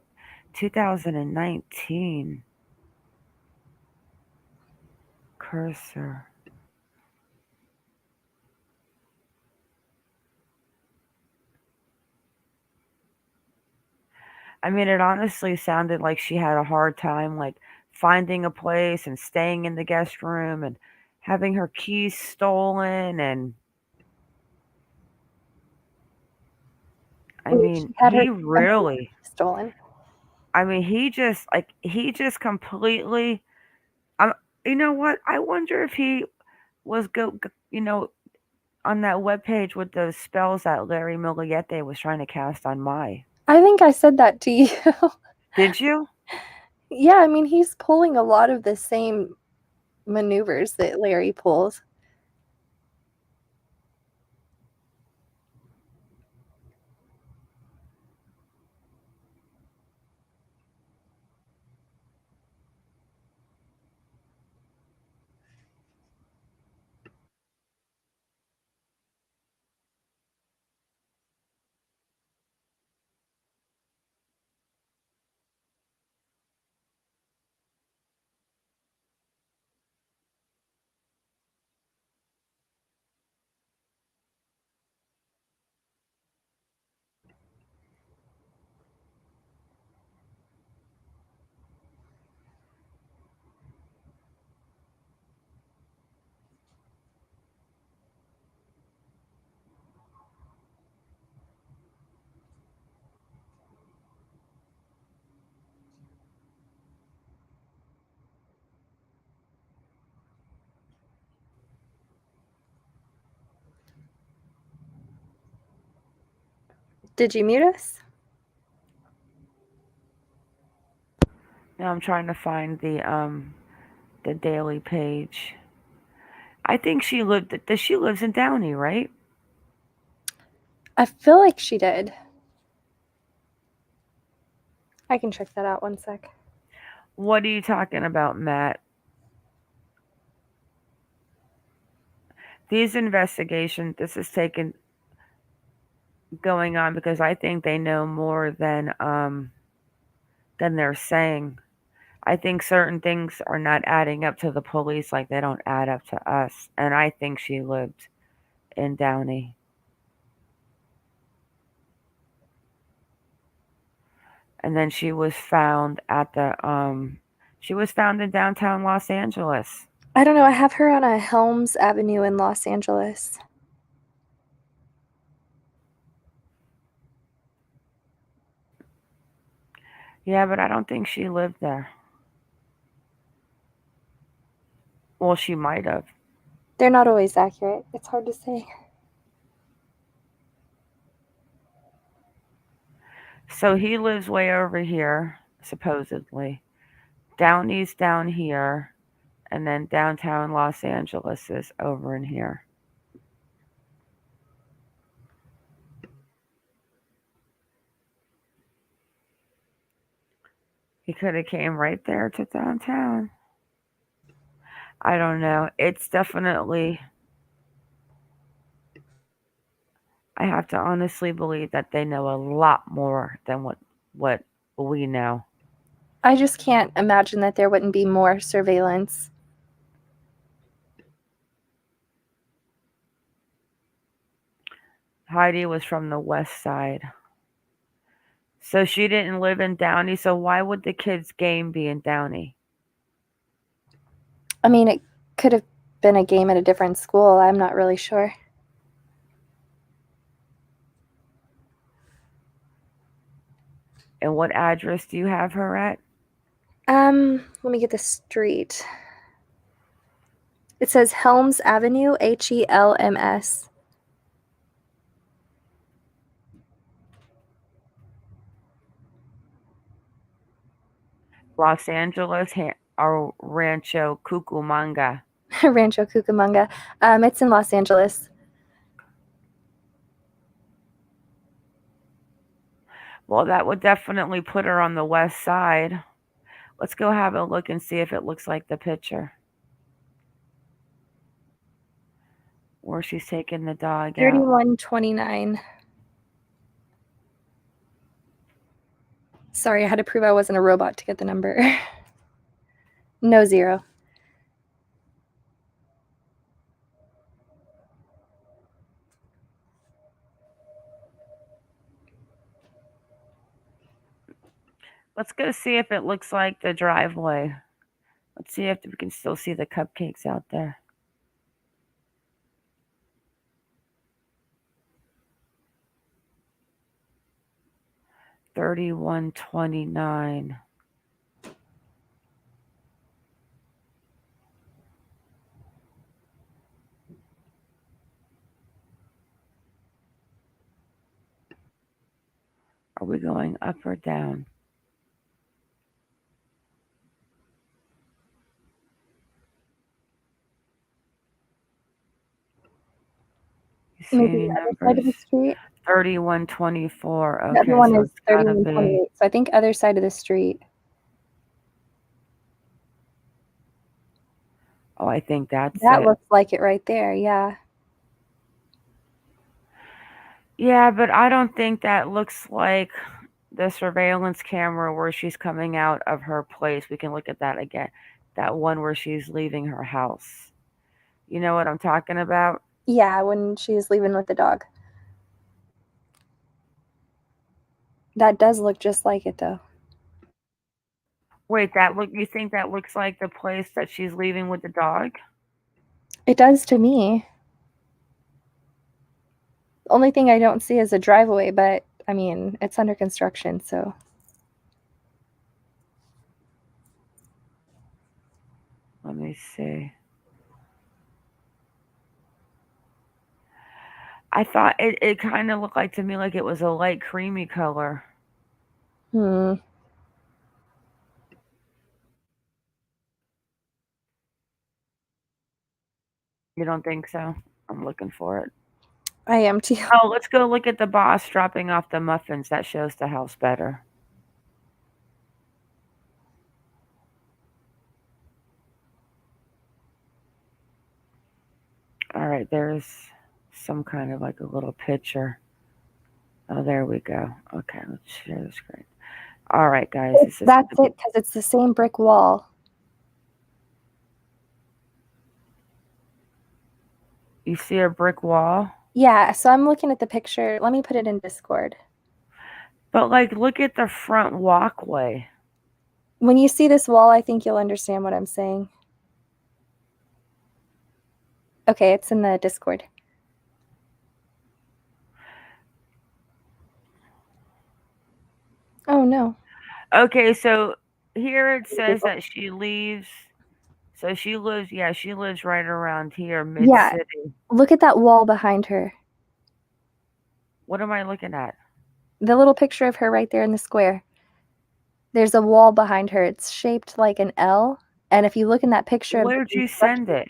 2019. Cursor. I mean, it honestly sounded like she had a hard time, like finding a place and staying in the guest room and having her keys stolen. And I Wait, mean, she had her he really, stolen. I mean, he just completely, um, you know what? I wonder if he was on that webpage with those spells that Larry Migliette was trying to cast on Mai. I think I said that to you. Did you? Yeah, I mean, he's pulling a lot of the same maneuvers that Larry pulls. Did you mute us? Now I'm trying to find the daily page. I think she lives in Downey, right? I feel like she did. I can check that out one sec. What are you talking about, Matt? These investigations, this is taken going on because I think they know more than they're saying. I think certain things are not adding up to the police like they don't add up to us. And I think she lived in Downey. And then she was found in downtown Los Angeles. I don't know. I have her on a Helms Avenue in Los Angeles. Yeah, but I don't think she lived there. Well, she might have. They're not always accurate. It's hard to say. So he lives way over here, supposedly. Downey's down here, and then downtown Los Angeles is over in here. He could have came right there to downtown. I don't know. It's definitely, I have to honestly believe that they know a lot more than what we know. I just can't imagine that there wouldn't be more surveillance. Heidi was from the west side. So she didn't live in Downey, so why would the kids' game be in Downey? I mean, it could have been a game at a different school. I'm not really sure. And what address do you have her at? Let me get the street. It says Helms Avenue, Helms. Los Angeles or Rancho Cucamonga. Rancho Cucamonga. It's in Los Angeles. Well, that would definitely put her on the west side. Let's go have a look and see if it looks like the picture. Where she's taking the dog out. 3129. Sorry, I had to prove I wasn't a robot to get the number. No zero. Let's go see if it looks like the driveway. Let's see if we can still see the cupcakes out there. $31.29. Are we going up or down? You see Maybe any the other side of the numbers? street. 3124. The Okay, other one so is it's gotta 3128. be. So I think other side of the street. Oh, I think that's That it. looks like it right there. Yeah. Yeah, but I don't think that looks like the surveillance camera where she's coming out of her place. We can look at that again. That one where she's leaving her house. You know what I'm talking about? Yeah, when she's leaving with the dog. That does look just like it though. Wait, you think that looks like the place that she's leaving with the dog? It does to me. The only thing I don't see is a driveway, but I mean, it's under construction, so. Let me see. I thought it kind of looked like to me like it was a light creamy color. Hmm. You don't think so? I'm looking for it. I am too. Oh, let's go look at the boss dropping off the muffins. That shows the house better. All right, there's some kind of like a little picture. Oh, there we go. Okay, let's share the screen. All right, guys. That's it, because it's the same brick wall. You see a brick wall? Yeah, so I'm looking at the picture. Let me put it in Discord. But like, look at the front walkway. When you see this wall, I think you'll understand what I'm saying. Okay, it's in the Discord. Oh, no. Okay, so here it says that she leaves. So she lives right around here, mid-city. Yeah, look at that wall behind her. What am I looking at? The little picture of her right there in the square. There's a wall behind her. It's shaped like an L. And if you look in that picture... Where'd you send it?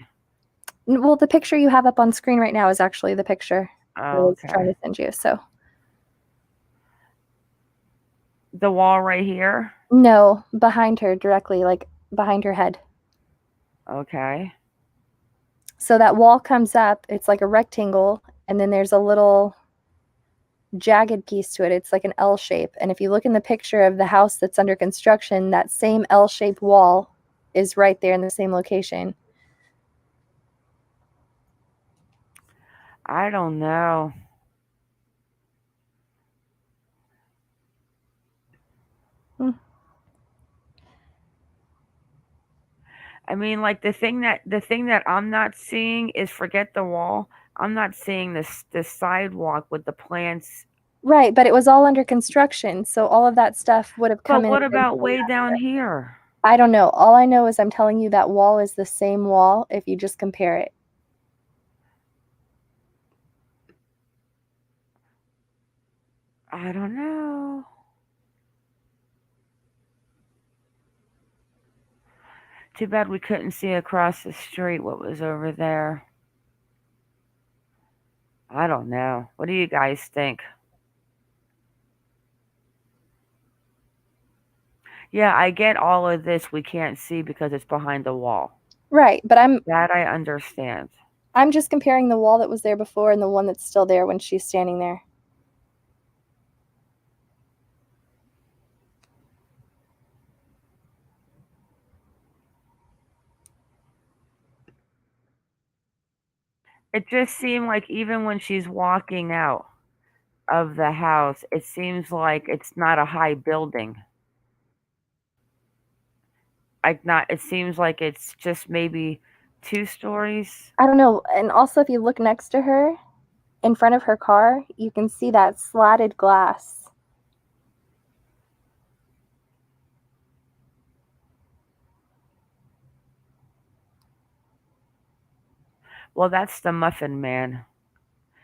Well, the picture you have up on screen right now is actually the picture I was trying to send you, so... The wall right here? No, behind her directly, like behind her head. Okay. So that wall comes up, it's like a rectangle, and then there's a little jagged piece to it. It's like an L shape. And if you look in the picture of the house that's under construction, that same L-shaped wall is right there in the same location. I don't know. I mean, like the thing that I'm not seeing is, forget the wall. I'm not seeing the sidewalk with the plants. Right, but it was all under construction, so all of that stuff would have come in. But what about way down here? I don't know. All I know is I'm telling you that wall is the same wall if you just compare it. I don't know. Too bad we couldn't see across the street what was over there. I don't know. What do you guys think? Yeah, I get all of this we can't see because it's behind the wall. Right, but That I understand. I'm just comparing the wall that was there before and the one that's still there when she's standing there. It just seemed like even when she's walking out of the house, it seems like it's not a high building. It seems like it's just maybe 2 stories. I don't know. And also, if you look next to her, in front of her car, you can see that slatted glass. Well, that's the Muffin Man.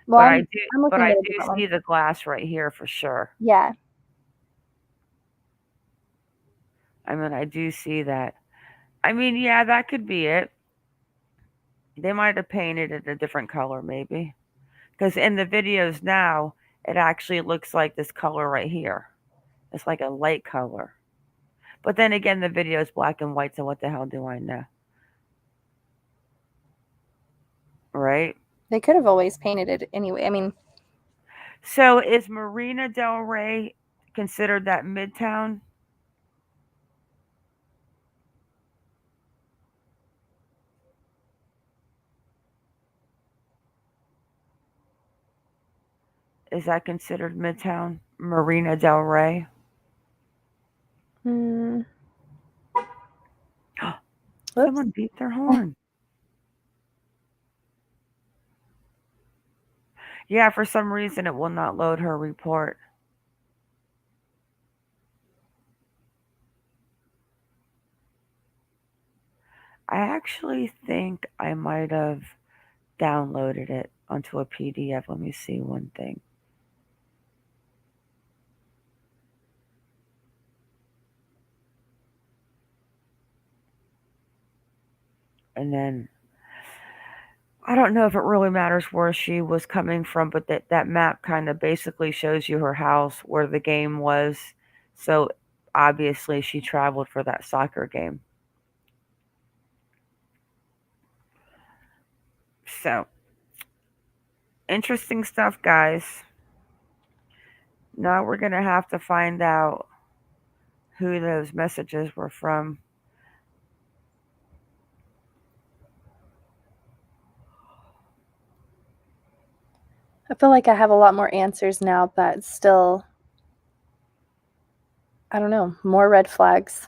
Well, But I'm looking I at a do different see one. the glass right here for sure. Yeah. I mean, I do see that. I mean, yeah, that could be it. They might have painted it a different color, maybe. Because in the videos now, it actually looks like this color right here. It's like a light color. But then again, the video is black and white, so what the hell do I know? Right? They could have always painted it anyway. I mean, So is Marina Del Rey considered that Midtown? Is that considered Midtown? Marina Del Rey? whoops. Someone beat their horn. Yeah, for some reason it will not load her report. I actually think I might have downloaded it onto a PDF. Let me see one thing. And then I don't know if it really matters where she was coming from, but that map kind of basically shows you her house, where the game was. So obviously she traveled for that soccer game. So interesting stuff, guys. Now we're going to have to find out who those messages were from. I feel like I have a lot more answers now, but still, I don't know, more red flags.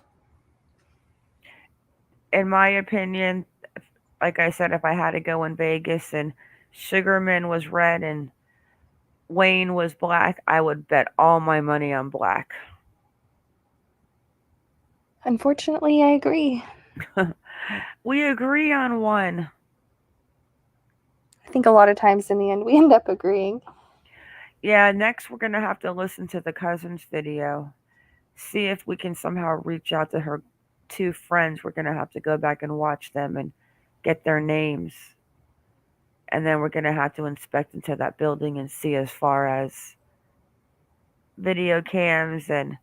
In my opinion, like I said, if I had to go in Vegas and Sugarman was red and Wayne was black, I would bet all my money on black. Unfortunately, I agree. We agree on one. I think a lot of times in the end, we end up agreeing. Yeah, next we're going to have to listen to the cousin's video. See if we can somehow reach out to her 2 friends. We're going to have to go back and watch them and get their names. And then we're going to have to inspect into that building and see as far as video cams, and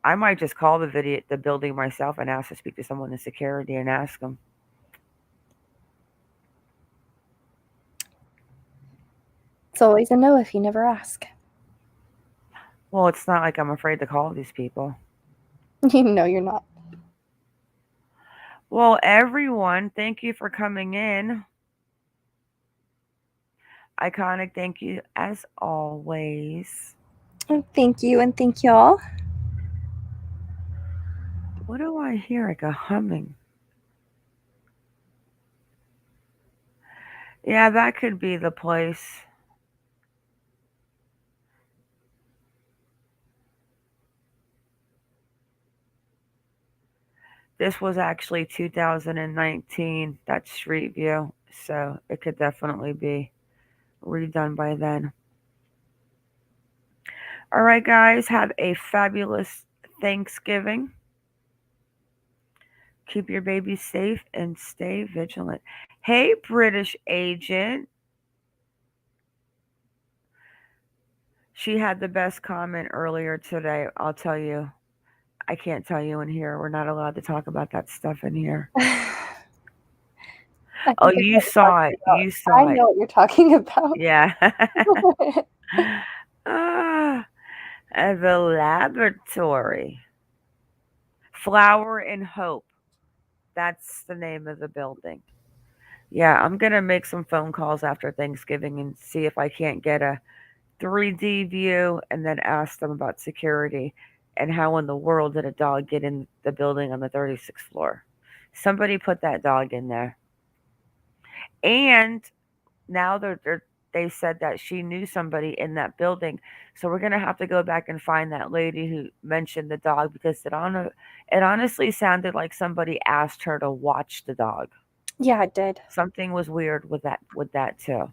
I might just call the building myself and ask to speak to someone in security and ask them. It's always a no if you never ask. Well, it's not like I'm afraid to call these people. No, you're not. Well, everyone, thank you for coming in. Iconic, thank you as always. Thank you, and thank y'all. What do I hear? Like a humming. Yeah, that could be the place. This was actually 2019. That's Street View, so it could definitely be redone by then. All right, guys, have a fabulous Thanksgiving. Keep your babies safe and stay vigilant. Hey, British agent. She had the best comment earlier today. I'll tell you. I can't tell you in here. We're not allowed to talk about that stuff in here. I Oh, think I know you what you're saw talking it. about. You I saw it. know what you're talking about. Yeah. Ah, the laboratory. Flower and Hope. That's the name of the building. Yeah, I'm going to make some phone calls after Thanksgiving and see if I can't get a 3D view and then ask them about security and how in the world did a dog get in the building on the 36th floor. Somebody put that dog in there. And now they said that she knew somebody in that building. So we're going to have to go back and find that lady who mentioned the dog because it honestly sounded like somebody asked her to watch the dog. Yeah, it did. Something was weird with that too.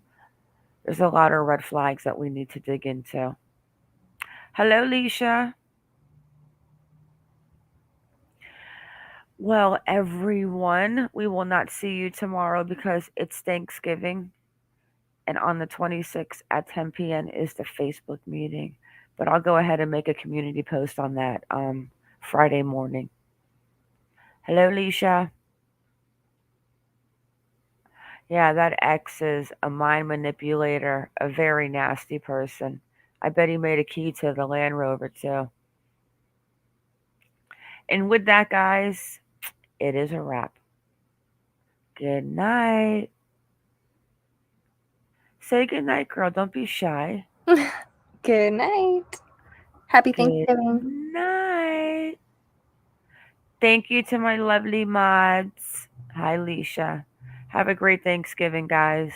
There's a lot of red flags that we need to dig into. Hello, Leisha. Well, everyone, we will not see you tomorrow because it's Thanksgiving. And on the 26th at 10 p.m. is the Facebook meeting. But I'll go ahead and make a community post on that Friday morning. Hello, Leisha. Yeah, that ex is a mind manipulator, a very nasty person. I bet he made a key to the Land Rover, too. And with that, guys, it is a wrap. Good night. Say good night, girl. Don't be shy. Good night. Happy Good Thanksgiving. night. Thank you to my lovely mods. Hi, Leisha. Have a great Thanksgiving, guys.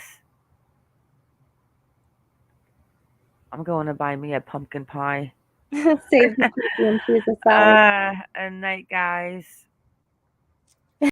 I'm going to buy me a pumpkin pie. Save the turkey and choose a salad. A night, guys.